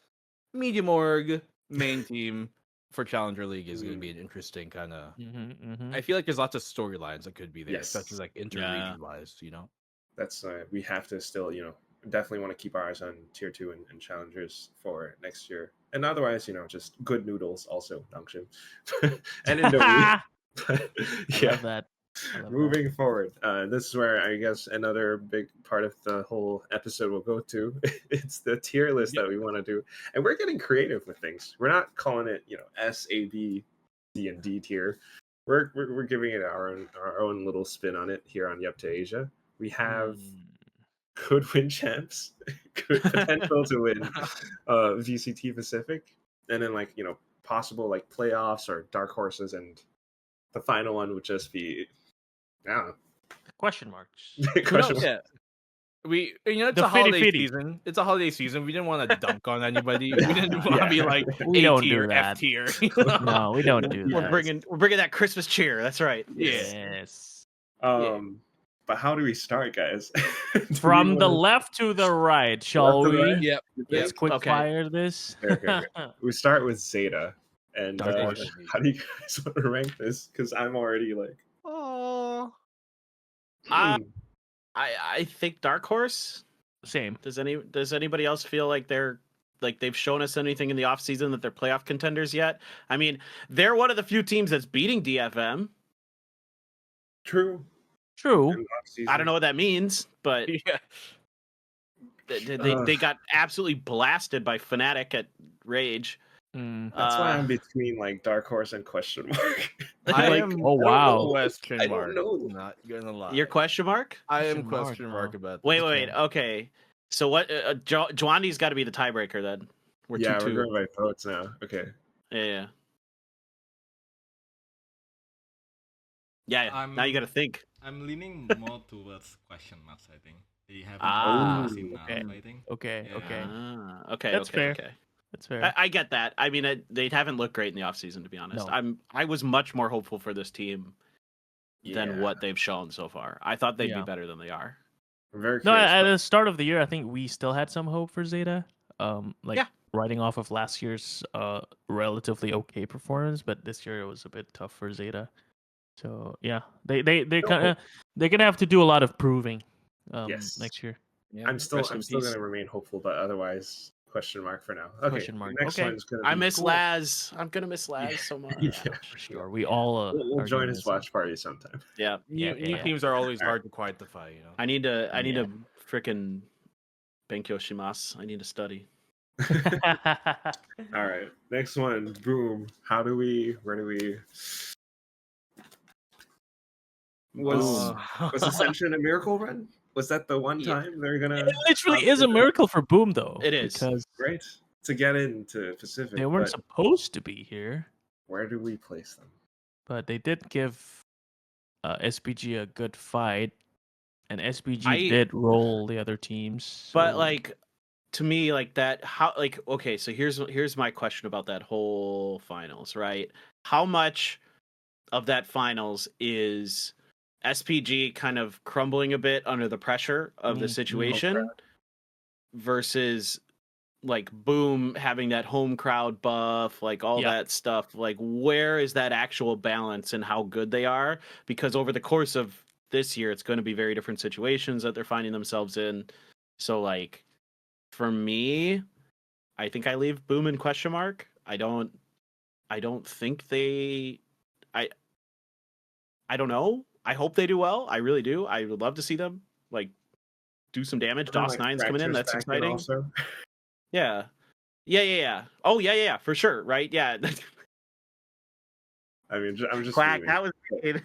Medium Org main team for Challenger League is going to be an interesting kind of. Mm-hmm. I feel like there's lots of storylines that could be there, Yes. especially like interregion wise. You know. That's we have to still, definitely want to keep our eyes on tier 2 and challengers for next year. And otherwise, just good noodles also, Dangshim. And Indomie. I Yeah. love that. Moving forward, this is where I guess another big part of the whole episode will go to. It's the tier list that we want to do, and we're getting creative with things. We're not calling it, S, A, B, C, and D tier. We're giving it our own little spin on it here on YAP2ASIA. We have could win champs, good potential to win VCT Pacific, and then possible playoffs or dark horses, and the final one would just be question marks. question mark. Yeah. It's The a holiday fitty-fitty. season. It's a holiday season. We didn't want to dunk on anybody. We didn't want to be like We A don't tier, do F that. tier. No, we don't do We're that. bringing that Christmas cheer. That's right. Yes. But how do we start, guys? Do From we the wanna- left to the right, shall Left to the we? right? Yep. Let's quick Okay. fire this. Okay. We start with Zeta. And Dark horse. how do you guys want to rank this? Because I'm already Oh. hmm. I think dark horse. Same. Does anybody else feel like they've shown us anything in the offseason that they're playoff contenders yet? I mean, they're one of the few teams that's beating DFM. True. True. I don't know what that means, but Yeah. they got absolutely blasted by Fnatic at Rage. That's why I'm between dark horse and question mark. I am. Oh, wow. Question I mark. don't know. Not gonna lie. Your question mark? I am Question mark, question mark huh? about. Wait, this. okay. So what? Jwandi's got to be the tiebreaker then. We're Yeah, 2-2. we're going by votes now. Okay. Yeah. Yeah. Now you got to think. I'm leaning more towards question marks. I think they haven't Ah, seen okay. fighting. Okay. Yeah. Okay. Okay. That's okay. fair. Okay. That's fair. I get that. I mean, they haven't looked great in the offseason, to be honest. No. I was much more hopeful for this team than Yeah. what they've shown so far. I thought they'd be Yeah. better than they are. I'm very No, curious. at the start of the year, I think we still had some hope for Zeta. Yeah. Riding off of last year's relatively okay performance, but this year it was a bit tough for Zeta. So yeah, they're gonna have to do a lot of proving Yes. next year. Yeah. I'm still Rest in going peace. to remain hopeful, but otherwise question mark for now. Okay. Question mark. Next Okay. one's gonna I be miss cool. Laz. I'm gonna miss Laz so much. Yeah, For sure, we all We'll are join gonna his miss him. watch party sometime. Yeah. New teams are always hard to quantify. You know. I need to Yeah. frickin' Benkyo Shimasu. I need to study. All right. Next one. Boom. Where do we was Ascension a miracle run? Was that the one Yeah. time they're gonna It literally is a miracle for Boom, though. It is. because great to get into Pacific? they weren't but supposed to be here, where do we place them? but they did give SPG a good fight, and SPG I- did roll the other teams. But so- to me, okay, so here's my question about that whole finals, right? How much of that finals is SPG kind of crumbling a bit under the pressure of the situation versus Boom having that home crowd buff, all Yeah. that stuff? Where is that actual balance and how good they are? Because over the course of this year, it's going to be very different situations that they're finding themselves in. So for me, I think I leave Boom in question mark. I don't think I don't know. I hope they do well. I really do. I would love to see them do some damage. DOS 9's coming in. That's exciting. Also. Yeah. Oh yeah, for sure. Right? Yeah. I mean, I'm just Quack. leaving. That was great.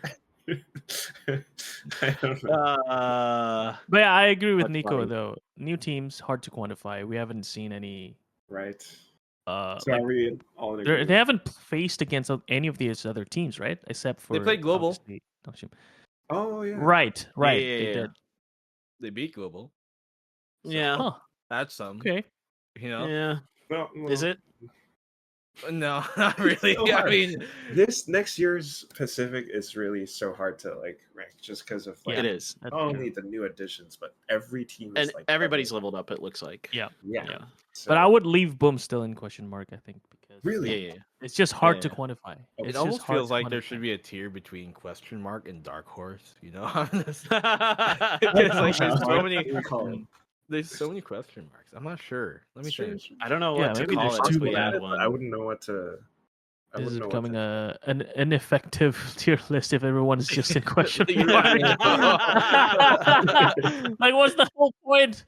I don't know. But yeah, I agree with That's Nico funny. though. New teams hard to quantify. We haven't seen any. Right. So So are we all in they agreement? haven't faced against any of these other teams, right? Except for played Global. obviously Dongshim. Oh yeah. Right. They Yeah. did. They beat Global. Yeah. Huh. That's some. Okay. You know. Yeah. Well, Is it? No, not really. so I hard. mean, This next year's Pacific is really so hard to rank just because of It is. That's not true. only the new additions, but every team is And everybody's leveled up, it looks like. Yeah. yeah. Yeah. So, But I would leave Boom still in question mark. I think because Really? Yeah. It's just hard to Yeah. quantify. It It's almost just hard feels to like there quantify. should be a tier between question mark and dark horse. You know, it's yeah. like there's so many. What do we call it? There's so many question marks. I'm not sure. Let me think. I don't know Yeah, what to maybe call there's it if two we at had it, one. I wouldn't know what to. I This is wouldn't know what becoming to. an ineffective tier list if everyone's just in question mark. Like, what's the whole point?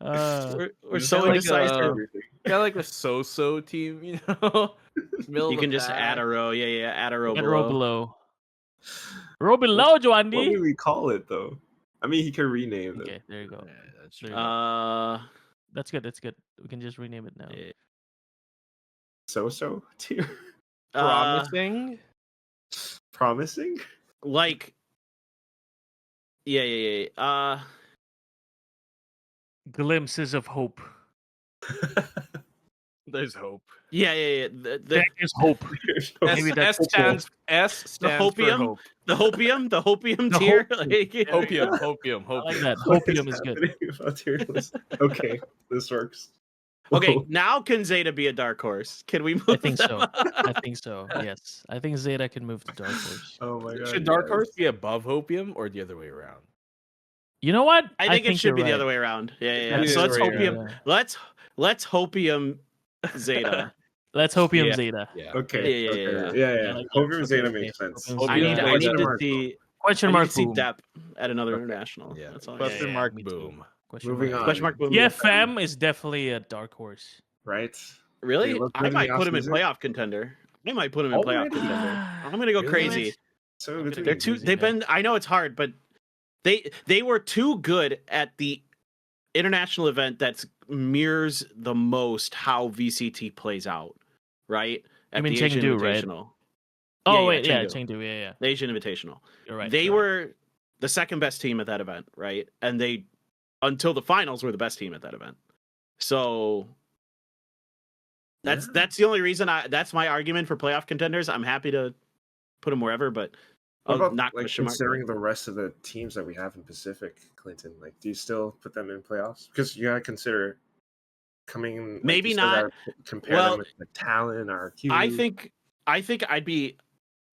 We're It's so kinda like indecisive. Everything. Kind of like a so-so team, you know. Middle You of can the just add a pack. row. Yeah, add a row And below. row below. Row below, What do Joandy. we call it though? I mean, he can rename Okay, it. there you go. Yeah, that's There true. you go. Uh, That's good. That's good. We can just rename it now. yeah. So tier. Promising. Promising. Like, yeah. Glimpses of hope. There's hope. Yeah. There is hope. Maybe that's S stands for hopium? hope. The hopium The tier. hopium. Like, Hopium. I like that. What Hopium is is good. happening about tier list? Okay, this works. Okay, Whoa. now can Zeta be a dark horse? Can we move? I think them so. up? I think so. Yes. I think Zeta can move to Dark Horse. Oh my god. Should Dark yes. Horse be above Hopium or the other way around? You know what? I think it should you're be the right. other way around. Yeah. That's So let's the other way hopium. Let's hopium Zeta. Let's Hopium Yeah. Zeta. Yeah. Okay. Yeah. Okay. Yeah. I like that. Hopium Zeta Okay, makes sense. Hopium I need Zeta. I need Question to mark. see Question I need mark to see boom. depth at another international. Yeah. That's all. Question Yeah, mark me too. boom. Question Moving mark. on. Question mark boom. EFM is definitely a dark horse. Right. Really? They look I good in might the put him in offseason. playoff contender. I might put him in playoff Already? contender. I'm gonna go Really? crazy. So I'm good. gonna They're go too. crazy, They've man. been. I know it's hard, but they were too good at the international event that mirrors the most how VCT plays out, right? At mean the Asian Chengdu, right? Invitational. Oh, wait. Yeah, Chengdu. Chengdu. Yeah. The Asian Invitational. You're right. They you're right. were the second best team at that event, right? And they, until the finals, were the best team at that event. So that's the only reason that's my argument for playoff contenders. I'm happy to put them wherever, but What I'll about not like question mark. considering the rest of the teams that we have in Pacific, Clinton? Like, do you still put them in playoffs? Because you gotta consider coming. Like, Maybe you still not. gotta compare Well, them with like, Talon or Q. I think I'd be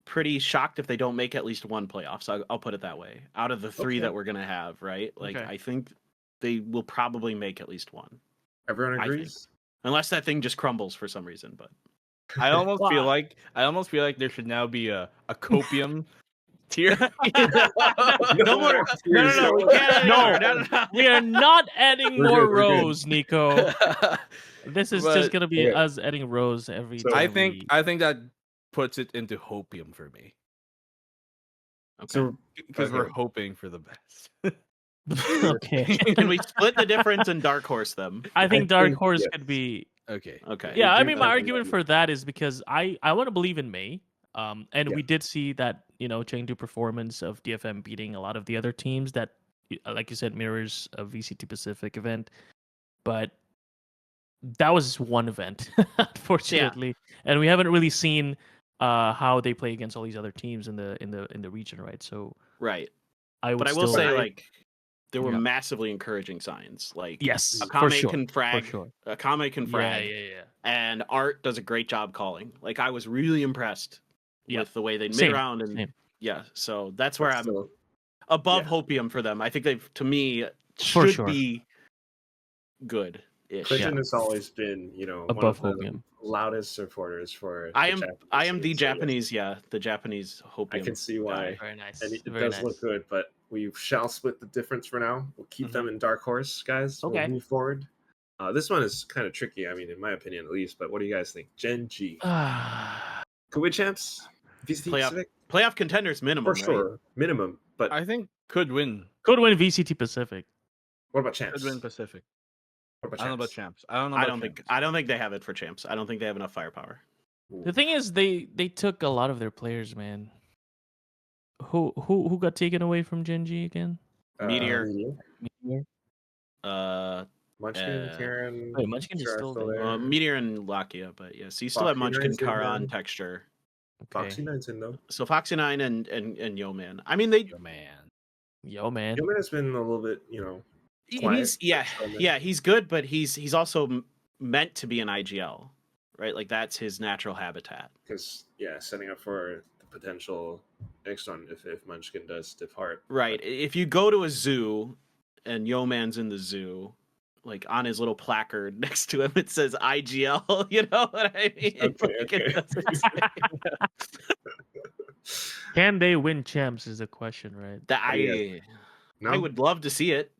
pretty shocked if they don't make at least one playoff. So I'll put it that way. Out of the three Okay. that we're gonna have, right? Like Okay. I think they will probably make at least one, Everyone I think. agrees. unless that thing just crumbles for some reason. But I almost feel Wow. like there should now be a copium tier. no more. No. We can't No. anymore. No. We are not adding We're more good, we're good. rows, Nico. This is But- just gonna be Okay. us adding rows every. So- I every- think that puts it into hopium for me Okay. So because we're Okay. hoping for the best. Okay. Can we split the difference and dark horse them? I think Dark think Horse yes. could be. Okay. Okay. Yeah, I do mean, my that. argument for that is because I want to believe in Meiy. And Yeah. we did see that, Chengdu performance of DFM beating a lot of the other teams that, like you said, mirrors a VCT Pacific event. But that was one event, unfortunately, and we haven't really seen how they play against all these other teams in the region, right? So Right. I would. But I will still, say, like, there were Yeah. massively encouraging signs. Like, yes, for Akame sure, can frag. for sure. Akame can frag. Yeah. And Art does a great job calling. Like, I was really impressed Yeah. with the way they mid Same, round and same. yeah. So that's where I'm So, above yeah. Hopium for them. I think they've, to me, For should sure. be good ish. Clinton has always been, Above one of the Hopium. loudest supporters for. I the am Japanese I am the scene, so yes, Japanese, the Japanese Hopium. I can see why. Very nice. And it Very does nice. look good, but we shall split the difference for now. We'll keep them in Dark Horse, guys. Okay. We'll move forward. This one is kind of tricky. I mean, in my opinion, at least. But what do you guys think? Jinggg, Koei champs, VCT Playoff Pacific, Playoff contenders minimum, for sure, minimum. But I think could win. Could win VCT Pacific. what about Could champs? win Pacific. What about I don't know about champs? champs. I don't know. Right? About I don't think they have it for champs. I don't think they have enough firepower. The thing is, they took a lot of their players, man. Who got taken away from Jinggg again? Meteor. Meteor. Munchkin, Karon. Wait, Munchkin is sure, still there. Well, Meteor and Lakia, but yeah. So you still have Foxy Munchkin, Nine's in Karon, there. Texture. Foxy Nine's in though. So Foxy 9 and Yo Man. I mean, they champs. Man. Yo, man. Gilman has been a little bit, quiet. he's yeah, he's good, but he's also meant to be an IGL. right? Like that's his natural habitat. Because setting up for the potential next one if Munchkin does depart. Right. If you go to a zoo and Yo Man's in the zoo, like on his little placard next to him, it says IGL. You know what I mean? Okay, Like, it okay. doesn't say- Can they win champs is the question, right? I would love to see it.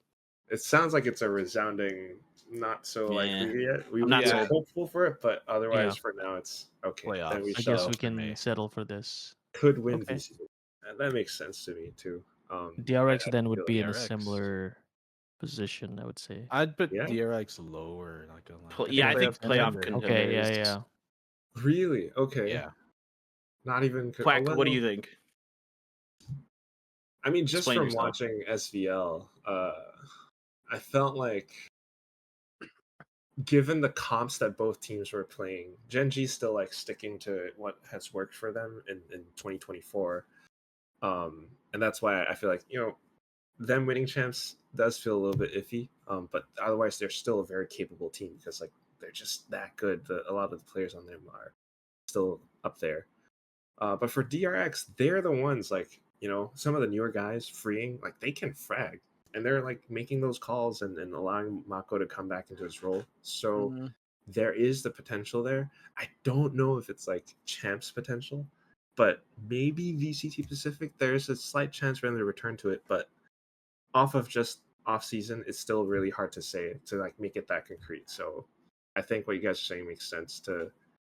It sounds like it's a resounding, not so likely yet. I'm not we're sold. hopeful for it, but otherwise Yeah. for now it's okay. Playoffs. Then we I shall guess we for me. can settle for this. could win Okay. VCT. And that makes sense to me too. DRX then would feel be in a DRX. similar position, I would say. I'd put Yeah. DRX lower. Not gonna lie. Yeah, I think playoff contender. Okay, yeah, contenders. yeah. Really? Okay. Yeah. Not even Quack, what do you think? I mean, just Explain from yourself. watching SVL, I felt like, given the comps that both teams were playing, Jinggg still like sticking to what has worked for them in 2024, and that's why I feel like them winning champs does feel a little bit iffy. But otherwise, they're still a very capable team because like they're just that good. A lot of the players on them are still up there. But for DRX, they're the ones like. Some of the newer guys freeing, like they can frag and they're like making those calls and allowing MaKo to come back into his role. So there is the potential there. I don't know if it's like champs potential, but maybe VCT Pacific, there's a slight chance for them to return to it. But off of just off season, it's still really hard to say to like make it that concrete. So I think what you guys are saying makes sense to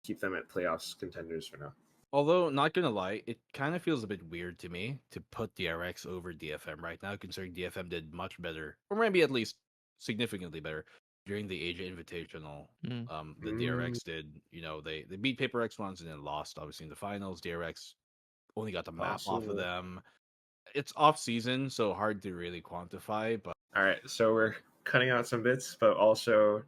keep them at playoffs contenders for now. Although, not gonna lie, it kind of feels a bit weird to me to put DRX over DFM right now, considering DFM did much better, or maybe at least significantly better during the Asia Invitational. The DRX did, they beat PaperX once and then lost, obviously, in the finals. DRX only got the map off of them. It's off season, so hard to really quantify. But all right, so we're cutting out some bits, but also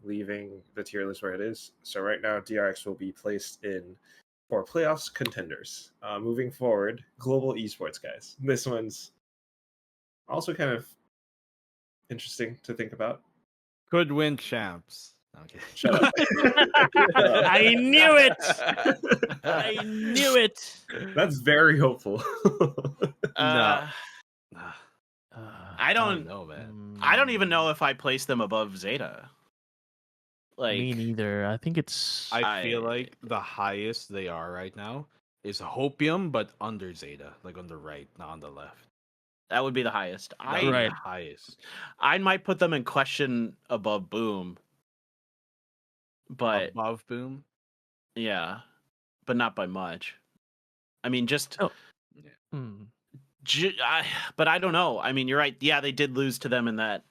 leaving the tier list where it is. So right now, DRX will be placed in for playoffs contenders. Moving forward, global esports, guys. This one's also kind of interesting to think about. could win champs. Okay. Shut up. I knew it. I knew it. That's very hopeful. I don't know, man. I don't even know if I place them above Zeta. Like Me neither. I think it's. I feel like the highest they are right now is Hopium, but under Zeta, like on the right, not on the left. that would be the highest. That would be Right. the highest. I might put them in question above Boom. But Above Boom. yeah, but not by much. I mean, just Hmm. but I don't know. I mean, you're right. Yeah, they did lose to them in that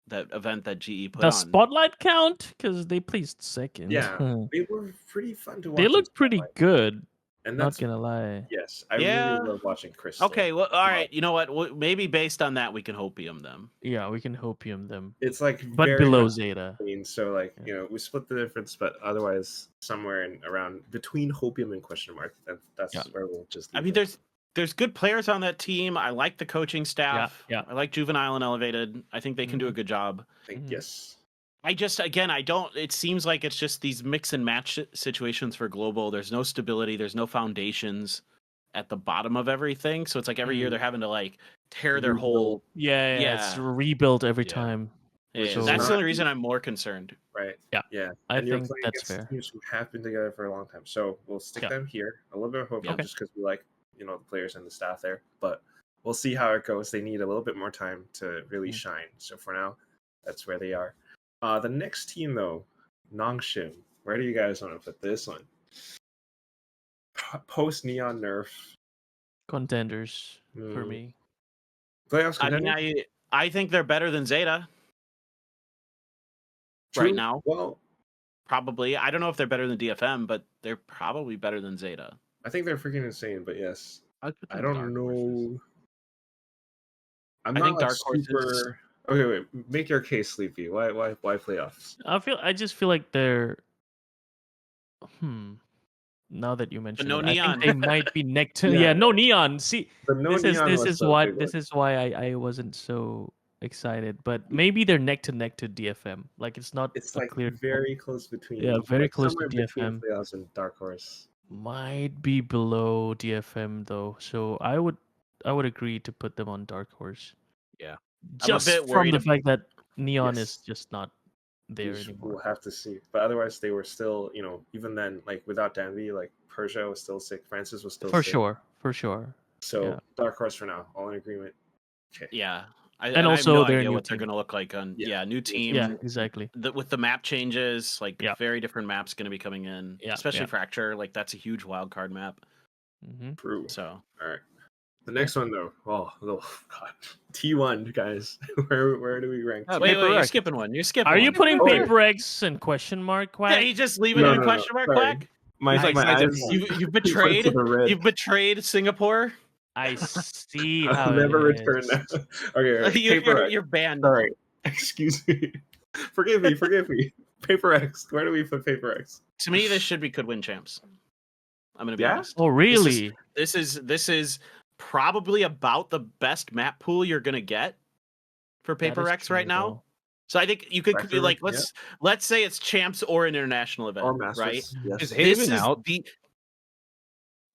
event that GE put Does on. Spotlight count? Because they placed second. Yeah, they were pretty fun to watch. They in look pretty Spotlight. good. And Not that's gonna lie. yes, I Yeah. really love watching Crystal. Okay, well, all right. You know what? Maybe based on that, we can hopium them. Yeah, we can hopium them, It's like but very below much Zeta. between, so like we split the difference, but otherwise somewhere in around between hopium and question mark. That's Yeah. where we'll just. I leave mean, it. there's good players on that team. I like the coaching staff. Yeah. I like Juvenile and Elevated. I think they can do a good job. I think yes. I don't. It seems like it's just these mix and match situations for global. There's no stability. There's no foundations at the bottom of everything. So it's like every year they're having to like tear their whole. Yeah, it's Yeah. rebuilt every Yeah. time. Which So- is That's the not only reason I'm more concerned. right. Yeah. Yeah. I And you're think playing that's against fair. teams who have been together for a long time. So we'll stick Yeah. them here. A little bit of hope Okay. just because we like the players and the staff there. But we'll see how it goes. They need a little bit more time to really shine. So for now, that's where they are. The next team though, Nongshim. Where do you guys want to put this one? Post Neon Nerf. Contenders for Hmm. me. Playoffs I mean, contenders? I think they're better than Zeta right True. now. Well, Probably. I don't know if they're better than DFM, but they're probably better than Zeta. I think they're freaking insane, but yes. I'd put I them don't dark know. horses. I'm I not think like dark horses- super. Okay, wait. Make your case, Sleepy. Why playoffs? I just feel like they're. Now that you mention no it, neon. I think they might be neck to. Yeah. Yeah, no neon. See, The no this neon is was this is the what big this one. is why I wasn't so excited, but maybe they're neck to neck to DFM. Like it's not It's a like clear very close between. Yeah, very like, close to somewhere between DFM. Playoffs and Dark Horse. Might be below DFM though, so I would agree to put them on Dark Horse. Yeah. I'm a Just bit from worried the fact that Neon Yes. is just not there We'll anymore. have to see. But otherwise, they were still, even then, like without Danby, like Persia was still sick. Francis was still For sick. sure, for sure. So yeah. Dark Horse for now. All in agreement. Okay. Yeah. And I have also no their idea new what they're team. going to look like on Yeah. new team. Yeah, exactly. With the map changes, like Yeah. very different maps going to be coming in, Yeah, especially yeah. Fracture. Like that's a huge wild card map. Mm-hmm. True. So All right. The next one though. Oh God. T1 guys. where do we rank? Yeah, wait, Paper you're X. skipping one. You're skipping. Are you one. putting Oh, yeah. Paper X in question mark? Quack? Yeah, you just leaving No, it in no, question mark, sorry. Quack? My He's my excited eyes. for You've went to betrayed. the red. You've betrayed Singapore. I see how I'll never return is. now. Okay. Paper X. You're banned. Sorry. Excuse me. Forgive me. Paper X. Where do we put Paper X? To me, this should be could win champs. I'm gonna be Yeah? honest. Oh, really? This is probably about the best map pool you're gonna get for That Paper is X right true, now. though. So I think you could be Fracture, like let's say it's champs or an international event, Or Masters. right? Yes. Is This Haven is out? the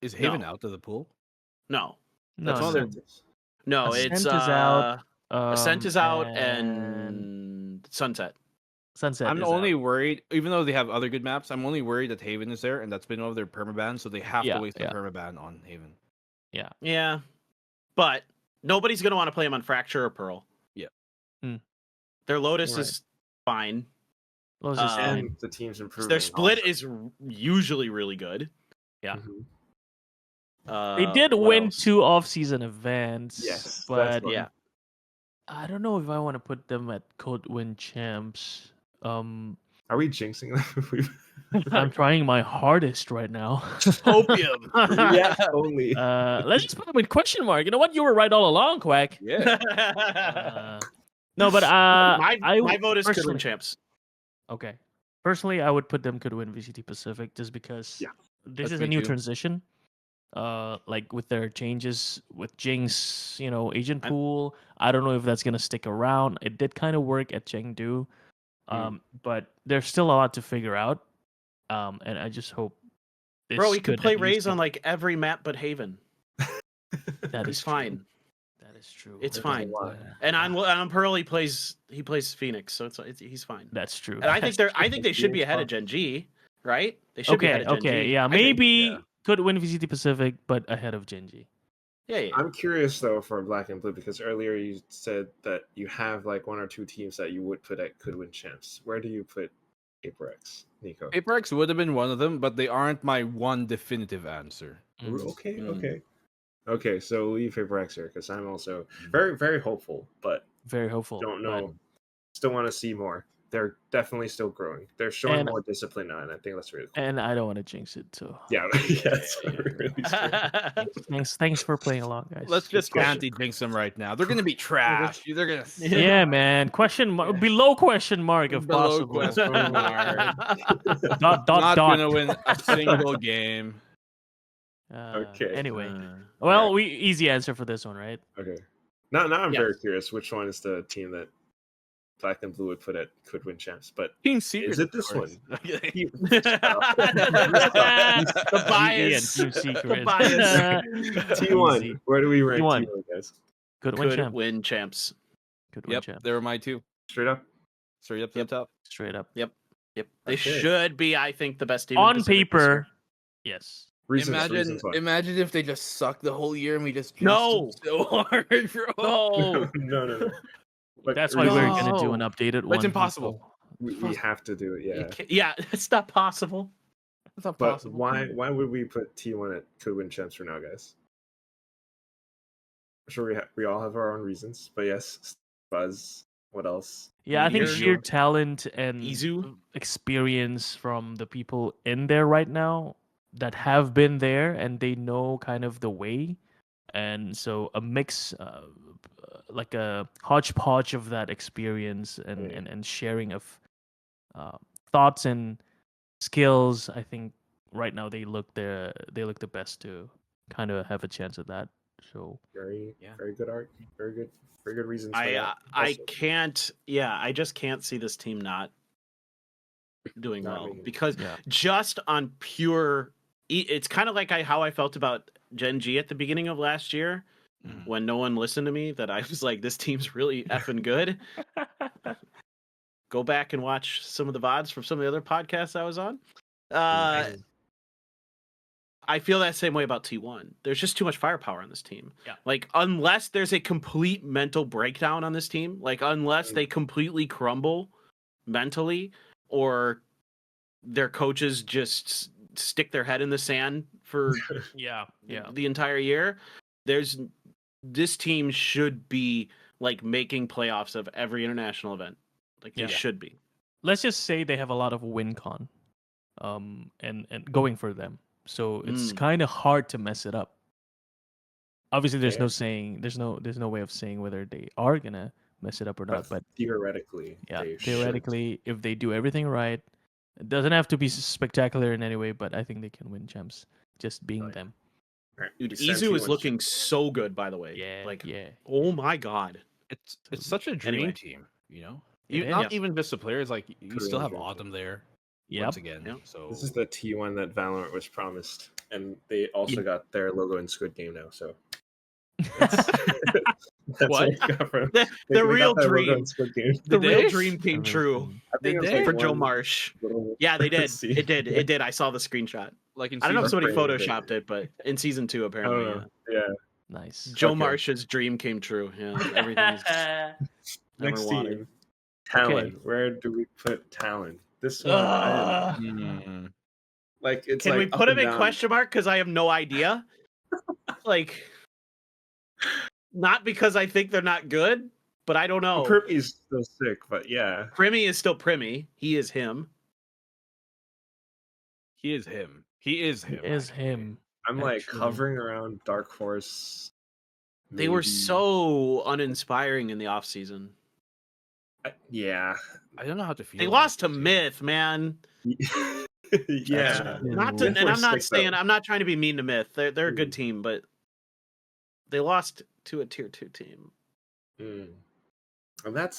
Is Haven No. out of the pool? no, No, That's no. one of no. Ascent It's is out, Ascent is out and and Sunset. Sunset I'm is only out. worried, even though they have other good maps, I'm only worried that Haven is there, and that's been one of their permaban, so they have Yeah, to waste yeah. the permaban on Haven. Yeah, but nobody's gonna want to play him on Fracture or Pearl. Yeah. Their Lotus Right. is fine. Lotus is fine. And the team's improving. Their split is usually really good. Yeah. Mhm. They did what win else? 2 off-season events. Yes, that's but fine. Yeah. I don't know if I want to put them at Code Win champs. Are we jinxing them? I'm trying my hardest right now. Opium. Yes, only. Let's just put them in question mark. You know what? You were right all along, Quack. Yeah. No, but my vote is could win personally- champs. Okay. Personally, I would put them could win VCT Pacific just because Yeah. this That's is me a new too. transition. Like with their changes with Jingg's, agent pool. I don't know if that's gonna stick around. It did kind of work at Chengdu. But there's still a lot to figure out. And I just hope this Bro, he could play at least Raze on get- like every map but Haven. that He's is true. fine. That is true. It's But, fine. uh, And on Pearl he plays Phoenix, so he's fine. That's true. And I think That's I think they should be ahead of Gen G, right? They should be ahead okay, of Gen G. yeah, I think. maybe yeah. could win VCT Pacific, but ahead of Genji. Yeah. I'm curious though for Black and Blue because earlier you said that you have like 1 or 2 teams that you would put at could win champs. Where do you put Paper X, Nico? Paper X would have been one of them, but they aren't my one definitive answer. Okay, so leave Paper X here because I'm also very, very hopeful, but Very hopeful. don't but- know. Still want to see more. They're definitely still growing. They're showing And- more discipline now, and I think that's really cool. And I don't want to jinx it, so Yeah, that's really true. thanks for playing along, guys. Let's just Question. anti-jinx them right now. They're gonna be trash. They're gonna Yeah, man. Below question mark if Below possible. question mark. Dot not dot. gonna win a single game. Okay. Anyway, well, easy answer for this one, right? Okay. Now I'm Yes. very curious which one is the team that Black and Blue would put at could win champs. But Team Secret. is it of this course. one? The bias. Team Secret. T1. Easy. Where do we rank T1. T1, guys? Could win Could champ. win champs. Could win Yep, champ. they were my two. Straight up. Straight up to the top. Straight up. Yep. They Okay. should be, I think, the best team in On Pacific this year. paper, yes. Reasons why. Imagine if they just suck the whole year and we just No. so hard, bro. No. no. But That's why we're gonna do No. an updated one. But it's impossible. people. we have to do it, You yeah. can't- yeah, it's not possible. It's not But possible. why would we put T1 at could win champs for now, guys? I'm sure we all have our own reasons, but yes, Buzz. What else? Yeah, I think Meteor. sheer talent and Izu. experience from the people in there right now that have been there and they know kind of the way. And so a mix, like a hodgepodge of that experience and sharing of thoughts and skills. I think right now they look the best to kind of have a chance at that. So Very Yeah. very good art. Very good reasons for I that. I Also, can't. Yeah, I just can't see this team not doing Not well making it. because yeah, just on pure, it's kind of like how I felt about Jinggg at the beginning of last year Mhm. when no one listened to me. That I was like, this team's really effing good. Go back and watch some of the VODs from some of the other podcasts I was on. I feel that same way about T1. There's just too much firepower on this team. Yeah. Like, unless there's a complete mental breakdown on this team, like, unless they completely crumble mentally or their coaches just stick their head in the sand for yeah. the entire year, this team should be, like, making playoffs of every international event. Like, they Yeah. should be. Let's just say they have a lot of win con, and going for them. So it's kind of hard to mess it up. Obviously, there's no saying, there's no way of saying whether they are gonna mess it up or not. But theoretically, yeah, they theoretically, if they do everything right, it doesn't have to be spectacular in any way. But I think they can win champs just being them. Dude, Izu is looking so good, by the way. Yeah, Like, yeah. oh my god. It's such a dream Anyway. team, you know. It Not is. even just the players. Like you still have dream team. Autumn there. Yep. Once again. Yep. So This is the T1 that Valorant was promised, and they also got their logo in Squid Game now. So that's What? we got from- The they got real their logo dream. in Squid Game. The Did real they? dream came true. I think Did it was they? like For Joe one Marsh. little- Yeah, they did. See. It did. It did. I saw the screenshot. like in I don't know if season somebody Great. photoshopped it, but in season 2, apparently. Oh, Yeah. yeah. Nice. Joe Okay. Marsh's dream came true. Yeah, everything's Next never wanted. team, Talon. Okay. Where do we put Talon? This one, like it's Can like we put up him and in down. question mark? Because I have no idea. Like, not because I think they're not good, but I don't know. Perpy's still sick, but yeah. Primmy is still Primmy. He is him. He is him. He is him. It is actually. him. I'm like Actually. hovering around Dark Horse. They were maybe- so uninspiring in the offseason. Yeah. I don't know how to feel. They about lost to this team. Myth, man. Yeah. Not to, Myth and were I'm not sick, saying though. I'm not trying to be mean to Myth. They're a good team, but they lost to a tier 2 team. And that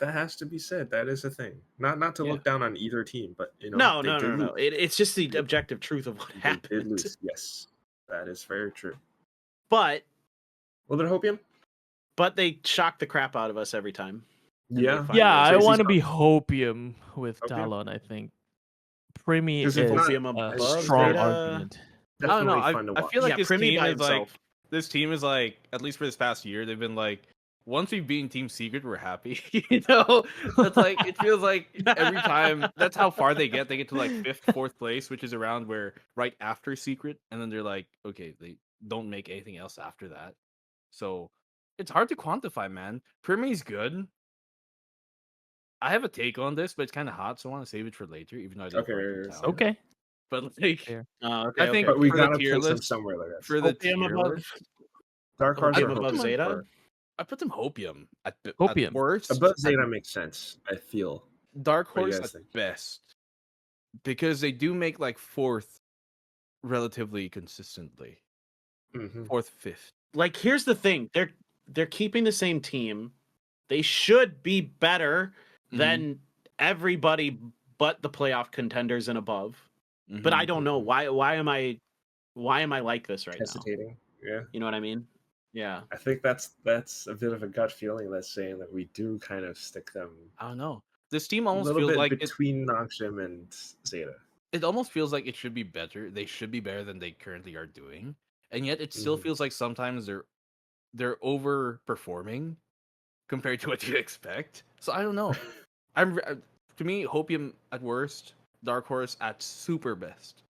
has to be said. That is a thing. Not to look down on either team, but you know. No, they no, did no, no. lose. It's just the objective truth of what They did happened. lose. Yes, that is very true. But Will it hopium? they shock the crap out of us every time. Yeah. Find Yeah, ways I to want to lose. be hopium with Hopium? Talon. I think Primmy 'Cause is if not- Hopium a above strong Zeta. argument. I don't know. Definitely fun to I watch. feel like Yeah, this Primmy team by is like himself. this team is like at least for this past year they've been like once we've beaten Team Secret we're happy. You know, that's like it feels like every time that's how far they get. They get to like 5th, 4th place, which is around where right after Secret, and then they're like, okay, they don't make anything else after that. So it's hard to quantify, man. Primmy's good. I have a take on this, but it's kind of hot, so I want to save it for later, even though I didn't Okay, write it down. Okay. But like, Fair. Okay, I think But we for the gotta tier place them list- somewhere there. guys. for the Hopium tier above. list, Dark Horse Hopium or above Hopium? Zeta? Or- I put them Hopium at Hopium. worst. Above at Zeta makes sense. I feel. Dark What do you Horse guys at think? best, because they do make like 4th relatively consistently. Mhm. 4th, 5th. Like, here's the thing: they're keeping the same team. They should be better than everybody but the playoff contenders and above. But I don't know why. Why am I like this right now? Hesitating. Yeah. You know what I mean? Yeah. I think that's a bit of a gut feeling that's saying that we do kind of stick them I don't know. This team a almost little feels bit like between Noxim and Zeta. it almost feels like it should be better. They should be better than they currently are doing, and yet it still Mhm. feels like sometimes they're overperforming compared to what you expect. So I don't know. To me, Hopium at worst, Dark Horse at super best.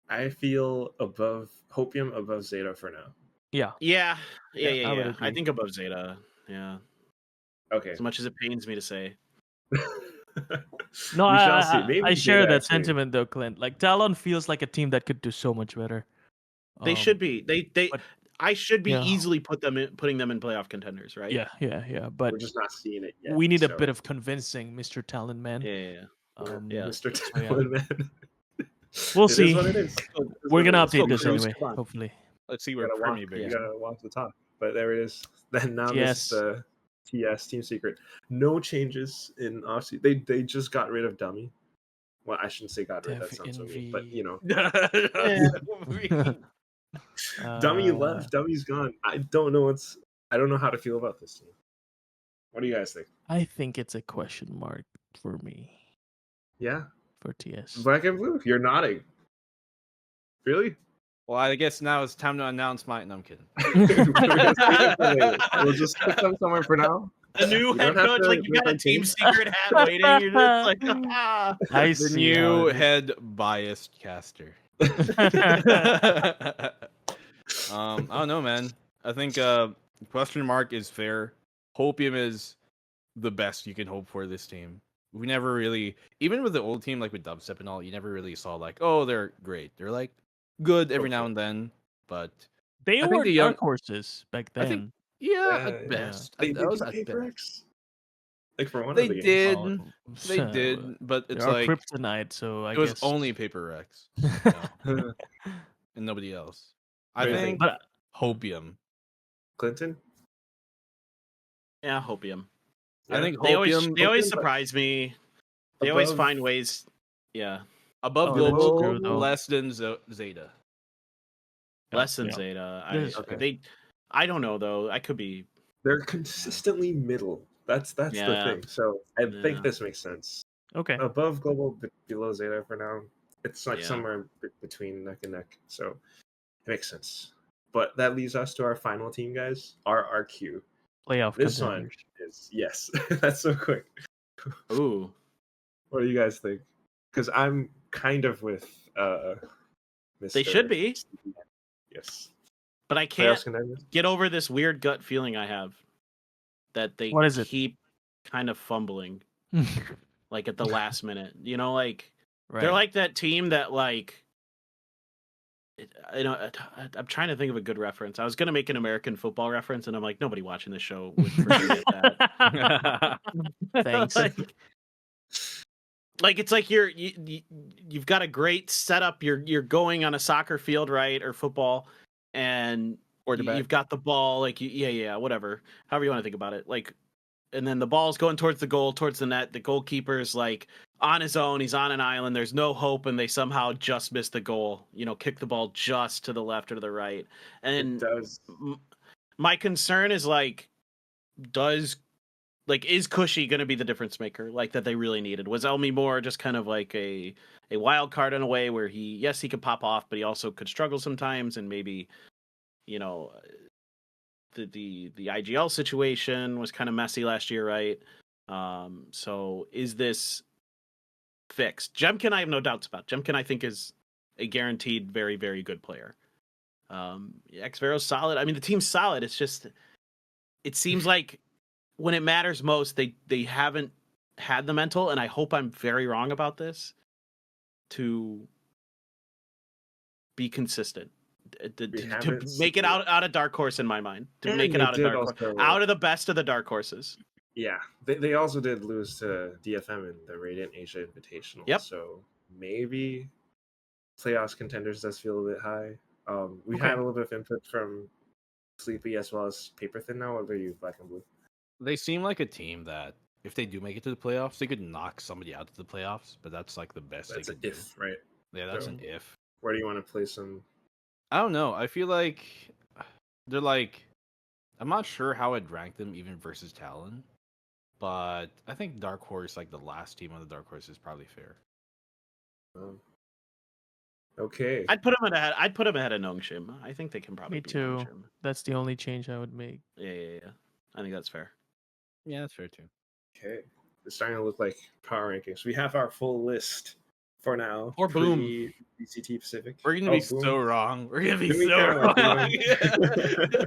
I feel Hopium above Zeta for now. Yeah. Yeah. I would I agree. think above Zeta. Yeah. Okay. As much as it pains me to say. No, We shall see. Maybe I share Zeta that actually- sentiment though, Clint. Like Talon feels like a team that could do so much better. They should be. but- I should be Yeah. easily putting them in playoff contenders, right? Yeah. But We're just not seeing it yet. we need a so- bit of convincing, Mr. Talon Man. Yeah. Yeah. Mr. so yeah. Talon Man. We'll It is see. what it is. We're gonna Let's go, update this Cruz, anyway, come on. hopefully. Let's see You where gotta walk, Permy you bears. gotta walk the talk. But there it is. Then now this TS. is the TS Team Secret. No changes in offseason. They just got rid of Dummy. Well, I shouldn't say got rid. That Dev sounds so mean. Envy. But you know, Uh, Dummy left. Dummy's gone. I don't know how to feel about this team. What do you guys think? I think it's a question mark for me Yeah, for TS. Black and Blue. You're nodding. Really? Well, I guess now it's time to announce my. No, I'm kidding. We'll just put them somewhere for now. The new You head don't have coach, to like you got a make team a secret hat waiting. You're just like, ah. I The see how new it is. head biased caster. I don't know, man. I think question mark is fair. Hopium is the best you can hope for this team. We never really, even with the old team, like with Dubstep and all, you never really saw like, oh, they're great. They're like good every now and then, but They I think were the young- dark horses back then. I think yeah, Yeah, at best. They That was beat at Paper best. X. Like for one They of the games. did. Oh, They so, did, but They it's are like kryptonite, so I it was guess only Paper Rex, you know, and nobody else. I What do you think But Hopium. Clinton. Yeah, hopium. I think They always Hopium surprise me. They always Above- find ways. Yeah, above Oh, that's global, true, though. less than Zeta. less than yeah. Zeta. This- I don't know though. I could be. They're consistently middle. That's Yeah. the thing. So I Yeah. think this makes sense. Okay. Above global, below Zeta for now. It's like Yeah. somewhere between neck and neck. So it makes sense. But that leads us to our final team, guys. Our RQ. Playoff This contenders. one is yes. That's so quick. Ooh, What do you guys think? Because I'm kind of with they should be, Yes. but I Playoffs can't contenders? get over this weird gut feeling I have that they What is it? keep kind of fumbling, like at the last minute. You know, like Right. they're like that team that like. I'm trying to think of a good reference. I was gonna make an American football reference, and I'm like, nobody watching this show would forget that. Thanks. Like it's like you've got a great setup. You're going on a soccer field, right, or football, and Quarterback. you've got the ball. Like yeah, whatever, however you want to think about it. Like, and then the ball's going towards the goal, towards the net. The goalkeeper's like on his own. He's on an island. There's no hope, and they somehow just miss the goal. You know, kick the ball just to the left or to the right. It And does. my concern is like, is Cushy going to be the difference maker like that they really needed? Was Elmi Moore just kind of like a wild card in a way where he could pop off, but he also could struggle sometimes, and maybe, you know, the IGL situation was kind of messy last year, right? So is this fixed? Jemkin, I have no doubts about. Jemkin, I think, is a guaranteed very, very good player. Xvero's solid. I mean, the team's solid. It's just, it seems like when it matters most, they haven't had the mental, and I hope I'm very wrong about this, to be consistent. To make it out of Dark Horse in my mind. To And make it they out of did Dark Horse. also- Out of the best of the Dark Horses. Yeah, they also did lose to DFM in the Radiant Asia Invitational. Yep. So maybe playoffs contenders does feel a bit high. We Okay. had a little bit of input from Sleepy as well as Paperthin now. What about you, Black and Blue? They seem like a team that if they do make it to the playoffs, they could knock somebody out of the playoffs. But that's like the best That's they an could if, right? do. Yeah, that's So- an if. Where do you want to place them? I don't know. I feel like they're like, I'm not sure how I'd rank them even versus Talon, but I think Dark Horse, like the last team on the Dark Horse, is probably fair. Okay. I'd put them ahead. I'd put them ahead of Nongshim. I think they can probably. Me beat too. Nongshim. That's the only change I would make. Yeah. I think that's fair. Yeah, that's fair too. Okay. It's starting to look like power rankings. We have our full list for now. Or boom. VCT Pacific. We're gonna Oh, be boom. so wrong. We're gonna be Didn't we so kinda like wrong.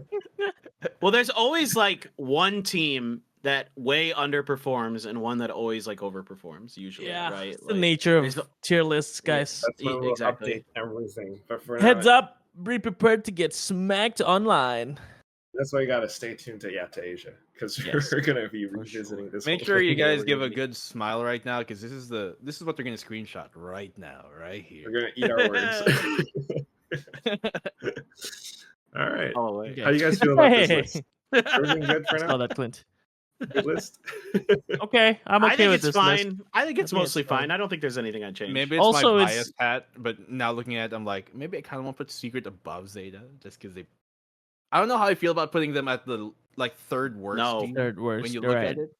Well, there's always like one team that way underperforms and one that always like overperforms. Usually, right? It's the Like, nature of there's the- tier lists, guys. That's when we'll Exactly. update everything. But for Heads now, up, be prepared to get smacked online. that's why you gotta stay tuned to YAP2ASIA because Yes, we're gonna be for revisiting sure. this. Make whole sure you thing. guys We're give gonna a be- good smile right now, because this is what they're gonna screenshot right now, right here. We're gonna eat our words. All right. Oh wait. How do you guys feel about this Hey. list? Everything good for Saw now? that, Clint. Good list. Okay, I'm okay I think with it's this fine. list. I think it's I think it's mostly fine. fine. I don't think there's anything I'd change. Maybe it's Also, my it's- biased hat, but now looking at it, I'm like, maybe I kind of want to put Secret above Zeta just because they. I don't know how I feel about putting them at the like third worst No. team Third worst. when you you're look right. at it.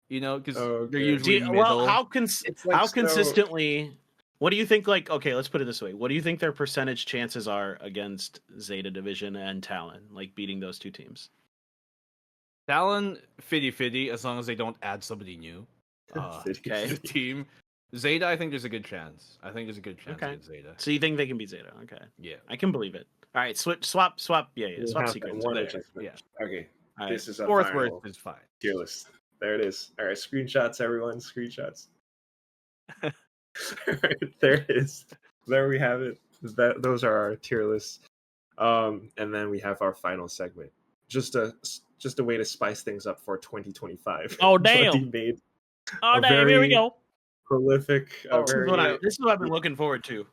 You know, because Okay. they're Do usually you- middle. well, how It's like how so- consistently? What do you think? Like, okay, let's put it this way: what do you think their percentage chances are against Zeta Division and Talon, like beating those two teams? Talon 50-50 as long as they don't add somebody new. Okay. To the team. Zeta, I think there's a good chance. I think there's a good chance Okay. against Zeta. So you think they can beat Zeta? Okay, Yeah. I can believe it. All right, swap. Yeah, We swap have secrets. one there. adjustment. Yeah. Okay. All right. This is a Fourth final worst is fine. tier list. There it is. All right, screenshots, everyone. Screenshots. All right, there it is. There we have it. Those are our tier lists. And then we have our final segment. Just a way to spice things up for 2025. Oh, damn. Bloody made Oh, a damn, here we very go. prolific, Oh, very this is what I've been looking forward to.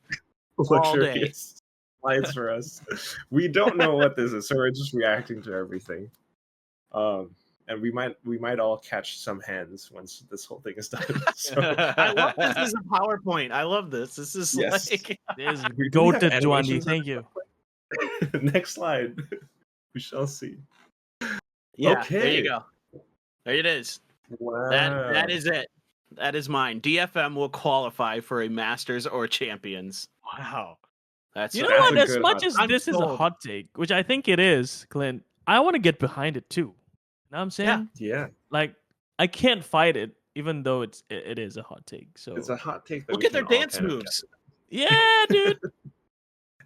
all day. luxurious slides for us. We don't know what this is, so we're just reacting to everything. And we might all catch some hands once this whole thing is done. So I love this as a PowerPoint. I love this. This is Yes. like This is We go have to Juandi. animations Thank you. next slide. We shall see. yeah. There Okay. you go. There it is. Wow. That is it. That is mine. DFM will qualify for a Masters or Champions. Wow. That's You know That's what? a As good much hot as take. this I'm is a sold. hot take, which I think it is, Clint, I want to get behind it too. You know what I'm saying? Yeah, Like, I can't fight it, even though it is a hot take. So it's a hot take. That Look we at their can all dance kind of moves. yeah, dude.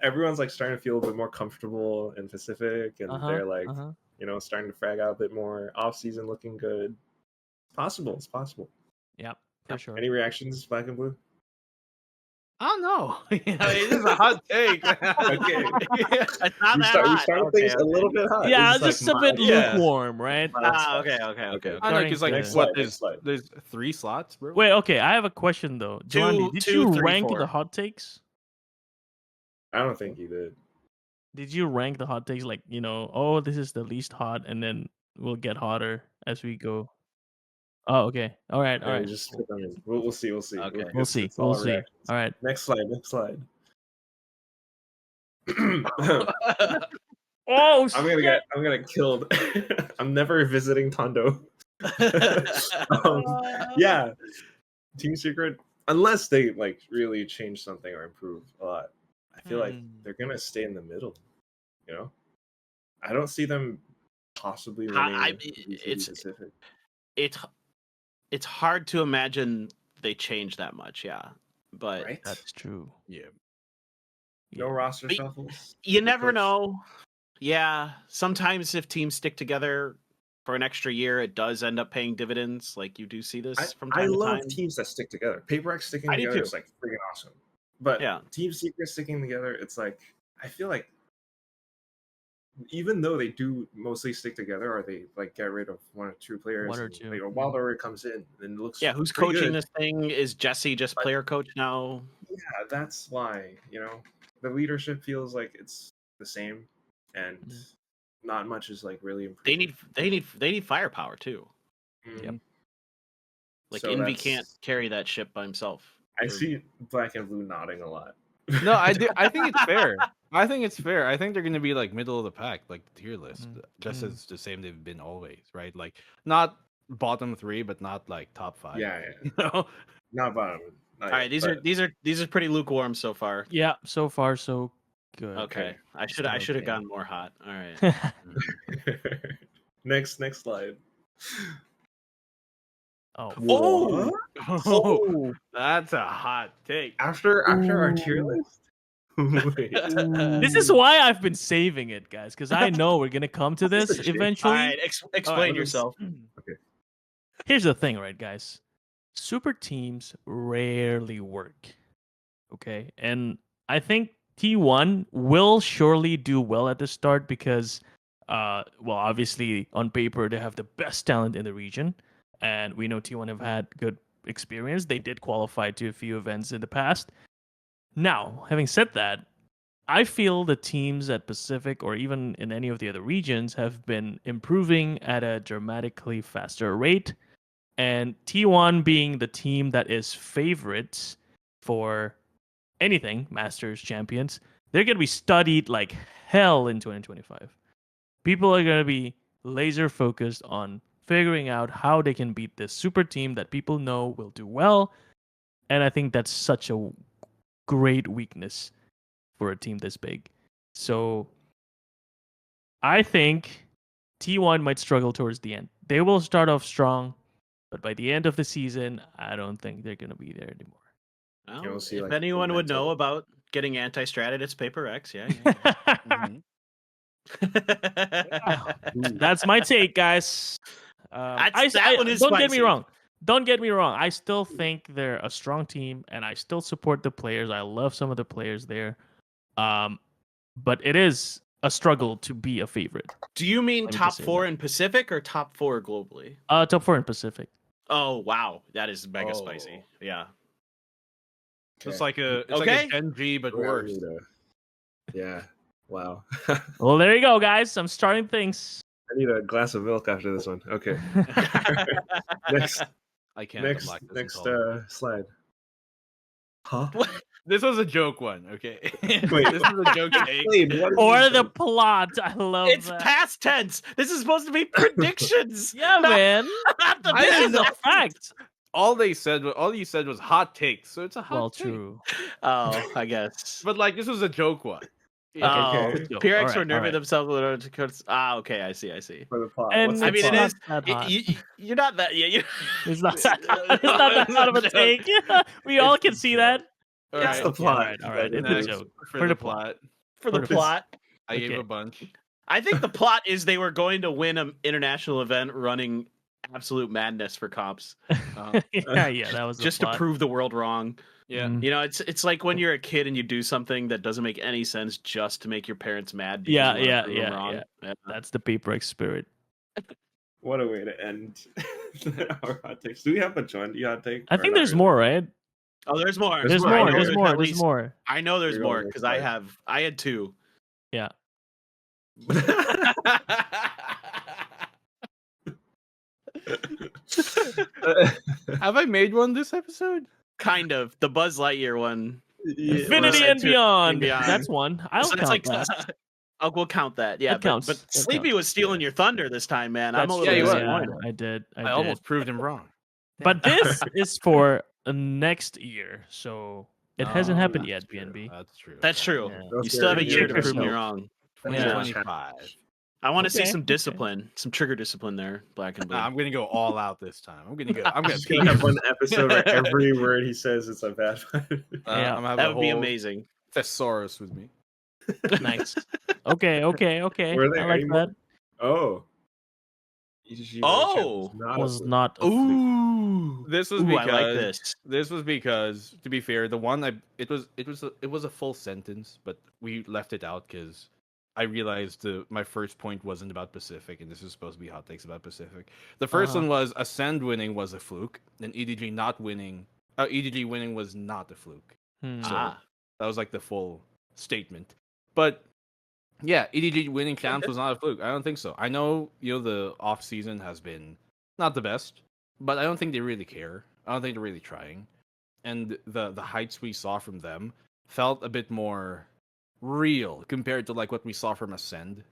Everyone's like starting to feel a bit more comfortable in Pacific, and they're like, uh-huh. starting to frag out a bit more. Off season looking good. Possible. It's possible. Yep, for sure. Any reactions, Black and Blue? I don't know. It is a hot take. Okay. It's not We that started hot. things a little bit hot. Yeah, This is, just like, a bit mild- Yeah. lukewarm, right? Okay. Okay. I know, because like Next slide, what next slide. there's 3 slots, bro. Wait, okay. I have a question though. Juandi, did two, you three, rank 4. the hot takes? I don't think you did. Did you rank the hot takes like, oh, this is the least hot, and then we'll get hotter as we go? Oh, okay. All right. Just put them in. We'll see. We'll see. Okay. We'll see. We'll see. All right. Next slide. Oh, I'm gonna get killed. I'm never visiting Tondo. Yeah, Team Secret, unless they like really change something or improve a lot, I feel like they're gonna stay in the middle. I don't see them possibly winning. VCT Pacific. It's hard to imagine they change that much. Yeah, but Right? that's true. Yeah. No roster But shuffles. you No never coach. know. Yeah, sometimes if teams stick together for an extra year, it does end up paying dividends. Like you do see this from I time to love time. teams that stick together. Paperthin sticking I do together too. is like freaking awesome. But Yeah. Team Secret sticking together, it's like I feel like even though they do mostly stick together, or they like get rid of 1 or 2 players, One or and, two. like, Valorant comes in and it looks Yeah, who's pretty coaching good. this thing? Is Jesse just player coach now? Yeah, that's why the leadership feels like it's the same, and not much is like really improved. They need firepower too. Yep. Like So Invy that's- can't carry that ship by himself. I see Black and Blue nodding a lot. No, I do. I think it's fair. I think they're going to be like middle of the pack, like the tier list, just as the same they've been always, right? Like not bottom 3, but not like top 5. Yeah. You know? Not bottom. All right, these are pretty lukewarm so far. Yeah, so far so good. Okay, I should have Okay. gone more hot. All right. Next slide. Oh. Oh, That's a hot take. after our tier list. Wait. This is why I've been saving it, guys, because I know we're gonna come to this Shit. eventually. All right, explain let's- yourself. Here's the thing, right, guys? Super teams rarely work. Okay, and I think T1 will surely do well at the start because, well, obviously on paper they have the best talent in the region, and we know T1 have had good experience. They did qualify to a few events in the past. Now, having said that, I feel the teams at Pacific or even in any of the other regions have been improving at a dramatically faster rate. And T1 being the team that is favorites for anything, Masters, Champions, they're going to be studied like hell in 2025. People are going to be laser focused on figuring out how they can beat this super team that people know will do well. And I think that's such a great weakness for a team this big. So I think T1 might struggle towards the end. They will start off strong, but by the end of the season, I don't think they're going to be there anymore. Well, You'll see, if like, anyone would know momentum. about getting anti-stratted, it's Paper X. Yeah. That's my take, guys. That one is don't get me spicy. wrong. Don't get me wrong. I still think they're a strong team, and I still support the players. I love some of the players there. But it is a struggle to be a favorite. Do you mean Let me top just say 4 that. in Pacific or top 4 globally? Top 4 in Pacific. Oh wow, that is mega spicy. Yeah. It's like a Okay. Genji but We're worse. gonna- Yeah. Wow. Well, there you go, guys. I'm starting things. I need a glass of milk after this one. Okay. Next. I can't. Next. I'm lactose Next. intolerant. Slide. Huh? This was a joke one, okay? Wait. This is a joke take. Wait, what is Or this? the plot. I love It's that. past tense. This is supposed to be predictions. Yeah, not, man. Not the I This didn't is business. a fact. All you said was hot takes, so it's a hot Well, take. true. Oh, I guess. But like this was a joke one. Yeah. Oh, Okay. Yo, PRX alright, were nerving alright. themselves with order to. Okay, I see. For the plot. And What's I the mean, it plot? is. not that hot. You're not that. Yeah, you. It's not it's not that hot of a take. We all can see that. All That's right, the Okay, plot. All right. It's Next, a joke. for the plot. For the For the- plot. I gave Okay. a bunch. I think the plot is they were going to win an international event running absolute madness for comps yeah, that was just the to plot. prove the world wrong. Yeah. Mm. You know, it's like when you're a kid and you do something that doesn't make any sense just to make your parents mad. Because Yeah, you wanna yeah, prove them yeah, wrong. yeah. That's the Paper X spirit. What a way to end our hot takes. Do we have a Jondi hot take? I Or think not there's really? more, right? Oh, there's more. There's There's more. more. I know There's there's more. at There's least- more. I know there's You're going more next because slide. I had 2. Yeah. Have I made one this episode? Kind of the Buzz Lightyear one. Infinity well, and to- beyond. and beyond. That's one. I'll So count it's like, that. we'll count that. Yeah, That counts. But That Sleepy counts. was stealing your thunder this time, man. I'm a That's little Yeah, he true. was. disappointed. I did. I did. almost proved him wrong. But this is for next year, so it hasn't Oh, happened that's yet. true. BNB. That's true. That's true. Yeah. You still have a year to Check prove me yourself. wrong. Yeah. 2025. I want to see Okay, some okay. discipline, some trigger discipline there, Black and Blue. Nah, I'm gonna go all out this time. I'm gonna I'm peak just gonna have one episode where every word he says is a bad one. Yeah, I'm gonna have that a would be whole amazing. thesaurus with me. Nice. Okay. Were there I like any more? that. Oh. Oh! Was not. A fluke. Ooh, This was Ooh, because I like this. This was because, to be fair, the one it was a full sentence, but we left it out because I realized my first point wasn't about Pacific, and this is supposed to be hot takes about Pacific. The 1st one was Ascend winning was a fluke, and EDG winning was not a fluke. Hmm. So Ah. that was like the full statement. But yeah, EDG winning champs was not a fluke. I don't think so. I know the off season has been not the best, but I don't think they really care. I don't think they're really trying. And the heights we saw from them felt a bit more real compared to like what we saw from Ascend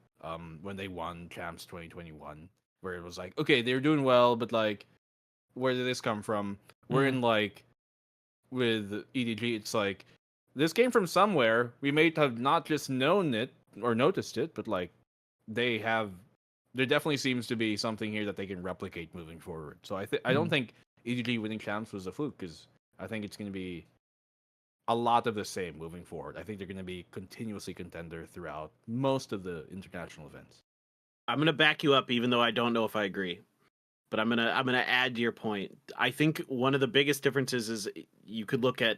when they won champs 2021, where it was like, okay, they're doing well, but like where did this come from? We're in like with EDG, it's like this came from somewhere. We may have not just known it or noticed it, but like there definitely seems to be something here that they can replicate moving forward. So I don't think EDG winning champs was a fluke, because I think it's going to be a lot of the same moving forward. I think they're going to be continuously contender throughout most of the international events. I'm gonna back you up, even though I don't know if I agree. But I'm gonna add to your point. I think one of the biggest differences is you could look at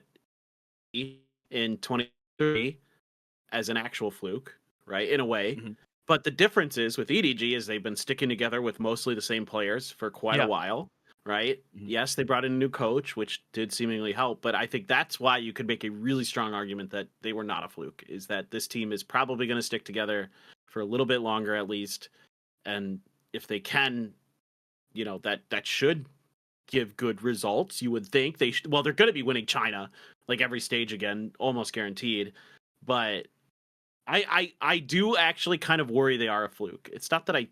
in 23 as an actual fluke, right? In a way. Mhm. But the difference is with EDG is they've been sticking together with mostly the same players for quite a while. right? Yes, they brought in a new coach, which did seemingly help, but I think that's why you could make a really strong argument that they were not a fluke, is that this team is probably going to stick together for a little bit longer at least. And if they can, that should give good results. You would think they're going to be winning China like every stage again, almost guaranteed. But I do actually kind of worry they are a fluke. It's not that I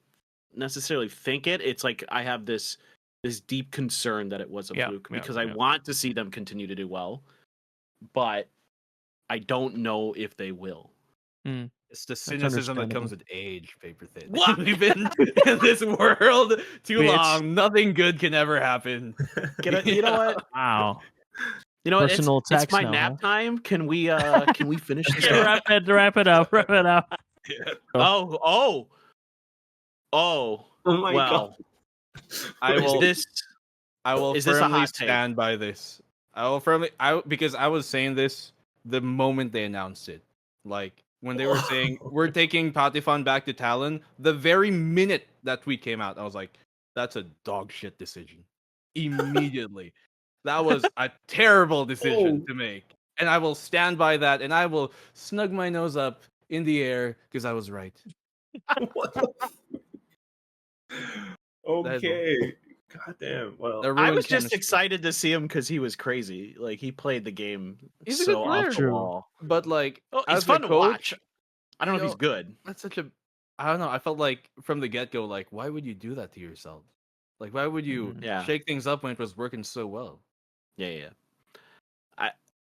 necessarily think it. It's like I have this deep concern that it was a fluke because I want to see them continue to do well, but I don't know if they will. It's the cynicism that comes understandable. with age, Paperthin. What? We've been in this world too long. Nothing good can ever happen. You know what? Wow. You know what? Personal It's attacks my now, nap huh? time. Can we finish this? Yeah, wrap it up. Oh my well. I will. Is this a firmly hot take? stand by this. Because I was saying this the moment they announced it. Like when they were saying we're taking Paperthin back to Talon, the very minute that tweet came out, I was like, that's a dog shit decision. Immediately. That was a terrible decision to make. And I will stand by that, and I will snug my nose up in the air because I was right. Okay. Goddamn. Well, I was just excited to see him because he was crazy. Like he played the game He's a so good player. off the wall. But like, he's as fun a to coach, watch. I don't know if he's good. That's such a. I don't know. I felt like from the get go, like, why would you do that to yourself? Like, why would you shake things up when it was working so well? Yeah.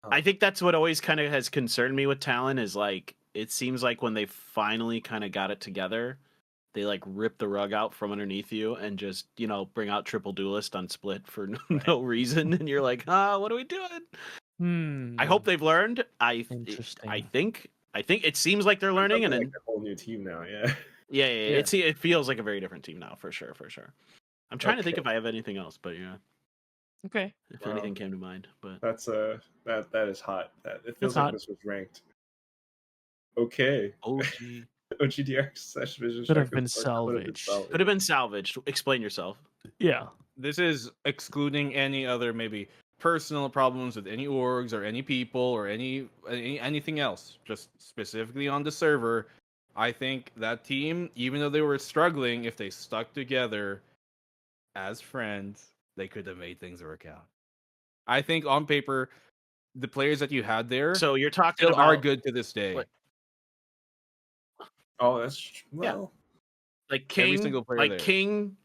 I think that's what always kind of has concerned me with Talon is like it seems like when they finally kind of got it together, they like rip the rug out from underneath you and just bring out triple duelist on split for no reason, and you're like, what are we doing? I hope they've learned. I think it seems like they're learning, and like a whole new team now. Yeah. Yeah. It feels like a very different team now for sure. I'm trying to think if I have anything else, but yeah. Okay. If anything came to mind, but that's that is hot. It feels like this was ranked. Okay. OGDR/Vision could have been salvaged. Could have been salvaged. Explain yourself. Yeah. This is excluding any other maybe personal problems with any orgs or any people or anything else. Just specifically on the server, I think that team, even though they were struggling, if they stuck together as friends, they could have made things work out. I think on paper, the players that you had there, so you're talking still about, are good to this day. Oh, that's like King, every single player like there. King,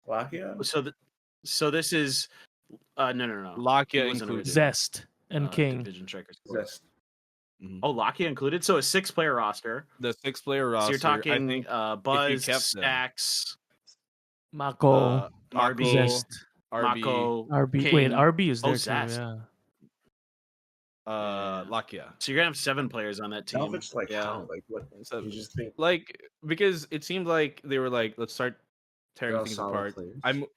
Lakia. So this is no. Lakia included. Zest and King. Division Strikers. Zest. Oh, Lakia included. So a 6-player roster. The 6-player roster. So you're talking I think Buzz, Stacks, MaKo, RB, Zest, MaKo, RB. King. Wait, RB is there too. Zest. Yeah. Lakia. So you're gonna have 7 players on that team. Salvage, like how? Like what? So, you just think like because it seemed like they were like, let's start tearing things apart.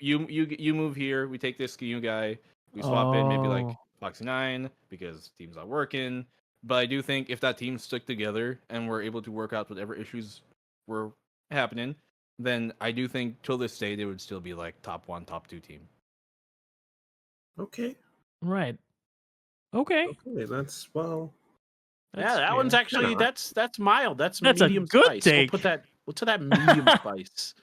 You move here. We take this new guy. We swap in maybe like Foxy9 because team's not working. But I do think if that team stuck together and were able to work out whatever issues were happening, then I do think till this day they would still be like top 1, top 2 team. Okay. Right. Okay. That's that one's actually that's mild. That's a medium good spice. take. We'll put that medium spice.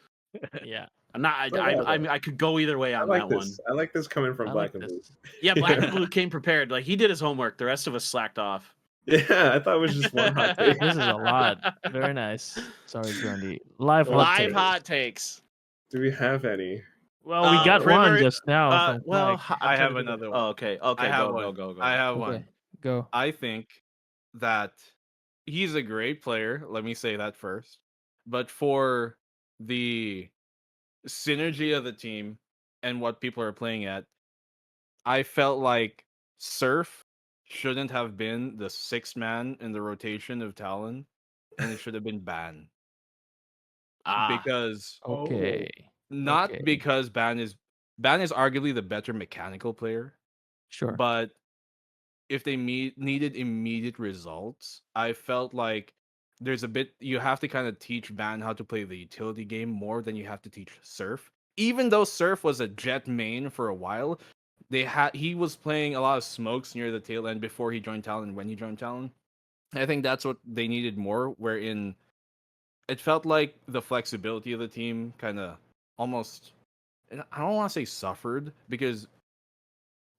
Yeah. I'm not. I could go either way on that one. I like this coming from blackenBlue. Yeah, blackenBlue came prepared. Like he did his homework. The rest of us slacked off. Yeah, I thought it was just one hot take. This is a lot. Very nice. Sorry, Grundy. Live hot takes. Do we have any? Well, we got one just now. I have another one. Oh, okay. Go. I have one. Go. I think that he's a great player. Let me say that first. But for the synergy of the team and what people are playing at, I felt like Surf shouldn't have been the 6th man in the rotation of Talon, and it should have been Ban. Because because Ban is arguably the better mechanical player. Sure. But if they needed immediate results, I felt like there's a bit you have to kind of teach Ban how to play the utility game more than you have to teach Surf, even though Surf was a Jet main for a while, he was playing a lot of smokes near the tail end before he joined Talon and when he joined Talon. I think that's what they needed more, wherein it felt like the flexibility of the team kind of almost, I don't want to say suffered, because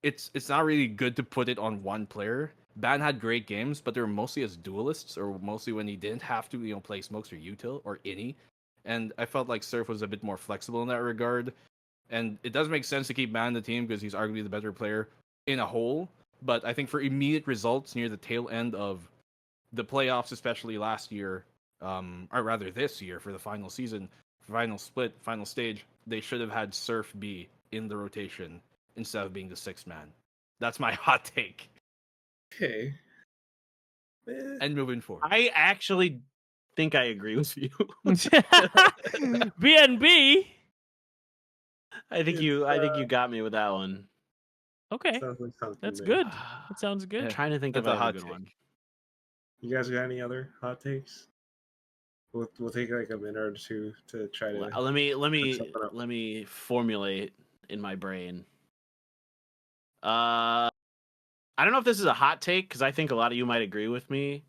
it's not really good to put it on one player. Ban had great games, but they were mostly as duelists, or mostly when he didn't have to, play smokes or util or inny. And I felt like Surf was a bit more flexible in that regard. And it does make sense to keep Ban in the team because he's arguably the better player in a whole. But I think for immediate results near the tail end of the playoffs, especially last year, or rather this year for the final season, final split, final stage, they should have had Surf be in the rotation instead of being the sixth man. That's my hot take. Okay. And moving forward. I actually think I agree with you. BNB. I think you got me with that one. Okay, Sounds like something that's there. good. That sounds good. I'm trying to think That's of a a hot good take. one. You guys got any other hot takes? We'll take like a minute or two to try to. Let me something up. let me formulate in my brain. I don't know if this is a hot take because I think a lot of you might agree with me,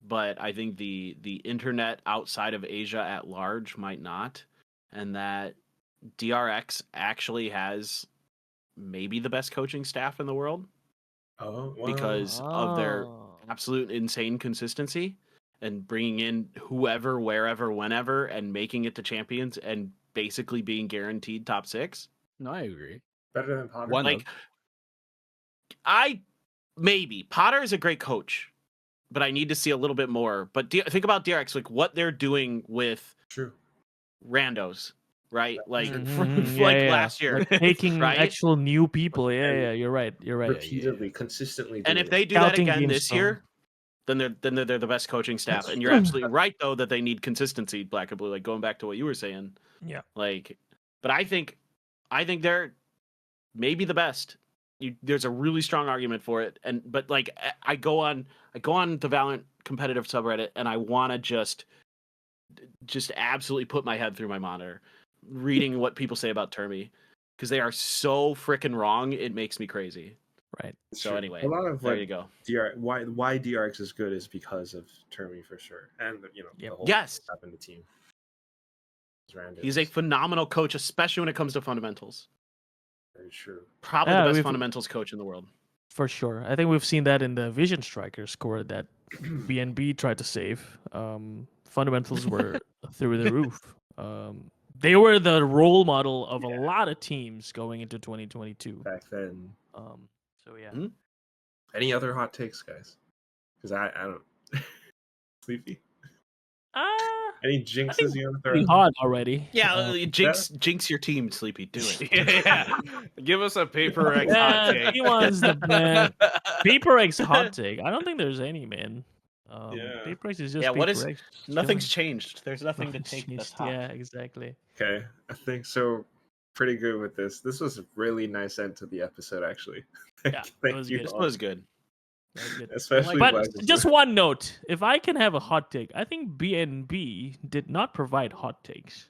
but I think the internet outside of Asia at large might not, and that DRX actually has maybe the best coaching staff in the world Oh, wow. because of their absolute insane consistency and bringing in whoever, wherever, whenever, and making it to champions and basically being guaranteed top 6. No, I agree. Better than Potter. One Like, maybe Potter is a great coach, but I need to see a little bit more. But think about DRX, like what they're doing with True. randos, right? Like, Yeah. last year, Like taking right? actual new people. Yeah, you're right. You're right. Repeatedly, consistently. And doing if they do Scouting that again games, this though. year, then they're the best coaching staff. And you're absolutely right, though, that they need consistency, blackenBlue. Like going back to what you were saying. Yeah. Like, but I think they're maybe the best. There's a really strong argument for it. But like I go on the Valorant competitive subreddit and I want to just absolutely put my head through my monitor, reading what people say about Termi, because they are so freaking wrong. It makes me crazy. Right. It's So true. anyway, a lot of there like you go. why DRX is good is because of Termi for sure, and Yep. the whole Yes. stuff in the team. He's a phenomenal coach, especially when it comes to fundamentals. Very true. Probably Yeah, the best we've- fundamentals coach in the world. For sure. I think we've seen that in the Vision Striker score that BNB tried to save. Fundamentals were through the roof. They were the role model of a lot of teams going into 2022. Back then. So yeah. Hmm? Any other hot takes, guys? Because I don't. Sleepy. Any jinxes you want to throw? Pretty hot already. Yeah, jinx your team, Sleepy. Do it. yeah. Give us a Paper X hot Yeah, take. he wants the man. Paper X hot take. I don't think there's any, man. Yeah. Paper X is just Yeah, what Paper is- X. Nothing's chilling. changed. There's nothing to Nothing's take that's changed. hot. Yeah, exactly. Okay, I think so. Pretty good with this. This was a really nice end to the episode, actually. Yeah, Thank it was you good. This all. was good. That was good. Especially But Black just one note, if I can have a hot take, I think BNB did not provide hot takes.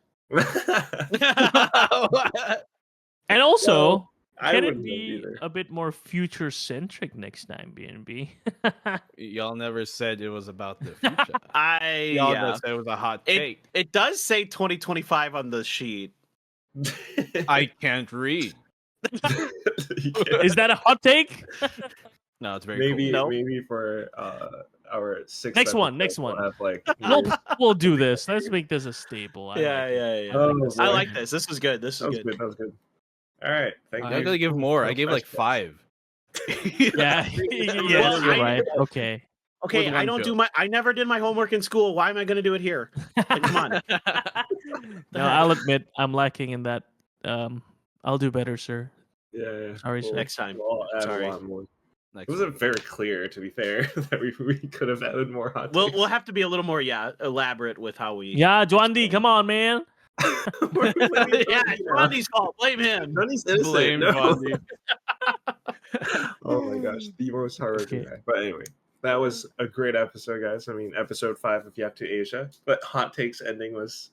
And also, Well, I can it wouldn't know be either. a bit more future centric next time, BNB? Y'all never said it was about the future. Y'all Yeah. just said it was a hot take. It does say 2025 on the sheet. I can't read. Is that a hot take? No, it's very maybe No. maybe for our sixth Next one, episode, next we'll have like We'll do this. Let's make this a staple. I like it. Yeah. Oh, I boy. like this. This was good. This That was was good. good. That was good. All right, thank I'm you. gonna give more. I No gave like flashbacks. 5. Yeah, yes, you're right. Okay. Okay, With I one don't do joke. I never did my homework in school. Why am I going to do it here? Like, come on. No, I'll admit I'm lacking in that. I'll do better, sir. Yeah. Sorry, sir. Next time. We'll add Sorry. a lot more. Next It wasn't very clear, to be fair, that we could have added more hot takes. We'll have to be a little more elaborate with how we. Yeah, Juandi, come on, man. Yeah, it's Ronnie's fault. Blame him. Ronnie's innocent. Blame no. Bondi. Oh my gosh, the most hardworking Okay. guy. But anyway, that was a great episode, guys. I mean, episode 5 of YAP2ASIA. But hot takes ending was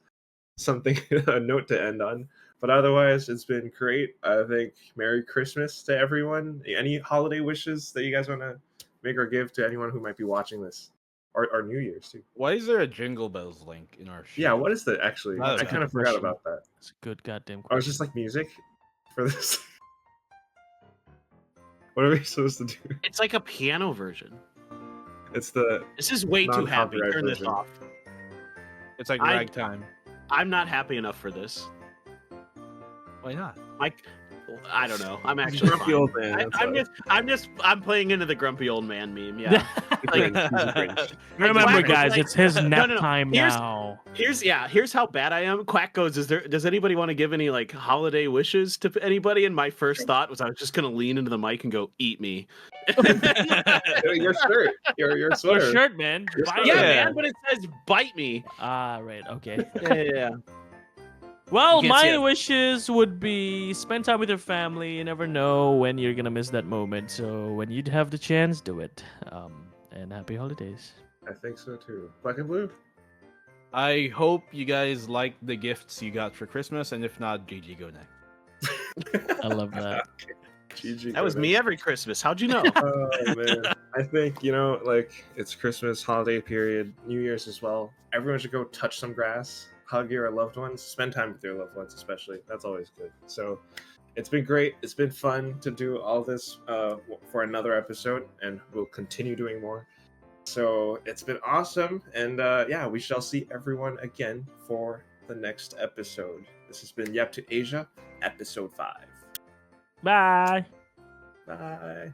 something, a note to end on. But But otherwise, it's been great. I think Merry Christmas to everyone. Any holiday wishes that you guys want to make or give to anyone who might be watching this? Or New Year's, too. Why is there a Jingle Bells link in our show? Yeah, what is that, actually? That's I a kind of good forgot question. about that. It's a good goddamn I question. was just like music for this. What are we supposed to do? It's like a piano version. It's the This is way too happy. Non-copyright Turn this version. off. It's like I- ragtime. I'm not happy enough for this. Why not? Like, I don't know. I'm actually grumpy fine. old man. I'm playing into the grumpy old man meme. Yeah. Like, Remember, Quack was guys, like- it's his nap no. time Here's- now. Here's how bad I am. Quack goes, does anybody want to give any like holiday wishes to anybody? And my first thought was I was just gonna lean into the mic and go, eat me. Your shirt. Your Your sweater. shirt, man. Your Buy sweater. Yeah, it. man, but it says bite me. Ah, right. Okay. Yeah. Well, You can't see my it. wishes would be spend time with your family. You never know when you're gonna miss that moment. So when you have the chance, do it. And happy holidays. I think so too. Black and blue. I hope you guys like the gifts you got for Christmas, and if not, GG go next. I love that. GG. That was me every Christmas. How'd you know? Oh man, I think like it's Christmas holiday period, New Year's as well. Everyone should go touch some grass, hug your loved ones, spend time with your loved ones, especially. That's always good. So, it's been great. It's been fun to do all this for another episode, and we'll continue doing more. So it's been awesome, and yeah, we shall see everyone again for the next episode. This has been YAP2ASIA, episode 5. Bye. Bye.